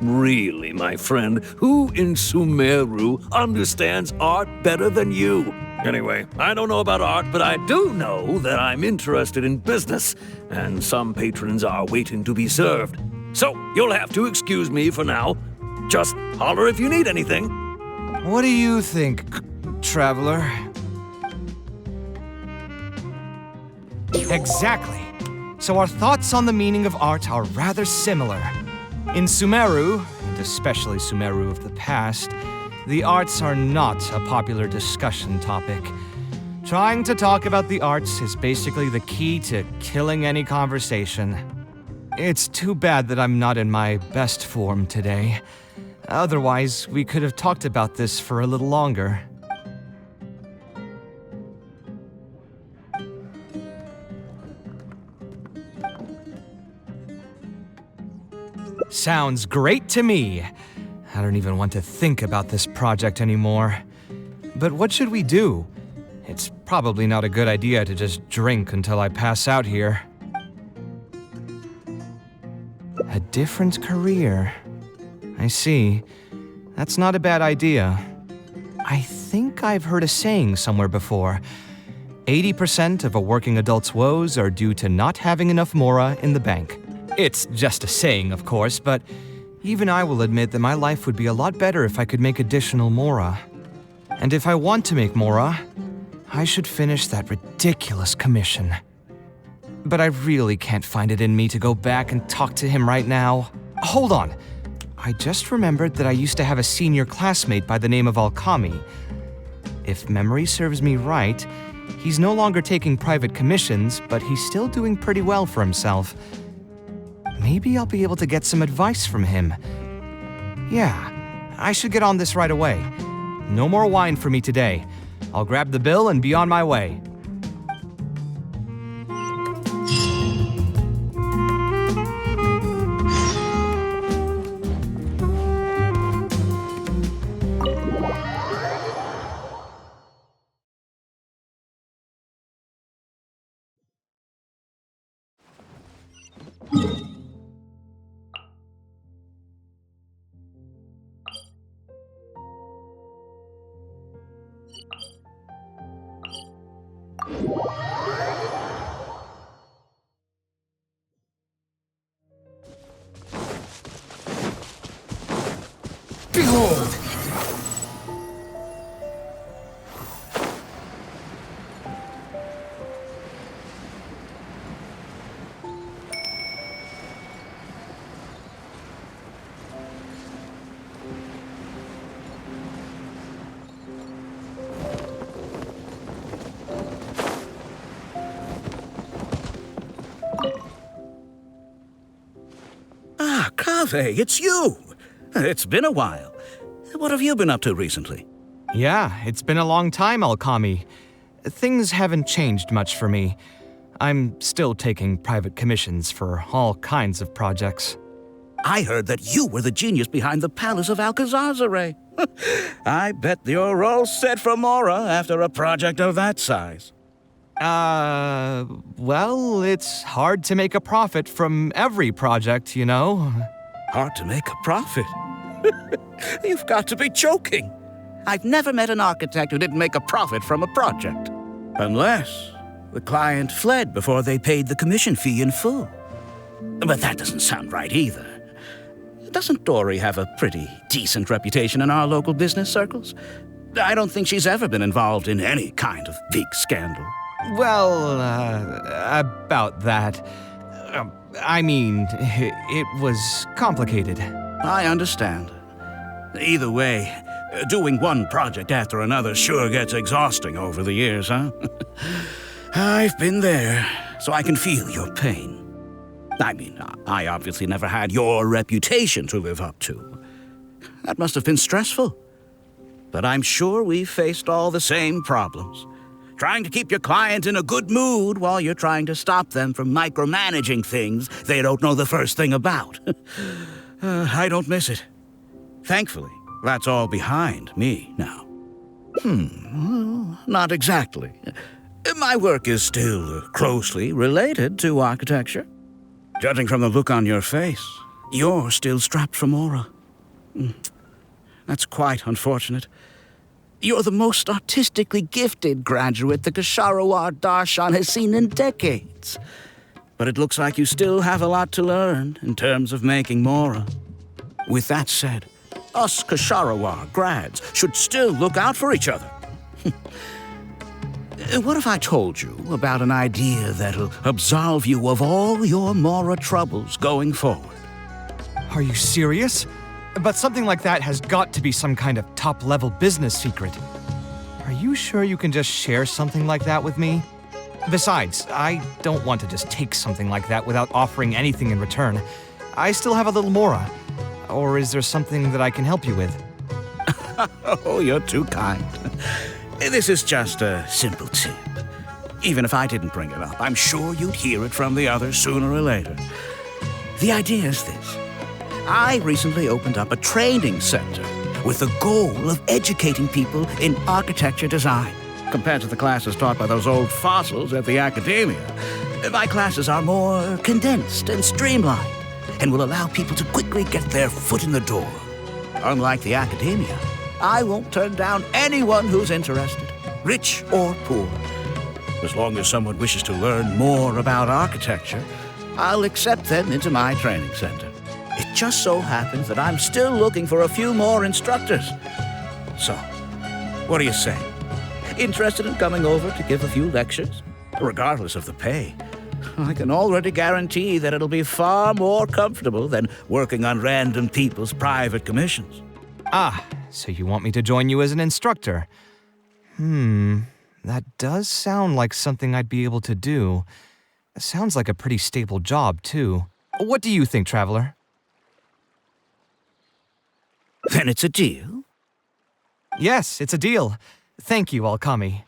Really, my friend, who in Sumeru understands art better than you? Anyway, I don't know about art, but I do know that I'm interested in business, and some patrons are waiting to be served. So, you'll have to excuse me for now. Just holler if you need anything. What do you think, traveler? Exactly. So our thoughts on the meaning of art are rather similar. In Sumeru, and especially Sumeru of the past, the arts are not a popular discussion topic. Trying to talk about the arts is basically the key to killing any conversation. It's too bad that I'm not in my best form today. Otherwise, we could have talked about this for a little longer. Sounds great to me. I don't even want to think about this project anymore. But what should we do? It's probably not a good idea to just drink until I pass out here. A different career. I see. That's not a bad idea. I think I've heard a saying somewhere before. 80% of a working adult's woes are due to not having enough mora in the bank. It's just a saying, of course, but even I will admit that my life would be a lot better if I could make additional mora. And if I want to make mora, I should finish that ridiculous commission. But I really can't find it in me to go back and talk to him right now. Hold on. I just remembered that I used to have a senior classmate by the name of Alkami. If memory serves me right, he's no longer taking private commissions, but he's still doing pretty well for himself. Maybe I'll be able to get some advice from him. Yeah, I should get on this right away. No more wine for me today. I'll grab the bill and be on my way. Behold! Ah, Kaveh, it's you! It's been a while. What have you been up to recently? Yeah, it's been a long time, Alkami. Things haven't changed much for me. I'm still taking private commissions for all kinds of projects. I heard that you were the genius behind the Palace of Alcazar. I bet you're all set for Mora after a project of that size. Well, it's hard to make a profit from every project, you know? Hard to make a profit? You've got to be joking. I've never met an architect who didn't make a profit from a project. Unless the client fled before they paid the commission fee in full. But that doesn't sound right either. Doesn't Dory have a pretty decent reputation in our local business circles? I don't think she's ever been involved in any kind of big scandal. Well, about that. I mean, it was complicated. I understand. Either way, doing one project after another sure gets exhausting over the years, huh? I've been there, so I can feel your pain. I mean, I obviously never had your reputation to live up to. That must have been stressful. But I'm sure we've faced all the same problems. Trying to keep your client in a good mood while you're trying to stop them from micromanaging things they don't know the first thing about. I don't miss it. Thankfully, that's all behind me now. Not exactly. My work is still closely related to architecture. Judging from the look on your face, you're still strapped for Mora. That's quite unfortunate. You're the most artistically gifted graduate the Ksharawar Darshan has seen in decades. But it looks like you still have a lot to learn in terms of making Mora. With that said, us Ksharawar grads should still look out for each other. What if I told you about an idea that'll absolve you of all your Mora troubles going forward? Are you serious? But something like that has got to be some kind of top-level business secret. Are you sure you can just share something like that with me? Besides, I don't want to just take something like that without offering anything in return. I still have a little Mora. Or is there something that I can help you with? Oh, you're too kind. This is just a simple tip. Even if I didn't bring it up, I'm sure you'd hear it from the others sooner or later. The idea is this. I recently opened up a training center with the goal of educating people in architecture design. Compared to the classes taught by those old fossils at the academia, my classes are more condensed and streamlined and will allow people to quickly get their foot in the door. Unlike the academia, I won't turn down anyone who's interested, rich or poor. As long as someone wishes to learn more about architecture, I'll accept them into my training center. It just so happens that I'm still looking for a few more instructors. So, what do you say? Interested in coming over to give a few lectures? Regardless of the pay, I can already guarantee that it'll be far more comfortable than working on random people's private commissions. Ah, so you want me to join you as an instructor? That does sound like something I'd be able to do. It sounds like a pretty stable job, too. What do you think, Traveler? Then it's a deal? Yes, it's a deal. Thank you, Alkami.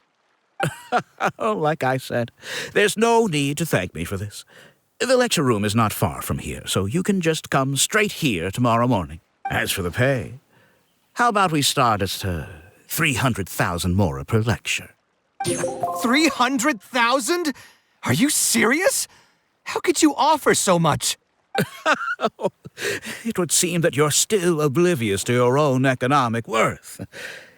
Like I said, there's no need to thank me for this. The lecture room is not far from here, so you can just come straight here tomorrow morning. As for the pay, how about we start at 300,000 Mora per lecture? 300,000? Are you serious? How could you offer so much? It would seem that you're still oblivious to your own economic worth.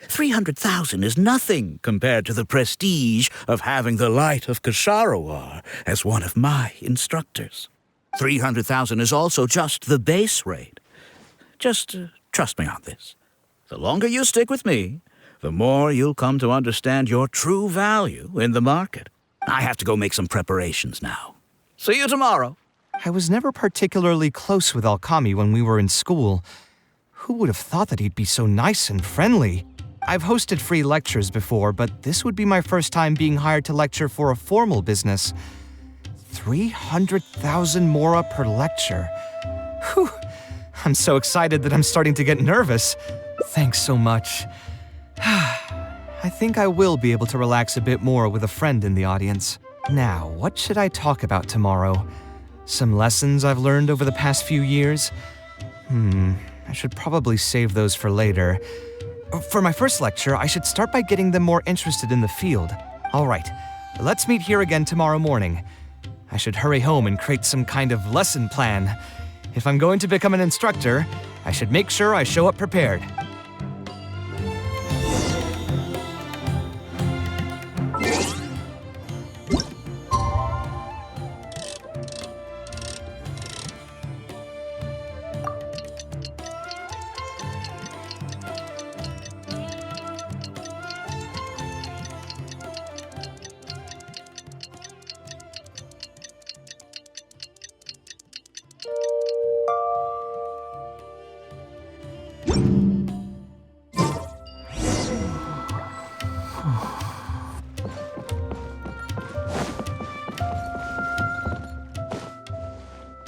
300,000 is nothing compared to the prestige of having the Light of Ksharawar as one of my instructors. 300,000 is also just the base rate. Just trust me on this. The longer you stick with me, the more you'll come to understand your true value in the market. I have to go make some preparations now. See you tomorrow. I was never particularly close with Alkami when we were in school. Who would have thought that he'd be so nice and friendly? I've hosted free lectures before, but this would be my first time being hired to lecture for a formal business. 300,000 Mora per lecture. Whew. I'm so excited that I'm starting to get nervous. Thanks so much. I think I will be able to relax a bit more with a friend in the audience. Now, what should I talk about tomorrow? Some lessons I've learned over the past few years? I should probably save those for later. For my first lecture, I should start by getting them more interested in the field. All right, let's meet here again tomorrow morning. I should hurry home and create some kind of lesson plan. If I'm going to become an instructor, I should make sure I show up prepared.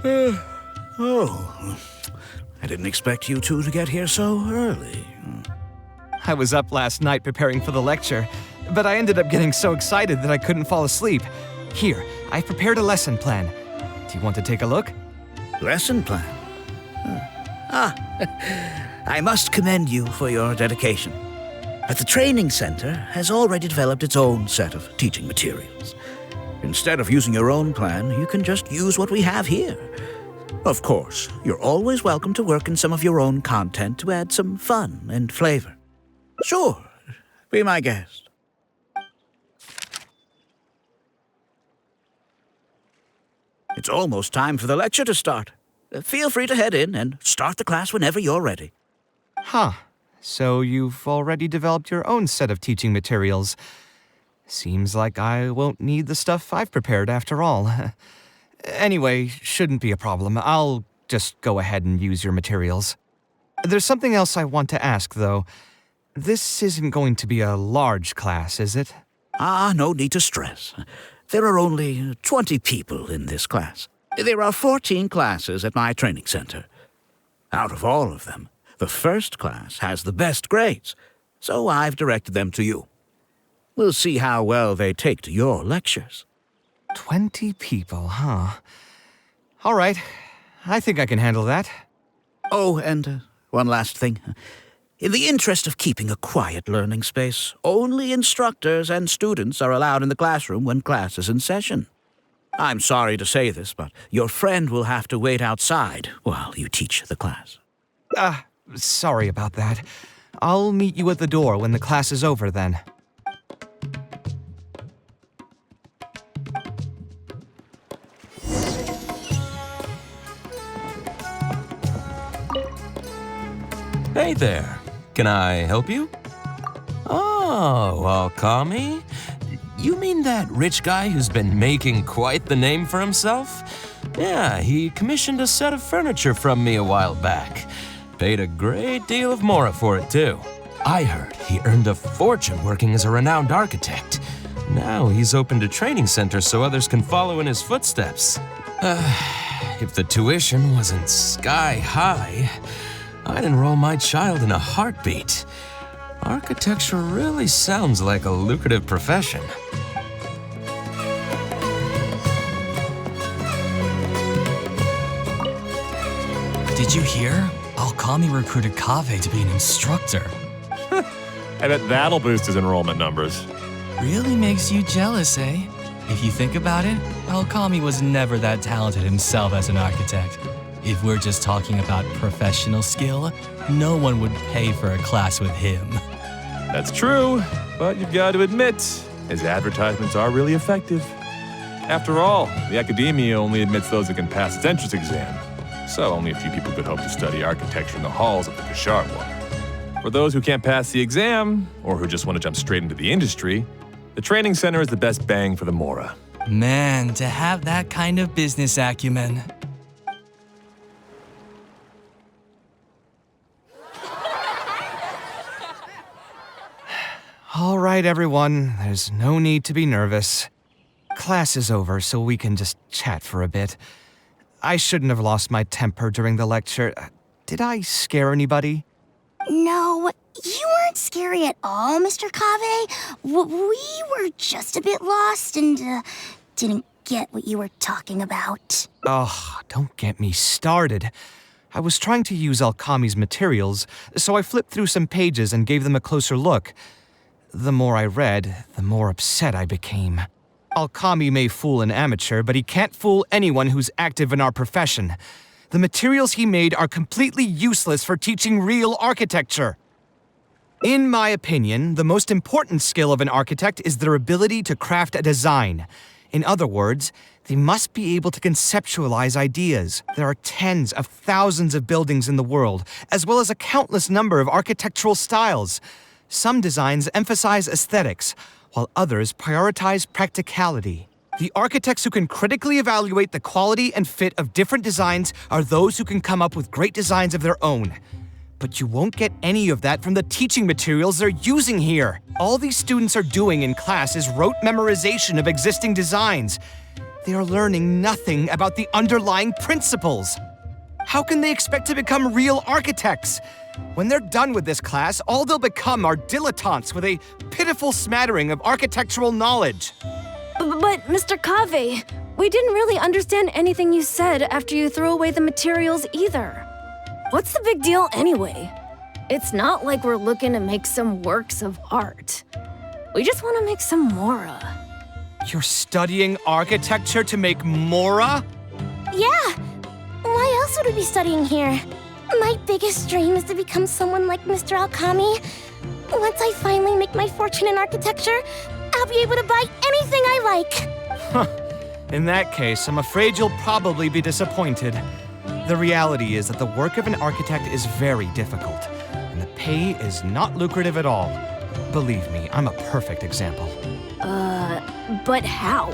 Oh, I didn't expect you two to get here so early. I was up last night preparing for the lecture, but I ended up getting so excited that I couldn't fall asleep. Here, I've prepared a lesson plan. Do you want to take a look? Lesson plan? I must commend you for your dedication. But the training center has already developed its own set of teaching materials. Instead of using your own plan, you can just use what we have here. Of course, you're always welcome to work in some of your own content to add some fun and flavor. Sure, be my guest. It's almost time for the lecture to start. Feel free to head in and start the class whenever you're ready. Huh. So you've already developed your own set of teaching materials. Seems like I won't need the stuff I've prepared after all. Anyway, shouldn't be a problem. I'll just go ahead and use your materials. There's something else I want to ask, though. This isn't going to be a large class, is it? No need to stress. There are only 20 people in this class. There are 14 classes at my training center. Out of all of them, the first class has the best grades, so I've directed them to you. We'll see how well they take to your lectures. 20 people, huh? All right. I think I can handle that. Oh, and one last thing. In the interest of keeping a quiet learning space, only instructors and students are allowed in the classroom when class is in session. I'm sorry to say this, but your friend will have to wait outside while you teach the class. Sorry about that. I'll meet you at the door when the class is over then. Hey there. Can I help you? Oh, Alkami? You mean that rich guy who's been making quite the name for himself? Yeah, he commissioned a set of furniture from me a while back. Paid a great deal of mora for it, too. I heard he earned a fortune working as a renowned architect. Now he's opened a training center so others can follow in his footsteps. If the tuition wasn't sky high, I'd enroll my child in a heartbeat. Architecture really sounds like a lucrative profession. Did you hear? Alkami recruited Kaveh to be an instructor. I bet that'll boost his enrollment numbers. Really makes you jealous, eh? If you think about it, Alkami was never that talented himself as an architect. If we're just talking about professional skill, no one would pay for a class with him. That's true, but you've got to admit, his advertisements are really effective. After all, the academia only admits those who can pass its entrance exam, so only a few people could hope to study architecture in the halls of the Kasharwa. For those who can't pass the exam, or who just want to jump straight into the industry, the training center is the best bang for the mora. Man, to have that kind of business acumen. All right, everyone. There's no need to be nervous. Class is over, so we can just chat for a bit. I shouldn't have lost my temper during the lecture. Did I scare anybody? No, you weren't scary at all, Mr. Kaveh. We were just a bit lost and didn't get what you were talking about. Oh, don't get me started. I was trying to use Alkami's materials, so I flipped through some pages and gave them a closer look. The more I read, the more upset I became. Alkami may fool an amateur, but he can't fool anyone who's active in our profession. The materials he made are completely useless for teaching real architecture. In my opinion, the most important skill of an architect is their ability to craft a design. In other words, they must be able to conceptualize ideas. There are tens of thousands of buildings in the world, as well as a countless number of architectural styles. Some designs emphasize aesthetics, while others prioritize practicality. The architects who can critically evaluate the quality and fit of different designs are those who can come up with great designs of their own. But you won't get any of that from the teaching materials they're using here. All these students are doing in class is rote memorization of existing designs. They are learning nothing about the underlying principles. How can they expect to become real architects? When they're done with this class, all they'll become are dilettantes with a pitiful smattering of architectural knowledge. But, Mr. Kaveh, we didn't really understand anything you said after you threw away the materials either. What's the big deal anyway? It's not like we're looking to make some works of art. We just want to make some Mora. You're studying architecture to make Mora? Yeah! Why else would we be studying here? My biggest dream is to become someone like Mr. Alkami. Once I finally make my fortune in architecture, I'll be able to buy anything I like. Huh. In that case, I'm afraid you'll probably be disappointed. The reality is that the work of an architect is very difficult, and the pay is not lucrative at all. Believe me, I'm a perfect example. But how?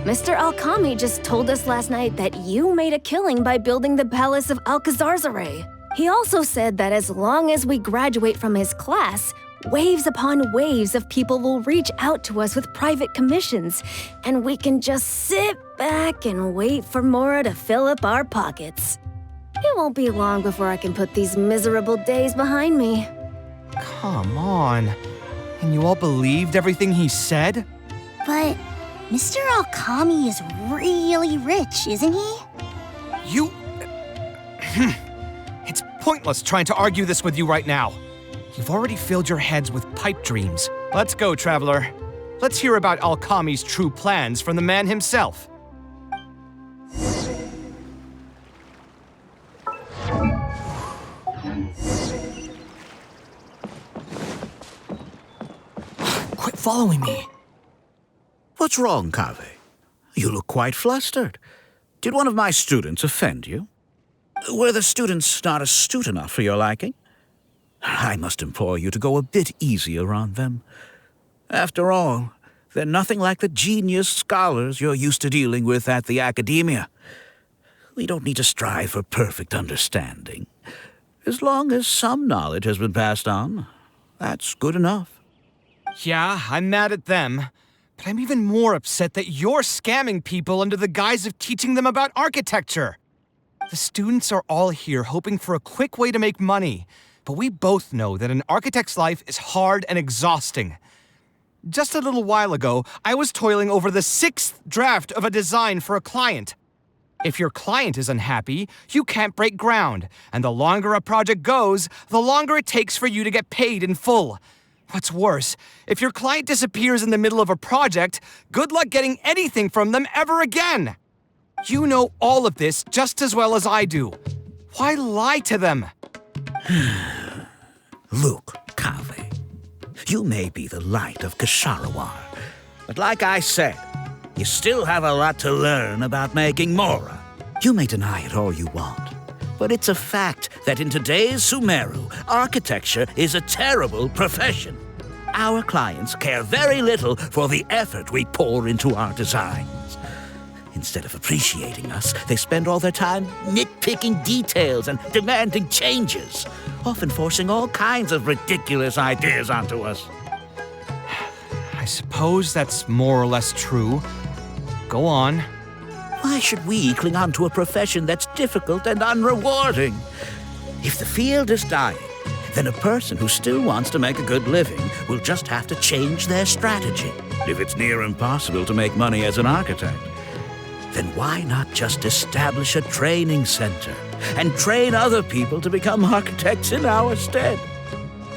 Mr. Alkami just told us last night that you made a killing by building the Palace of Alcazarzare. He also said that as long as we graduate from his class, waves upon waves of people will reach out to us with private commissions, and we can just sit back and wait for Mora to fill up our pockets. It won't be long before I can put these miserable days behind me. Come on. And you all believed everything he said? But Mr. Alkami is really rich, isn't he? You... It's pointless trying to argue this with you right now. You've already filled your heads with pipe dreams. Let's go, traveler. Let's hear about Alkami's true plans from the man himself. Quit following me. What's wrong, Kaveh? You look quite flustered. Did one of my students offend you? Were the students not astute enough for your liking? I must implore you to go a bit easier on them. After all, they're nothing like the genius scholars you're used to dealing with at the academia. We don't need to strive for perfect understanding. As long as some knowledge has been passed on, that's good enough. Yeah, I'm mad at them. But I'm even more upset that you're scamming people under the guise of teaching them about architecture. The students are all here hoping for a quick way to make money, but we both know that an architect's life is hard and exhausting. Just a little while ago, I was toiling over the 6th draft of a design for a client. If your client is unhappy, you can't break ground, and the longer a project goes, the longer it takes for you to get paid in full. What's worse, if your client disappears in the middle of a project, good luck getting anything from them ever again. You know all of this just as well as I do. Why lie to them? Look, Kaveh, you may be the light of Ksharawar, but like I said, you still have a lot to learn about making Mora. You may deny it all you want, but it's a fact that in today's Sumeru, architecture is a terrible profession. Our clients care very little for the effort we pour into our designs. Instead of appreciating us, they spend all their time nitpicking details and demanding changes, often forcing all kinds of ridiculous ideas onto us. I suppose that's more or less true. Go on. Why should we cling on to a profession that's difficult and unrewarding? If the field is dying, then a person who still wants to make a good living will just have to change their strategy. If it's near impossible to make money as an architect, then why not just establish a training center and train other people to become architects in our stead?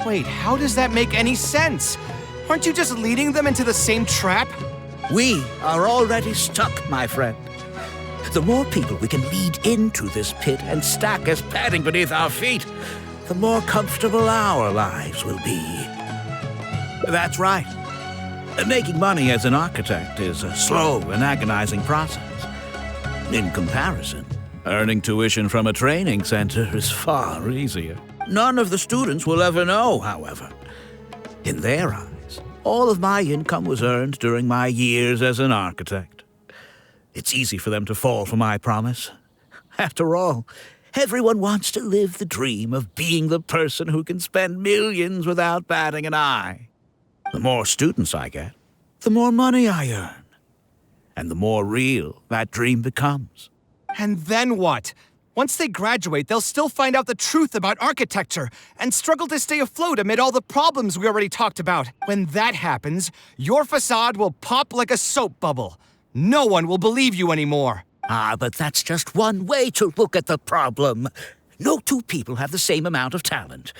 Wait, how does that make any sense? Aren't you just leading them into the same trap? We are already stuck, my friend. The more people we can lead into this pit and stack as padding beneath our feet, the more comfortable our lives will be. That's right. Making money as an architect is a slow and agonizing process. In comparison, earning tuition from a training center is far easier. None of the students will ever know, however. In their eyes, all of my income was earned during my years as an architect. It's easy for them to fall for my promise. After all, everyone wants to live the dream of being the person who can spend millions without batting an eye. The more students I get, the more money I earn. And the more real that dream becomes. And then what? Once they graduate, they'll still find out the truth about architecture and struggle to stay afloat amid all the problems we already talked about. When that happens, your facade will pop like a soap bubble. No one will believe you anymore. Ah, but that's just one way to look at the problem. No two people have the same amount of talent.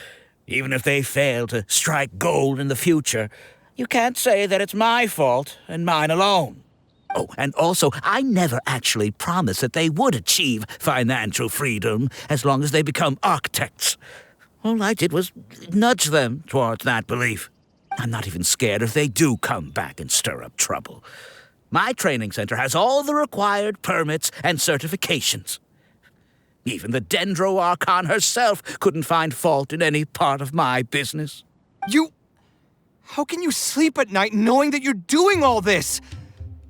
Even if they fail to strike gold in the future, you can't say that it's my fault and mine alone. Oh, and also, I never actually promised that they would achieve financial freedom as long as they become architects. All I did was nudge them towards that belief. I'm not even scared if they do come back and stir up trouble. My training center has all the required permits and certifications. Even the Dendro Archon herself couldn't find fault in any part of my business. How can you sleep at night knowing that you're doing all this?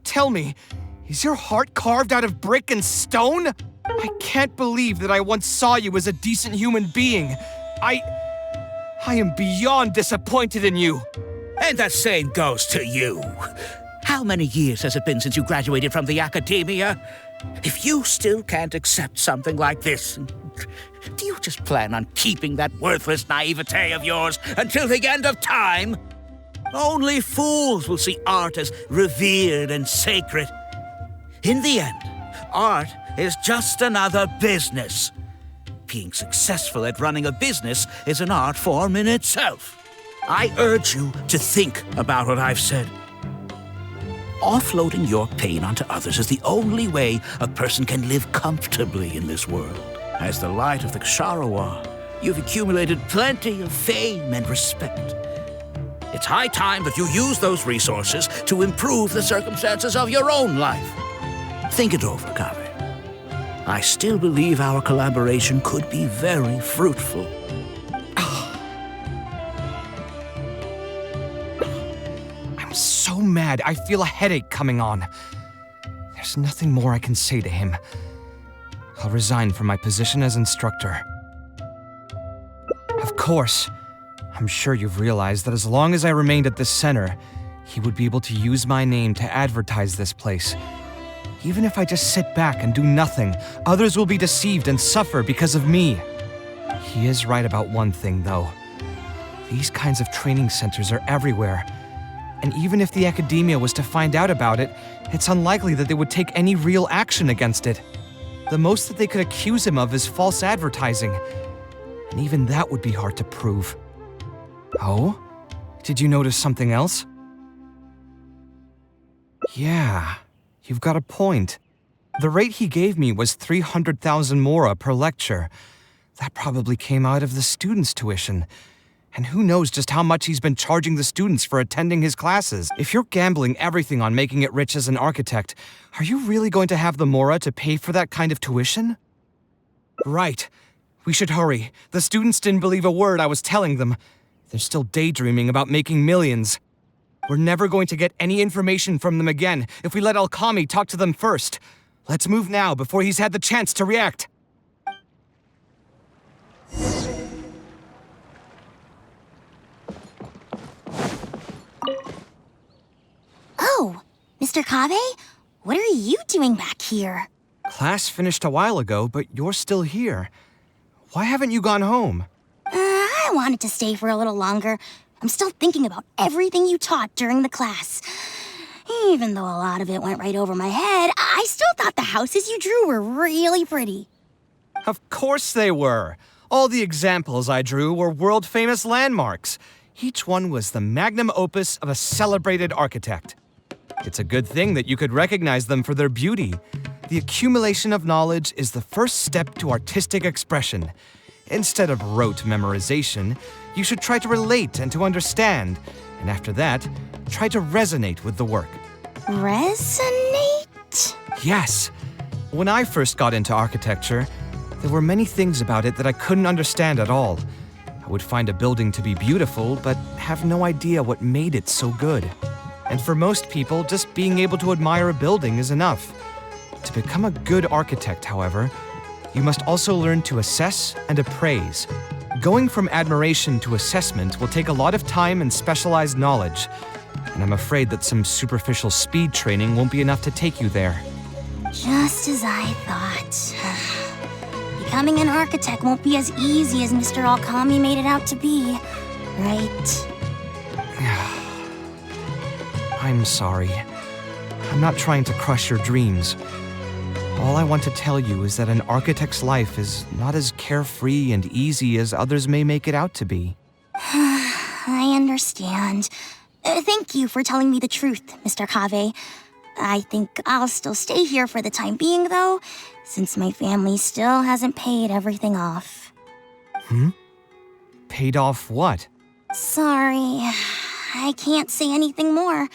Tell me, is your heart carved out of brick and stone? I can't believe that I once saw you as a decent human being. I am beyond disappointed in you. And the same goes to you. How many years has it been since you graduated from the academia? If you still can't accept something like this, do you just plan on keeping that worthless naivete of yours until the end of time? Only fools will see art as revered and sacred. In the end, art is just another business. Being successful at running a business is an art form in itself. I urge you to think about what I've said. Offloading your pain onto others is the only way a person can live comfortably in this world. As the light of the Ksharowa, you've accumulated plenty of fame and respect. It's high time that you use those resources to improve the circumstances of your own life. Think it over, Kaveh. I still believe our collaboration could be very fruitful. I'm so mad, I feel a headache coming on. There's nothing more I can say to him. I'll resign from my position as instructor. Of course, I'm sure you've realized that as long as I remained at this center, he would be able to use my name to advertise this place. Even if I just sit back and do nothing, others will be deceived and suffer because of me. He is right about one thing, though. These kinds of training centers are everywhere. And even if the academia was to find out about it, it's unlikely that they would take any real action against it. The most that they could accuse him of is false advertising. And even that would be hard to prove. Oh? Did you notice something else? Yeah, you've got a point. The rate he gave me was 300,000 mora per lecture. That probably came out of the students' tuition. And who knows just how much he's been charging the students for attending his classes. If you're gambling everything on making it rich as an architect, are you really going to have the mora to pay for that kind of tuition? Right. We should hurry. The students didn't believe a word I was telling them. They're still daydreaming about making millions. We're never going to get any information from them again if we let Alkami talk to them first. Let's move now before he's had the chance to react. Oh, Mr. Kaveh? What are you doing back here? Class finished a while ago, but you're still here. Why haven't you gone home? I wanted to stay for a little longer. I'm still thinking about everything you taught during the class. Even though a lot of it went right over my head, I still thought the houses you drew were really pretty. Of course they were. All the examples I drew were world-famous landmarks. Each one was the magnum opus of a celebrated architect. It's a good thing that you could recognize them for their beauty. The accumulation of knowledge is the first step to artistic expression. Instead of rote memorization, you should try to relate and to understand, and after that, try to resonate with the work. Resonate? Yes. When I first got into architecture, there were many things about it that I couldn't understand at all. I would find a building to be beautiful, but have no idea what made it so good. And for most people, just being able to admire a building is enough. To become a good architect, however, you must also learn to assess and appraise. Going from admiration to assessment will take a lot of time and specialized knowledge. and I'm afraid that some superficial speed training won't be enough to take you there. Just as I thought. Becoming an architect won't be as easy as Mr. Alkami made it out to be, right? I'm sorry. I'm not trying to crush your dreams. All I want to tell you is that an architect's life is not as carefree and easy as others may make it out to be. I understand. Thank you for telling me the truth, Mr. Kaveh. I think I'll still stay here for the time being, though, since my family still hasn't paid everything off. Paid off what? Sorry, I can't say anything more.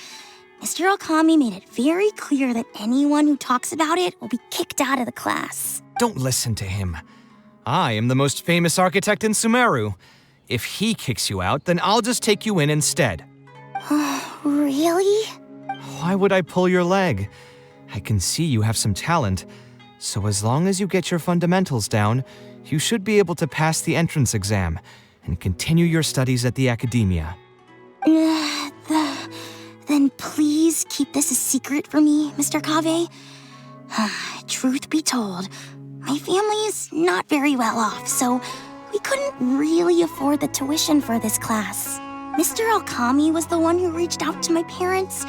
Mr. Alkami made it very clear that anyone who talks about it will be kicked out of the class. Don't listen to him. I am the most famous architect in Sumeru. If he kicks you out, then I'll just take you in instead. Really? Why would I pull your leg? I can see you have some talent, so as long as you get your fundamentals down, you should be able to pass the entrance exam and continue your studies at the academia. Then please keep this a secret for me, Mr. Kaveh. Truth be told, my family is not very well off, so we couldn't really afford the tuition for this class. Mr. Alkami was the one who reached out to my parents.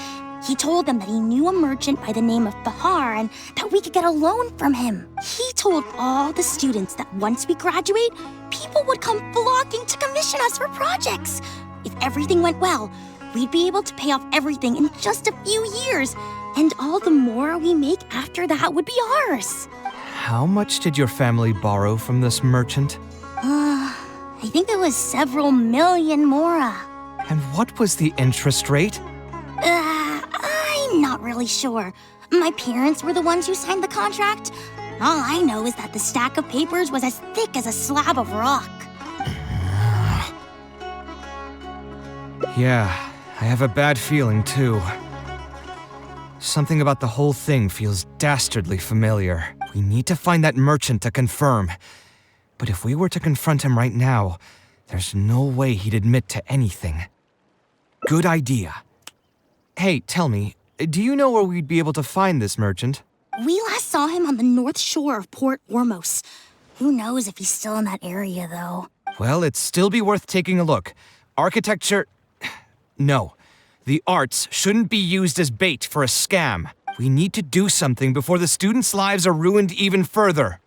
He told them that he knew a merchant by the name of Bahar and that we could get a loan from him. He told all the students that once we graduate, people would come flocking to commission us for projects. If everything went well, we'd be able to pay off everything in just a few years, and all the more we make after that would be ours. How much did your family borrow from this merchant? I think it was several million mora. And what was the interest rate? I'm not really sure. My parents were the ones who signed the contract. All I know is that the stack of papers was as thick as a slab of rock. Yeah, I have a bad feeling too. Something about the whole thing feels dastardly familiar. We need to find that merchant to confirm. But if we were to confront him right now, there's no way he'd admit to anything. Good idea. Hey, tell me, do you know where we'd be able to find this merchant? We last saw him on the north shore of Port Ormos. Who knows if he's still in that area, though? Well, it'd still be worth taking a look. Architecture... No. The arts shouldn't be used as bait for a scam. We need to do something before the students' lives are ruined even further.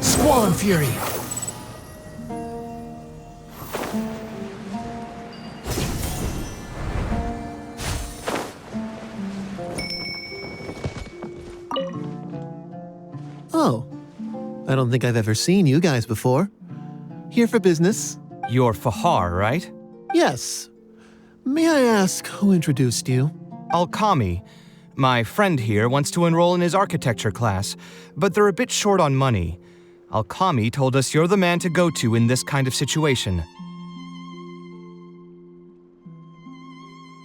Squall Fury! Oh, I don't think I've ever seen you guys before. Here for business? You're Fahar, right? Yes. May I ask who introduced you? Alkami. My friend here wants to enroll in his architecture class, but they're a bit short on money. Alkami told us you're the man to go to in this kind of situation.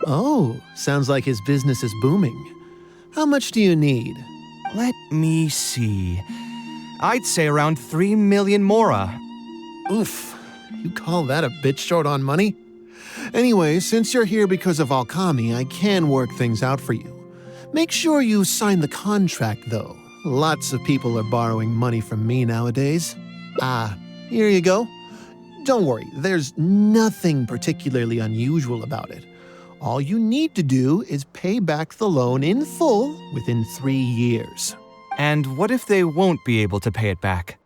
Oh, sounds like his business is booming. How much do you need? Let me see. I'd say around 3 million mora. Oof. You call that a bit short on money? Anyway, since you're here because of Alkami, I can work things out for you. Make sure you sign the contract, though. Lots of people are borrowing money from me nowadays. Here you go. Don't worry, there's nothing particularly unusual about it. All you need to do is pay back the loan in full within 3 years. And what if they won't be able to pay it back?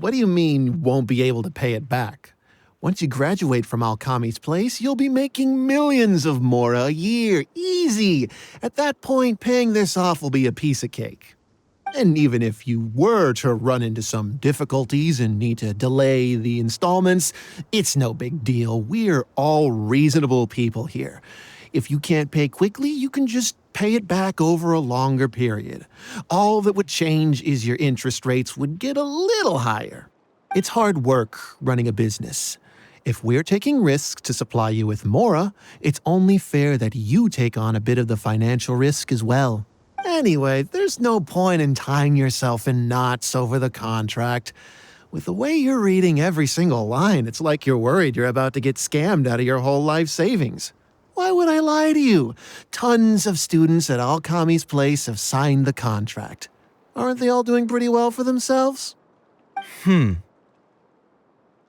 What do you mean, won't be able to pay it back? Once you graduate from Alkami's place, you'll be making millions of mora a year. Easy! At that point, paying this off will be a piece of cake. And even if you were to run into some difficulties and need to delay the installments, it's no big deal. We're all reasonable people here. If you can't pay quickly, you can just pay it back over a longer period. All that would change is your interest rates would get a little higher. It's hard work running a business. If we're taking risks to supply you with Mora, it's only fair that you take on a bit of the financial risk as well. Anyway, there's no point in tying yourself in knots over the contract. With the way you're reading every single line, it's like you're worried you're about to get scammed out of your whole life savings. Why would I lie to you? Tons of students at Alkami's place have signed the contract. Aren't they all doing pretty well for themselves?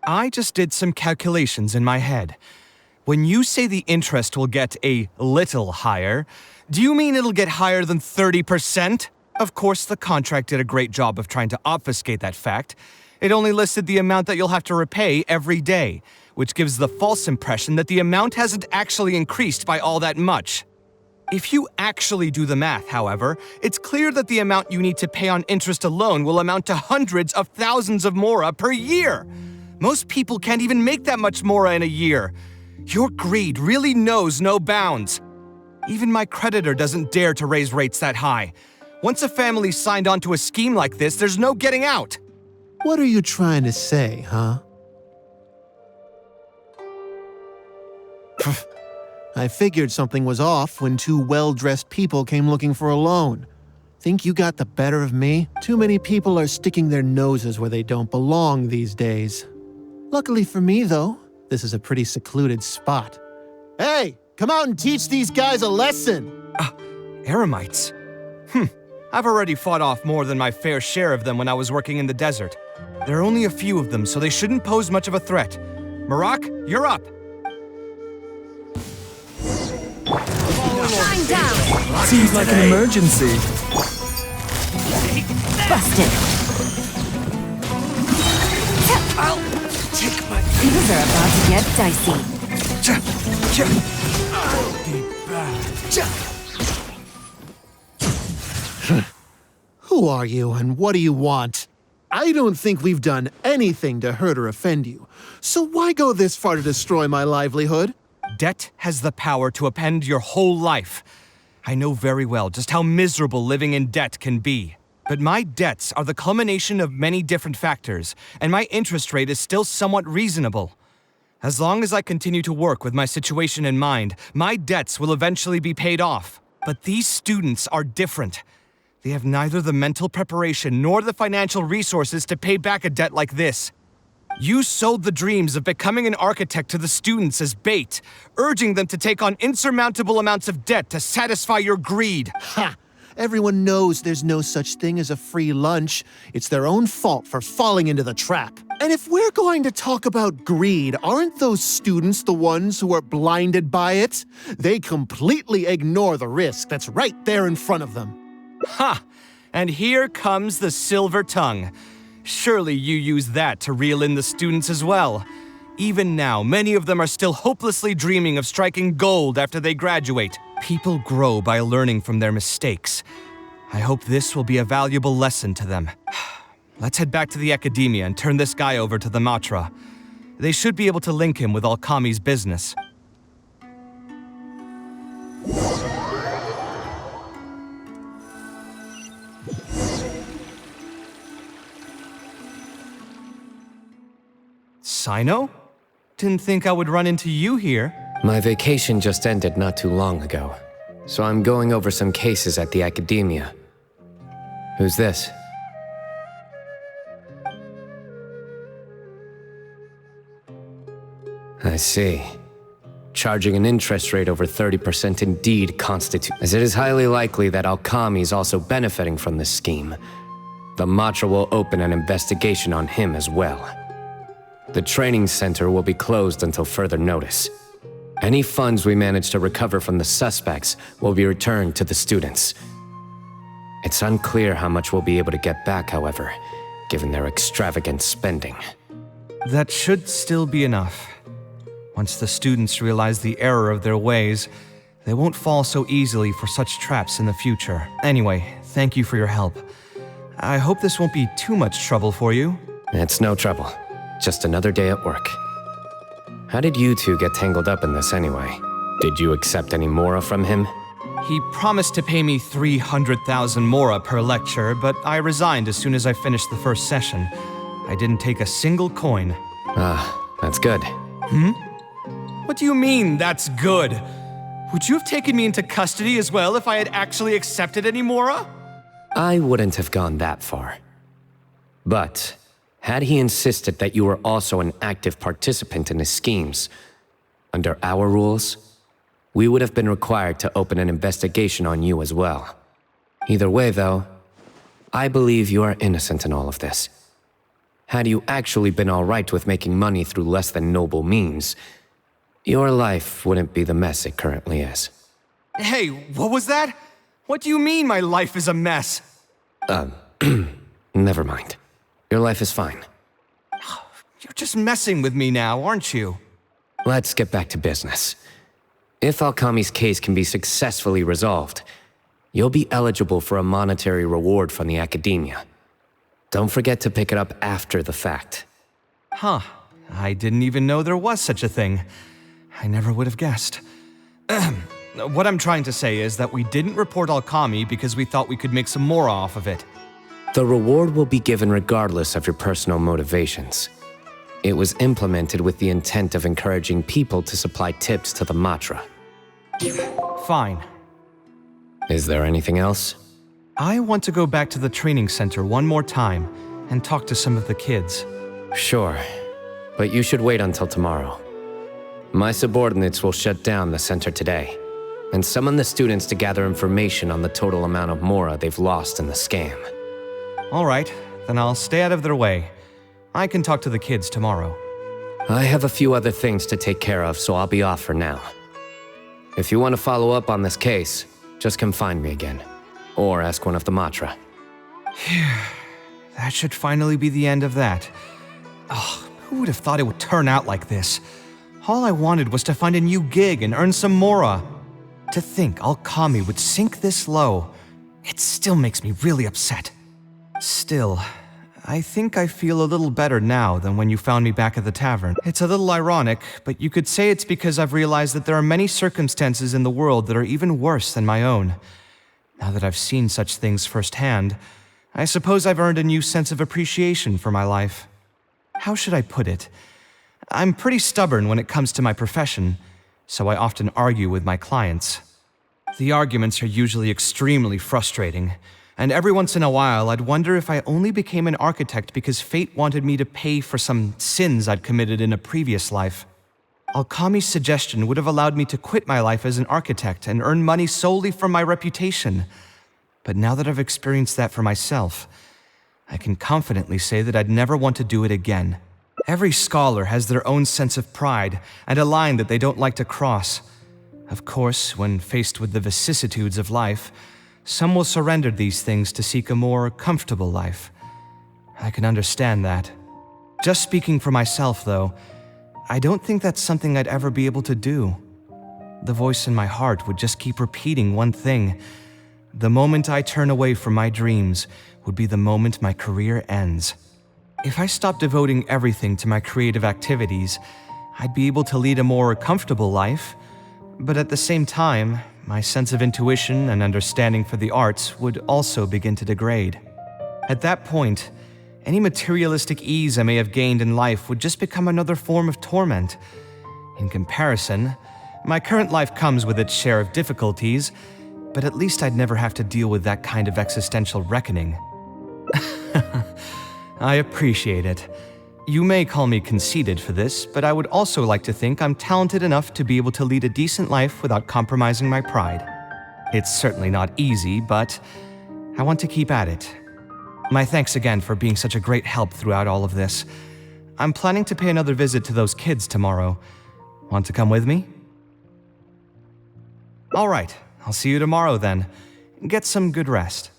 I just did some calculations in my head. When you say the interest will get a little higher, do you mean it'll get higher than 30%? Of course, the contract did a great job of trying to obfuscate that fact. It only listed the amount that you'll have to repay every day, which gives the false impression that the amount hasn't actually increased by all that much. If you actually do the math, however, it's clear that the amount you need to pay on interest alone will amount to hundreds of thousands of Mora per year. Most people can't even make that much Mora in a year. Your greed really knows no bounds. Even my creditor doesn't dare to raise rates that high. Once a family's signed on to a scheme like this, there's no getting out. What are you trying to say, huh? I figured something was off when two well-dressed people came looking for a loan. Think you got the better of me? Too many people are sticking their noses where they don't belong these days. Luckily for me, though, this is a pretty secluded spot. Hey, come out and teach these guys a lesson! Eremites? I've already fought off more than my fair share of them when I was working in the desert. There are only a few of them, so they shouldn't pose much of a threat. Marak, you're up! Shine down! Seems like an emergency. Busted! I'll take my... Things are about to get dicey. Who are you and what do you want? I don't think we've done anything to hurt or offend you, so why go this far to destroy my livelihood? Debt has the power to upend your whole life. I know very well just how miserable living in debt can be. But my debts are the culmination of many different factors, and my interest rate is still somewhat reasonable. As long as I continue to work with my situation in mind, my debts will eventually be paid off. But these students are different. They have neither the mental preparation nor the financial resources to pay back a debt like this. You sold the dreams of becoming an architect to the students as bait, urging them to take on insurmountable amounts of debt to satisfy your greed. Ha! Everyone knows there's no such thing as a free lunch. It's their own fault for falling into the trap. And if we're going to talk about greed, aren't those students the ones who are blinded by it? They completely ignore the risk that's right there in front of them. Ha! And here comes the silver tongue. Surely you use that to reel in the students as well. Even now, many of them are still hopelessly dreaming of striking gold after they graduate. People grow by learning from their mistakes. I hope this will be a valuable lesson to them. Let's head back to the academia and turn this guy over to the Matra. They should be able to link him with Alkami's business. Sino? Didn't think I would run into you here. My vacation just ended not too long ago, so I'm going over some cases at the academia. Who's this? I see. Charging an interest rate over 30% indeed constitutes, as it is highly likely that Alkami is also benefiting from this scheme. The Matra will open an investigation on him as well. The training center will be closed until further notice. Any funds we manage to recover from the suspects will be returned to the students. It's unclear how much we'll be able to get back, however, given their extravagant spending. That should still be enough. Once the students realize the error of their ways, they won't fall so easily for such traps in the future. Anyway, thank you for your help. I hope this won't be too much trouble for you. It's no trouble. Just another day at work. How did you two get tangled up in this anyway? Did you accept any Mora from him? He promised to pay me 300,000 mora per lecture, but I resigned as soon as I finished the first session. I didn't take a single coin. That's good. What do you mean, that's good? Would you have taken me into custody as well if I had actually accepted any mora? I wouldn't have gone that far. But, had he insisted that you were also an active participant in his schemes, under our rules, we would have been required to open an investigation on you as well. Either way, though, I believe you are innocent in all of this. Had you actually been alright with making money through less than noble means, your life wouldn't be the mess it currently is. Hey, what was that? What do you mean my life is a mess? Never mind. Your life is fine. You're just messing with me now, aren't you? Let's get back to business. If Alkami's case can be successfully resolved, you'll be eligible for a monetary reward from the Academia. Don't forget to pick it up after the fact. Huh. I didn't even know there was such a thing. I never would have guessed. What I'm trying to say is that we didn't report Alkami because we thought we could make some more off of it. The reward will be given regardless of your personal motivations. It was implemented with the intent of encouraging people to supply tips to the Matra. Fine. Is there anything else? I want to go back to the training center one more time and talk to some of the kids. Sure, but you should wait until tomorrow. My subordinates will shut down the center today, and summon the students to gather information on the total amount of mora they've lost in the scam. All right, then I'll stay out of their way. I can talk to the kids tomorrow. I have a few other things to take care of, so I'll be off for now. If you want to follow up on this case, just come find me again. Or ask one of the Matra. That should finally be the end of that. Oh, who would have thought it would turn out like this? All I wanted was to find a new gig and earn some mora. To think Alkami would sink this low, it still makes me really upset. Still, I think I feel a little better now than when you found me back at the tavern. It's a little ironic, but you could say it's because I've realized that there are many circumstances in the world that are even worse than my own. Now that I've seen such things firsthand, I suppose I've earned a new sense of appreciation for my life. How should I put it? I'm pretty stubborn when it comes to my profession, so I often argue with my clients. The arguments are usually extremely frustrating, and every once in a while I'd wonder if I only became an architect because fate wanted me to pay for some sins I'd committed in a previous life. Alkami's suggestion would have allowed me to quit my life as an architect and earn money solely from my reputation. But now that I've experienced that for myself, I can confidently say that I'd never want to do it again. Every scholar has their own sense of pride and a line that they don't like to cross. Of course, when faced with the vicissitudes of life, some will surrender these things to seek a more comfortable life. I can understand that. Just speaking for myself, though, I don't think that's something I'd ever be able to do. The voice in my heart would just keep repeating one thing. The moment I turn away from my dreams would be the moment my career ends. If I stopped devoting everything to my creative activities, I'd be able to lead a more comfortable life, but at the same time, my sense of intuition and understanding for the arts would also begin to degrade. At that point, any materialistic ease I may have gained in life would just become another form of torment. In comparison, my current life comes with its share of difficulties, but at least I'd never have to deal with that kind of existential reckoning. I appreciate it. You may call me conceited for this, but I would also like to think I'm talented enough to be able to lead a decent life without compromising my pride. It's certainly not easy, but I want to keep at it. My thanks again for being such a great help throughout all of this. I'm planning to pay another visit to those kids tomorrow. Want to come with me? All right, I'll see you tomorrow then. Get some good rest.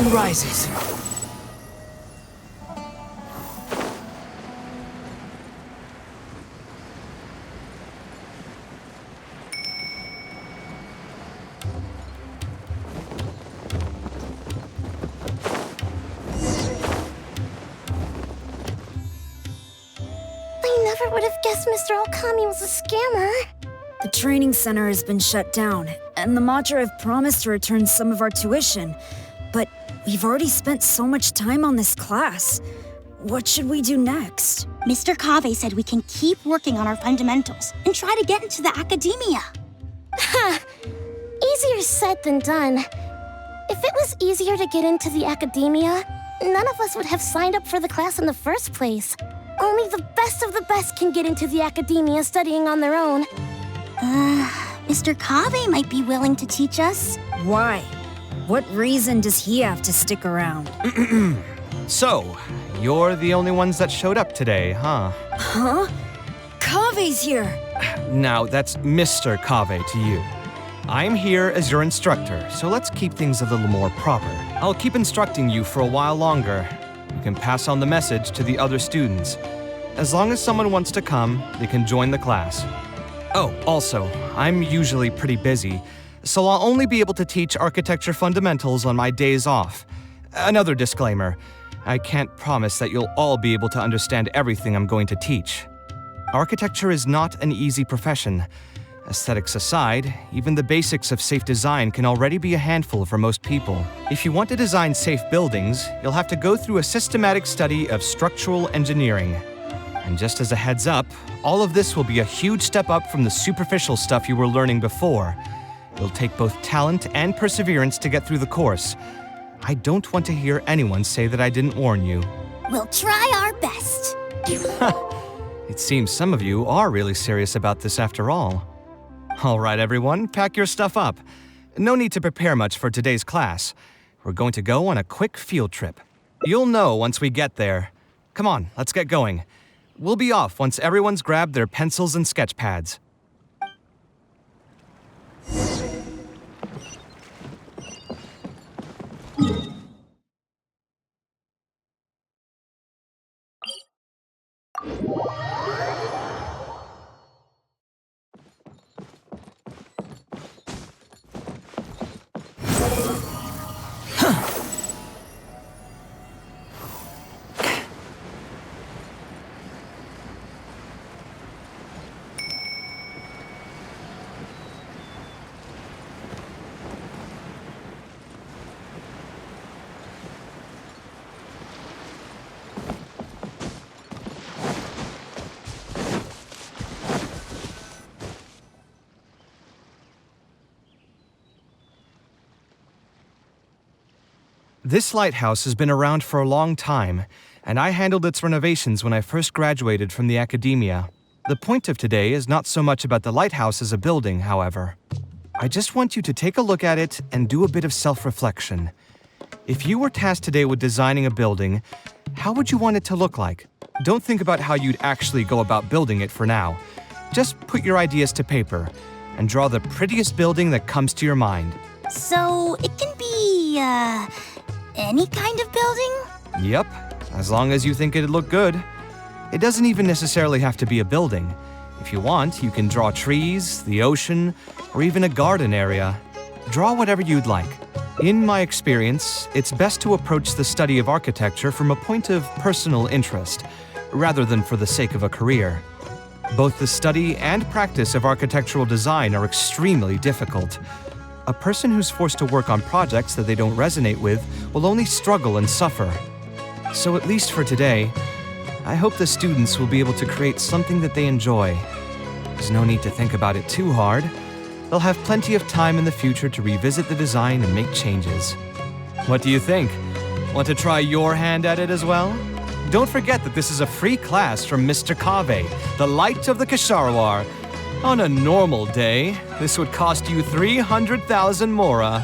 sun rises. I never would have guessed Mr. Okami was a scammer. The training center has been shut down, and the Matra have promised to return some of our tuition. But we've already spent so much time on this class. What should we do next? Mr. Kaveh said we can keep working on our fundamentals and try to get into the academia. Ha! Easier said than done. If it was easier to get into the academia, none of us would have signed up for the class in the first place. Only the best of the best can get into the academia studying on their own. Mr. Kaveh might be willing to teach us. Why? What reason does he have to stick around? So, you're the only ones that showed up today, huh? Huh? Kaveh's here! Now, that's Mr. Kaveh to you. I'm here as your instructor, so let's keep things a little more proper. I'll keep instructing you for a while longer. You can pass on the message to the other students. As long as someone wants to come, they can join the class. Oh, also, I'm usually pretty busy, so I'll only be able to teach architecture fundamentals on my days off. Another disclaimer, I can't promise that you'll all be able to understand everything I'm going to teach. Architecture is not an easy profession. Aesthetics aside, even the basics of safe design can already be a handful for most people. If you want to design safe buildings, you'll have to go through a systematic study of structural engineering. And just as a heads up, all of this will be a huge step up from the superficial stuff you were learning before. It'll take both talent and perseverance to get through the course. I don't want to hear anyone say that I didn't warn you. We'll try our best. It seems some of you are really serious about this after all. All right, everyone, pack your stuff up. No need to prepare much for today's class. We're going to go on a quick field trip. You'll know once we get there. Come on, let's get going. We'll be off once everyone's grabbed their pencils and sketch pads. This lighthouse has been around for a long time, and I handled its renovations when I first graduated from the academia. The point of today is not so much about the lighthouse as a building, however. I just want you to take a look at it and do a bit of self-reflection. If you were tasked today with designing a building, how would you want it to look like? Don't think about how you'd actually go about building it for now. Just put your ideas to paper and draw the prettiest building that comes to your mind. So it can be, any kind of building? Yep, as long as you think it'd look good. It doesn't even necessarily have to be a building. If you want, you can draw trees, the ocean, or even a garden area. Draw whatever you'd like. In my experience, it's best to approach the study of architecture from a point of personal interest, rather than for the sake of a career. Both the study and practice of architectural design are extremely difficult. A person who's forced to work on projects that they don't resonate with will only struggle and suffer. So at least for today, I hope the students will be able to create something that they enjoy. There's no need to think about it too hard. They'll have plenty of time in the future to revisit the design and make changes. What do you think? Want to try your hand at it as well? Don't forget that this is a free class from Mr. Kaveh, the Light of the Kshahrewar. On a normal day, this would cost you 300,000 mora.